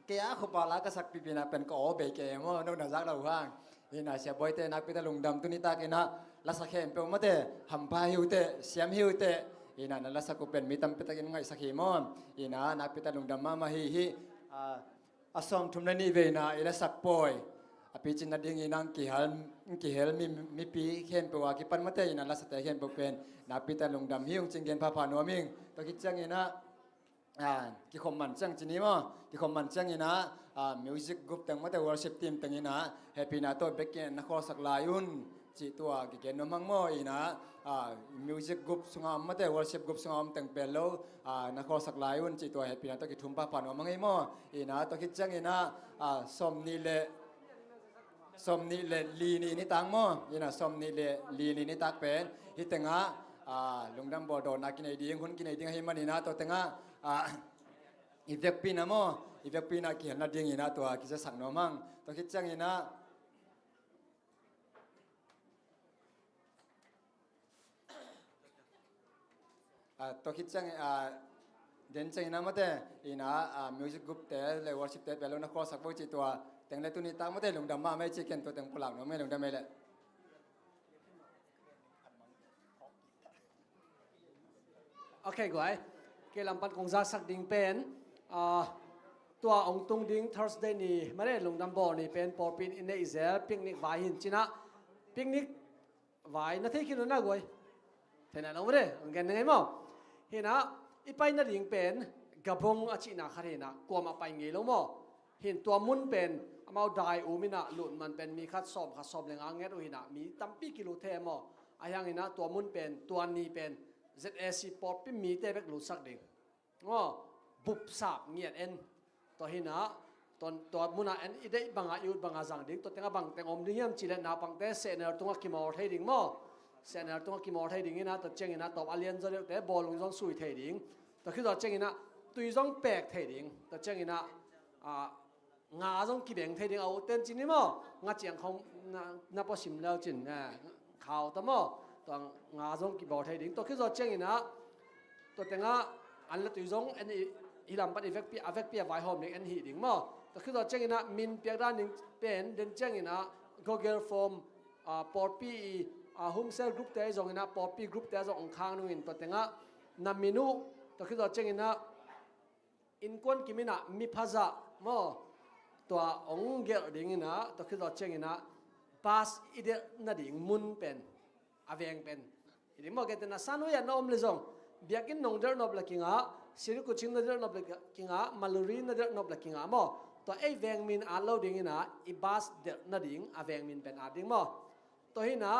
เกียขบาลากษักปีปีนะเป็นก็เบเกมอนกนักจักเราห่างอีน่ะเสียบอยเตนักพิตาลงดำตุนีตากินะลาสักเข้มเปมาเตหัมพาหิวเตเสียมหิวเตอีน่ะนั่นลาสักกุเป็นมีตั้มพิตากินไงสักหิมอนอีน่ะนักพิตาลงดำมาฮิอาสอมทุมนันนี่เวน่ะอีละสักปอยอภิจินนัดยังอีนังกี่เฮลมีปีเข้มเปว่ากี่ปันมาเตอีน่ะลาสักแต่เข้มเปเป็นนักพิตาลงดำหิวจึงเกณฑ์พาผ่านหัวมิงตะกิจังอีน่ะกี่คอมมันจังจีนี้มั้งกี่คอมมันจังอีน่ะมิวสิกกรุ๊ปตั้งมาแต่วอร์ชิปทีมตั้งอีน่ะแฮปปี้นาโต้เบกเกนนักขอสักลายุนจีตัวกี่เกนน้องมังโมอีน่ะมิวสิกกรุ๊ปสุงามมาแต่วอร์ชิปกรุ๊ปสุงามตั้งเป็นโลนักขอสักลายุนจีตัวแฮปปี้นาโต้กี่ทุ่มป้าผ่านว่ามังไงมั้งอีน่ะตัวคิดจังอีน่ะสมนี่เลลีนี่ตั้งมั้งอีน่ะสมนี่เลลีนี่ตั้งเป็นฮิตงะลงดำบ่อดนักกินไอเดียคนกินไอเดียให้มันอีน่ะตัวตั้งอีเวกปีนะมั้งอีเวกปีนะกี่นัดยังอีน่ะตัวกี่จะสั่งน้องมั่งตัวคิดจังอีน่ะตัวคิดจังเดินจังอีน่ะมาเตอีน่ะมิวสิกกรุ๊ปเตะเลยวอร์ชิปเตะเบลล์นักร้องสักบ่จีตัวแต่งเลตุนิตามาเตลงดำมาไม่ชิคเก้นตัวแต่งพลังน้องไม่ลงดำไม่เลยโอเคก่อยเกลัมปัดคงจะสักดิ่งเป็นตัวองตุงดิ่ง Thursday นี่มาได้ลงดำบ่อนี่เป็นปอปินอินเดอิเซลปิกนิกวายหินจีน่ะปิกนิกวายนั่นที่คิดว่าน่าก่อยเท่านั้นเอาไม่ได้องกันยังไงมั้งเห็นนะอีไปนั่นดิ่งเป็นกระพงอาชีนาคาเรนะกลัวมาไปงี้แล้วมั้งเห็นตัวมุนเป็นเอาได้อูมินะหลุดมันเป็นมีคัดสอบแรงอ่างเงี้ยดูเห็นนะมีตั้มปีกิโลเทมมั้งไอ้ยังเห็นนะตัวมุนเป็นตัวนี้เป็นZSC ปอดเป็นมีแต่เบกหลุดสักดิ่งอ๋อบุบสับเงียดเอ็นตัวหินะตัวมุนาเอ็นอีเดบังอายุบังอาจังดิ่งตัวเต็งบังเต็งอมดิ่งยังจีเลนาปังเตเซเนอร์ตัวกิมอร์ไทยดิ่งมั้งเซเนอร์ตัวกิมอร์ไทยดิ่งนะตัวเจงนะตัวอาเลียนจะเรียกแต่บอลลงจงสุยไทยดิ่งตัวคือตัวเจงนะตุยจงแปลกไทยดิ่งตัวเจงนะงาจงกิเบงไทยดิ่งเอาเต็นจีนี่มั้งงาเจียงเขานับว่าสิมแล้วจินนะข่าวตัวมั้งตัวงาจงกิบอไทยดิ่งตัวคือตัวเจงนะตัวแต่งอันละตุยจงอันนี้ฮิลามปัดอีเฟกปีไวโฮมนี่อันหีดิ่งมั้งตัวคือตัวเจงนะมินเปียกด้านหนึ่งเป็นเดินเจงนะก็เกิร์ฟอร์มปอร์ปีโฮมเซลกรุ๊ปเตะจงนะปอร์ปีกรุ๊ปเตะจงองค้างนู่นตัวแต่งนามินุตัวคือตัวเจงนะอินควนกิมินะมีภาษามั้งตัวองเกลดิ่งนะตัวคือตัวเจงนะบาสอีเดน่าดิ่งมุนเป็นอาเวงเป็นอีโมเกตนะสานุยานอมเลจงเบียกินนงเดอร์นอบลักกิงะสิริกุชิงเดอร์นอบลักกิงะมาลูรีนเดอร์นอบลักกิงะมั้งตัวไอเวงมินอาโลดิ่งนะอีบาสเดน่าดิ่งอาเวงมินเป็นอาดิ่งมั้งตัวหินะ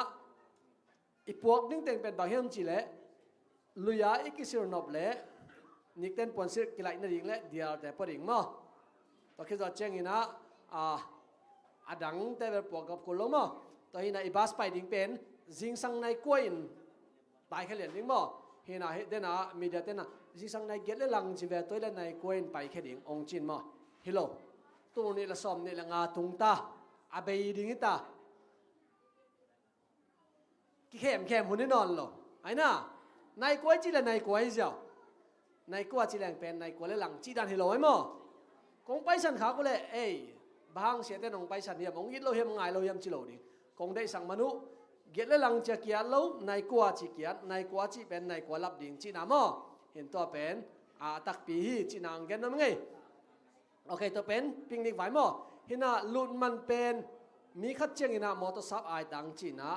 อีพวกดิ่งเต็งเป็นบางเฮมจิเล่ลุยาอีกิสิรนอบเล่นิกเต็นปนสิกิไลน่าดิ่งเล่เดียร์แต่พอดิ่งมั้งตัวคิดว่าเจงหินะอาดังแต่เป็นพวกกับกุลมั้งตัวหินะอีบาสไปดิ่งเป็นจิงสังในกวนตายแค่เหรียญดิ่งมั้งเห็นนะเด่นนะมีเดียเด่นนะจิงสังในเกล็ดและหลังจีเวตัวเล่นในกวนไปแค่ดิ่งองจินมั้งฮิโลตัวนี้ละซ้อมนี่ละงาตุงตาอาเบยดิ่งตาเข้มหุ่นนี่นอนหรอไอ้น่ะในกวนจีละในกวนเสียวในกวนจีแรงเป็นในกวนและหลังจีดันฮิโลไอ้มั้งคงไปสันขาก็เลยบางเสียแต่นองไปสันเหียมองยิดเราเหียมง่ายเราเหียมจีโลดิ่งคงได้สั่งมนุษย์เกล็ดและหลังจะเกียร์เราในกวนจีเกียร์ในกวนจีเป็นในกวนรับดิ่งจีน่ะมั้งเห็นตัวเป็นตักปีฮีจีนางเกนนั่นไงโอเคตัวเป็นปิงนิกไว้มั้งเห็นน่ะลุนมันเป็นมีขัดเจียงน่ะมอเตอร์ซับไอดังจีน่ะ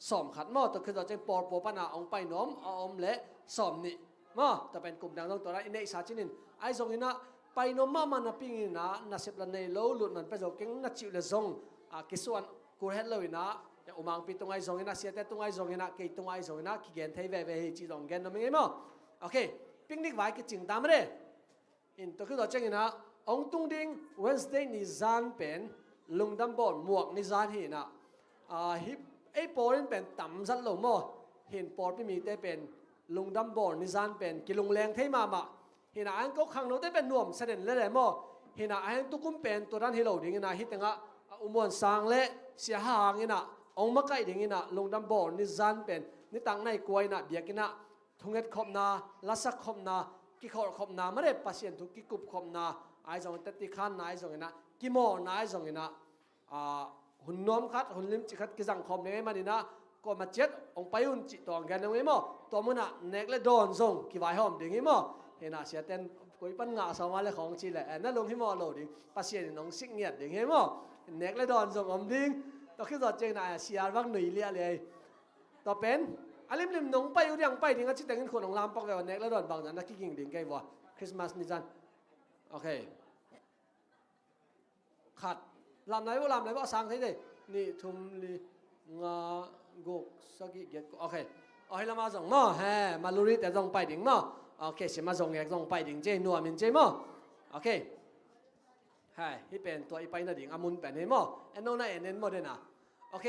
สอมขัดมั้งตัวคือตัวเจงปอร์ปนาองไปน้อมอมเละสอมนี่มั้งตัวเป็นกลุ่มดังตรงตัวนั้นอินเนสาจินินไอซงนี่น่ะไปน้อมมันนับปิงน่ะนับเสพละในโลลุนมันไปจงเก่งนับจิวเลซงกิส่วนกูเห็นเลยนะอย่างอุมังปีตรงไอซงนี่นะเสียแต่ตรงไอซงนี่นะเกี่ยตรงไอซงนี่นะขี้เกียจไทยเว่ยจีตรงเกนนั่นไม่มั้งโอเคปิกนิกไว้ก็จริงตามมาเลยอินตัวคือตัวเจงนะองตุงดิง Wednesday นิจานเป็นลุงดำบอลหมวกนิจานเห็นนะฮิปไอปอลเป็นต่ำสันหลงมั้งเห็นปอลไม่มีแต่เป็นลุงดำบอลนิจานเป็นกิลุงแรงไทยมาเห็นอันก็ขังเราได้เป็นหน่วมเสด็จเลยเลยมั้งเห็นอันตุกุมเป็นตัวนั้นให้เราดิ่งนะฮิตงะอุโมงค์สร้างเละเสียหางนะองมาไกดิ่งนะลุงดำบอลนิจานเป็นนี่ตั้งในกวยนะเบียกินะ ทุงเอ็ดคมนาลัสักคมนากิขอคมนาไม่ได้ปัสเซียนทุกกิกุบคมนาไอ้จงตัดติขันนายจงนะกิโมนายจงนะหุ่นน้อมคัดหุ่นลิมจิคัดกิจังคมเนี่ยมันนี่นะก็มาเจ็ดองไปอุ่นจิตตองกันยังไงมั้งตัวมันน่ะเนกและโดนส่งกี่ใบหอมดึงไงมั้งเห็นน่ะเสียเต้นกุยปัญงาสมาเลยของจีแหละนั่นลงที่มอโลดิปัสเซียนน้องซิกเงียดดึงไงมั้งเนกและโดนส่งอมดึงตัวขึ้นตัวเจงน่ะเสียวังหนุ่ยเลี้ยเลยตัวเป็นอลิมลิมน้องไปอยู่ยังไปดึงก็จิตแต่งกันคนของลามปักไว้วันเนกและโดนบางนั้นนักกิ่งดึงไงวะคริสต์มาสนี่จันโอเคขัดลำไหนว่าสังที่ได้นี่ทุมลีงากกสกิเกตโอเคเอาให้ละมาส่งมั่งเฮ้มาลุริแต่ส่งไปดิ่งมั่งโอเคเสียมาส่งแยกส่งไปดิ่งเจนัวมินเจมั่งโอเคเฮ้ที่เป็นตัวอีไปน่ะดิ่งอามุนเป็นเห็นมั่งเอ็นโน่น่ะเอ็นมั่งเด่นนะโอเค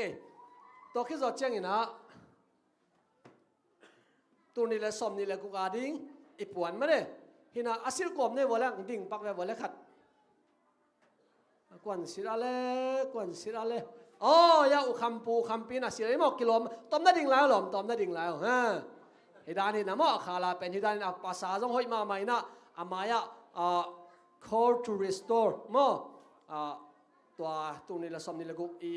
ตัวขึ้นสอดเชียงอีนะตัวนี้แหละสมนี่แหละกูกาดิ่งอีปวนมาเลยที่น่ะอาศิลกรมเนี่ยวันแรกดิ่งปักไว้วันแรกขัดกวนสิระเลยอ๋อยาอุคัมปูคัมปีน่ะสิระมอกกิโลมต้มได้ดิ่งแล้วหรอต้มได้ดิ่งแล้วฮะฮิดานี่นะมอคาลาเป็นฮิดานี่ภาษาจงห้อยมาใหม่นะอามายะcall to restore มอตัวนี้ละสมนี่ละกุอี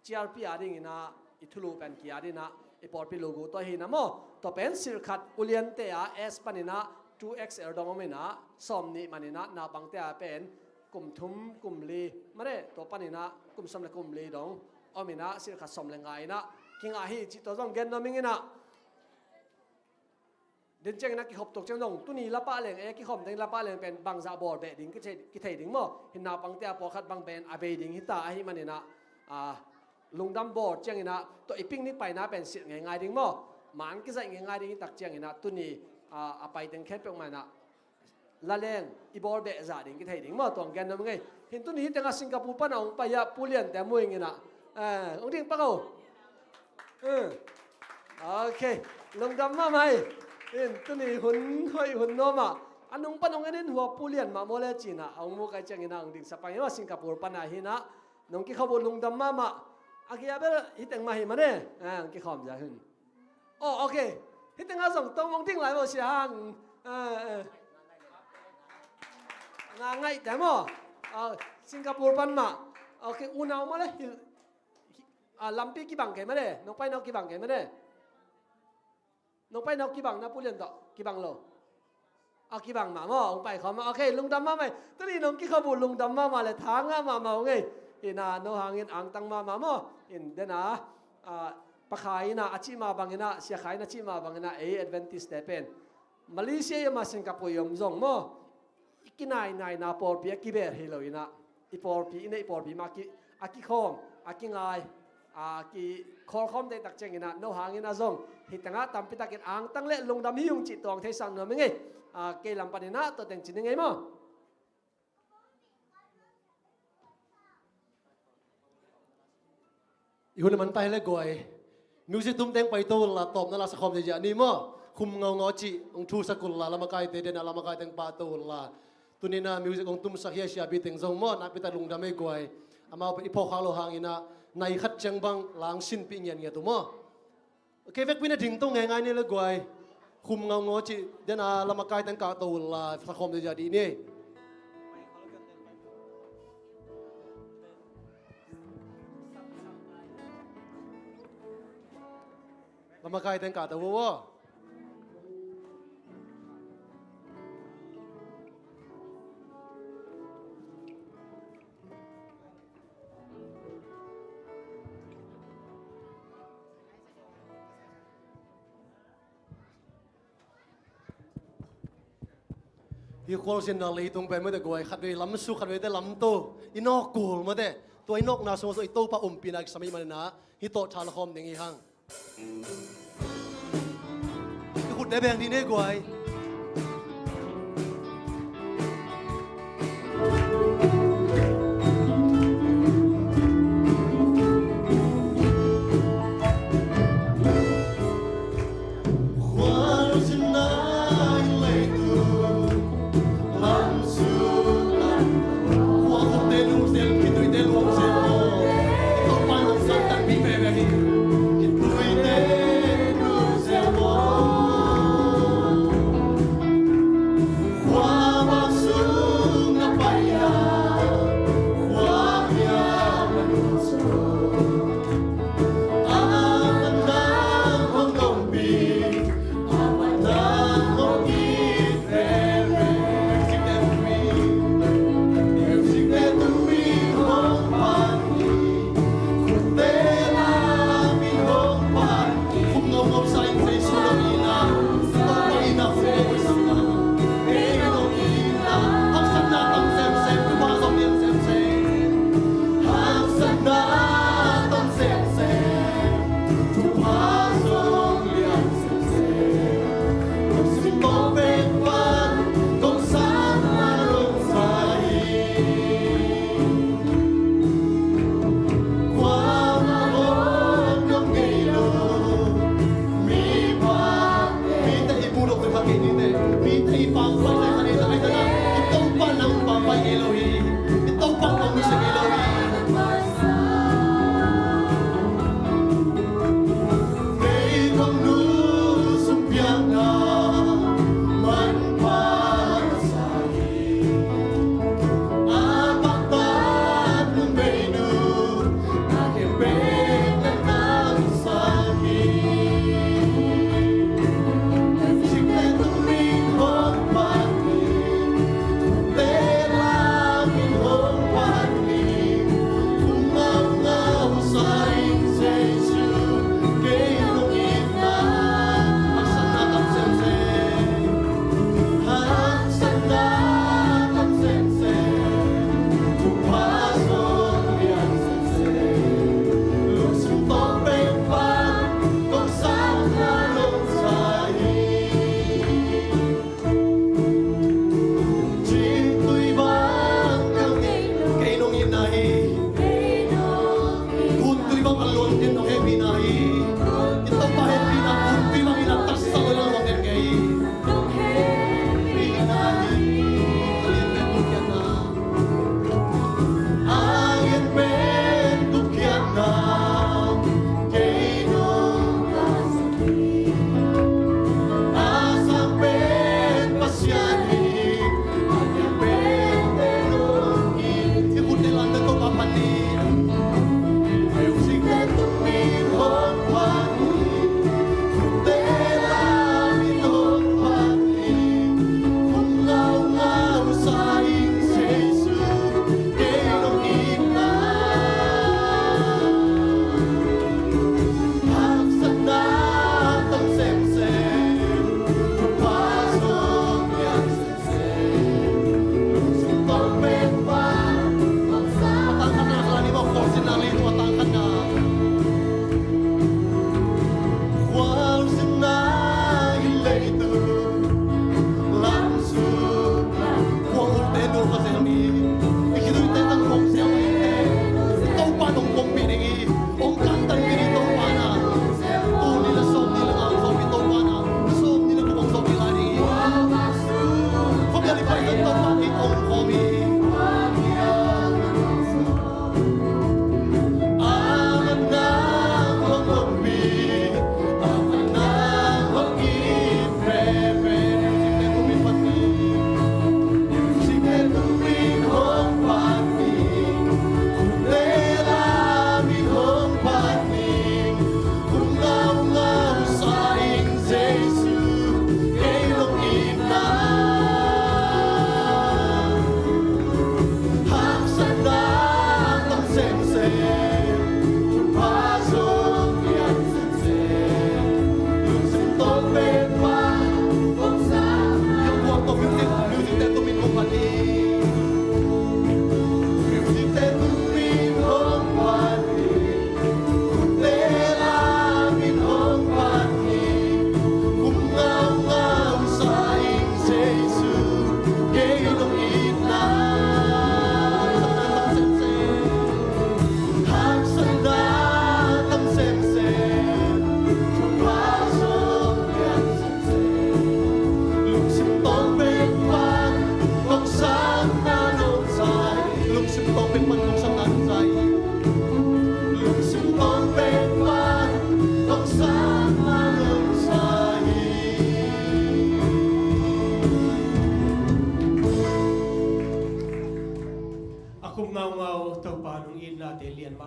GRP อาดิ่งนะอีทุลูเป็นกี่อาดิ่งนะอีปอร์ปิลูกุตัวหินะมอตัวเป็นสิรขัดอุเลียนเตะ S ปนินะ 2XL ดองมินะสมนี่มันนี่นะนาบังเตะเป็นกลุ่มทุมกลุ่มลีมาได้ตัวปนินะกลุ่มสมเลกลุ่มลีดองอมินะสิรขัดสมเลงไงนะกิงอาฮีจิตตัวจงเกนน้ำมิงนะเดินเจงนักกิขบตกเจงดงตุนีละป้าเลงกิขบเดงละป้าเลงเป็นบางซาบอร์เบดิงกิเทดิงมั้งหินนาบังเตะปอคัดบางเป็นอาเบดิงฮิตาอาฮีมันนี่นะลุงดำบอร์เจงนะตัวอีปิ้งนี่ไปนะเป็นสิง่ายๆดิงมั้งมันกิจะง่ายๆดิงตักเจงนะตุนีอาไปดิงแค่เพียงมันนะละเลงอีบอร์เบจ่าดิงกิเทดิงมั้งตัวเกนน้ำไงเห็นตุนีแต่งสิงคโปร์ปนองไปยาปูเลียนแต่มวยงี้นะองดิงปะเขาโอเคลุงดำมาไหมเห็นตัวนี้หุ่นห้อยหุ่นโนมาอันนุ่งปนองอันนี้หัวผู้เลี้ยนมาโมเลจีน่ะเอาโมกัยจังอินะองดิ่งสปายว่าสิงคโปร์ปนาหินะน้องกี่เขาบอกลุงดำมาอากิยาเบลฮิตเองมาหิมาเนี่ยองกี่เขาไม่จะหุ่นโอเคฮิตเองอาส่งตรงมองทิ้งหลายโมเสียงง่ายแต่โมสิงคโปร์ปนมาโอเคอุณเอามาเลยลำปีกี่บังเกมาเนี่ยน้องไปน้องกี่บังเกมาเนี่ยน้องไปนอกกี่บังนะผู้เรียนต่อกี่บังโลเอากี่บังมาหม้อองไปเขามาโอเคลุงดำมาไหมตอนนี้น้องกี่ขบุลุงดำมาเลยทางมาไงอินาโนหางอินอ่างตังมาหม้ออินเดนะปะขายนะอาชีมาบังอินะเสียขายนะชีมาบังอินะAdventist แต่เป็นมาเลเซียมาสิงคโปร์ยมจงหม้ออีกนายนาปอร์ปีกี่เบอร์ฮิโลอินะอีปอร์ปีอินะอีปอร์ปีมากี่อากิคอมอากิงายกีคอลคอมได้ตักเจงินะโนหางินะซงฮิตังะตัมปิตากินอ่างตั้งเล่ลงดำฮิยุงจิตตองเทสังเนื้อมึงไงเกลัมปนินะตัวแต่งจินยังไงมั้งอีหุ่นมันไปเลยกวยมิวสิกตุ้มเต็งไปตัวละตบนั่นละสักคมจะนี่มั้งคุมเงาจีองทูสกุลละมาไกเตเดนละมาไกเต็งปาตัวละตัวนี้นะมิวสิกองตุ้มสักเฮียชียบิเต็งซงมั้งนับปิตาลงดำไม่กวยอามาเป็นอีพอข้าวโลหางินะในขัดจังบังหลังสิ้นปีเงี้ยตัวมั้งโอเคเวกวินาทีต้องง่ายๆนี่เลยกวยคุมเงาจีเดนละมาไกเต็งกาตัวละสักคมจะดีนี่ละมาไกเต็งกาตัววะอีควอลเซนนาลีตรงไปเมื่อแต่กวยขัดไปล้ำสุขัดไปแต่ล้ำโตอีนอกกูมาแต่ตัวอีนอกนาสมตัวอีโตปะปีนักสมัยมันนะฮิโตชาลคอมอย่างงี้ฮังอีขุดได้แบงดีเน่กวย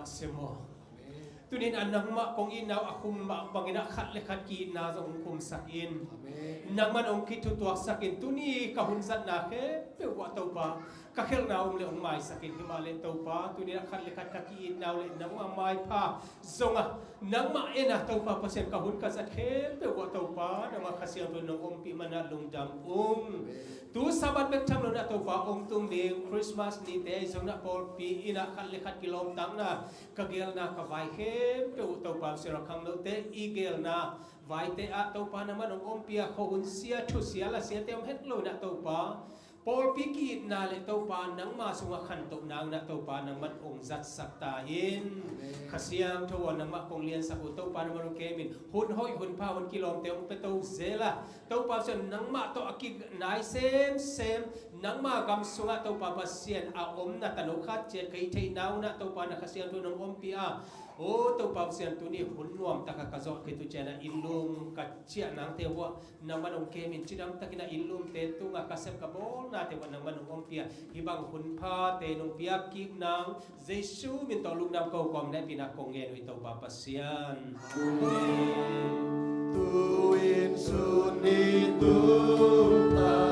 ma semo tunin anang ma kong inaw akum ma bangina khat le khat ki na zong kum sakin nang man ong kitu tuak sakin tuni kahunzat na ke pe wa to pa ka khel na le ong mai sakin himale to pa tuni khat le khat ka ki naw le nang ma mai pa zonga nang ma ena to pa pasen kahun ka zat ke pe wa to pa nang ma khasiang tu nong om pi mana lung dam tu sabat bek tham lo na to pa ong tung ding Christmas ni te zong na por pi ina khat le khat kilom tang na ka gel na ka vai ke pe to pa sira khang lo te igel na vai te a to pa na man ong om pia khon sia thu sia la sia te om het lo na to pa por pi ki na le to pa nang ma sunga khan to nang na to pa nang man ong zat sak ta hin khasiang thaw nang ma kong lian sa to pa na man ke min hun hoi hun pa hun kilom te ong pe to zela to pa sen nang ma to akik nai sem nang ma gam sunga to pa pasien a om na tanu khat che kai thei naw na to pa na khasiang tu nang om pi a o to pa pasien tu ni hun nuam ta ka zo ke tu chena ilum ka chia nang te wa nang man ong ke min chidam takina ilum te tu nga kasep ka bol na te wa nang man ong pia hibang hun pha te nong pia kik nang jesu min to lung nam ko kom le pina kong nge wi to pa pasien Tu in suni tu ta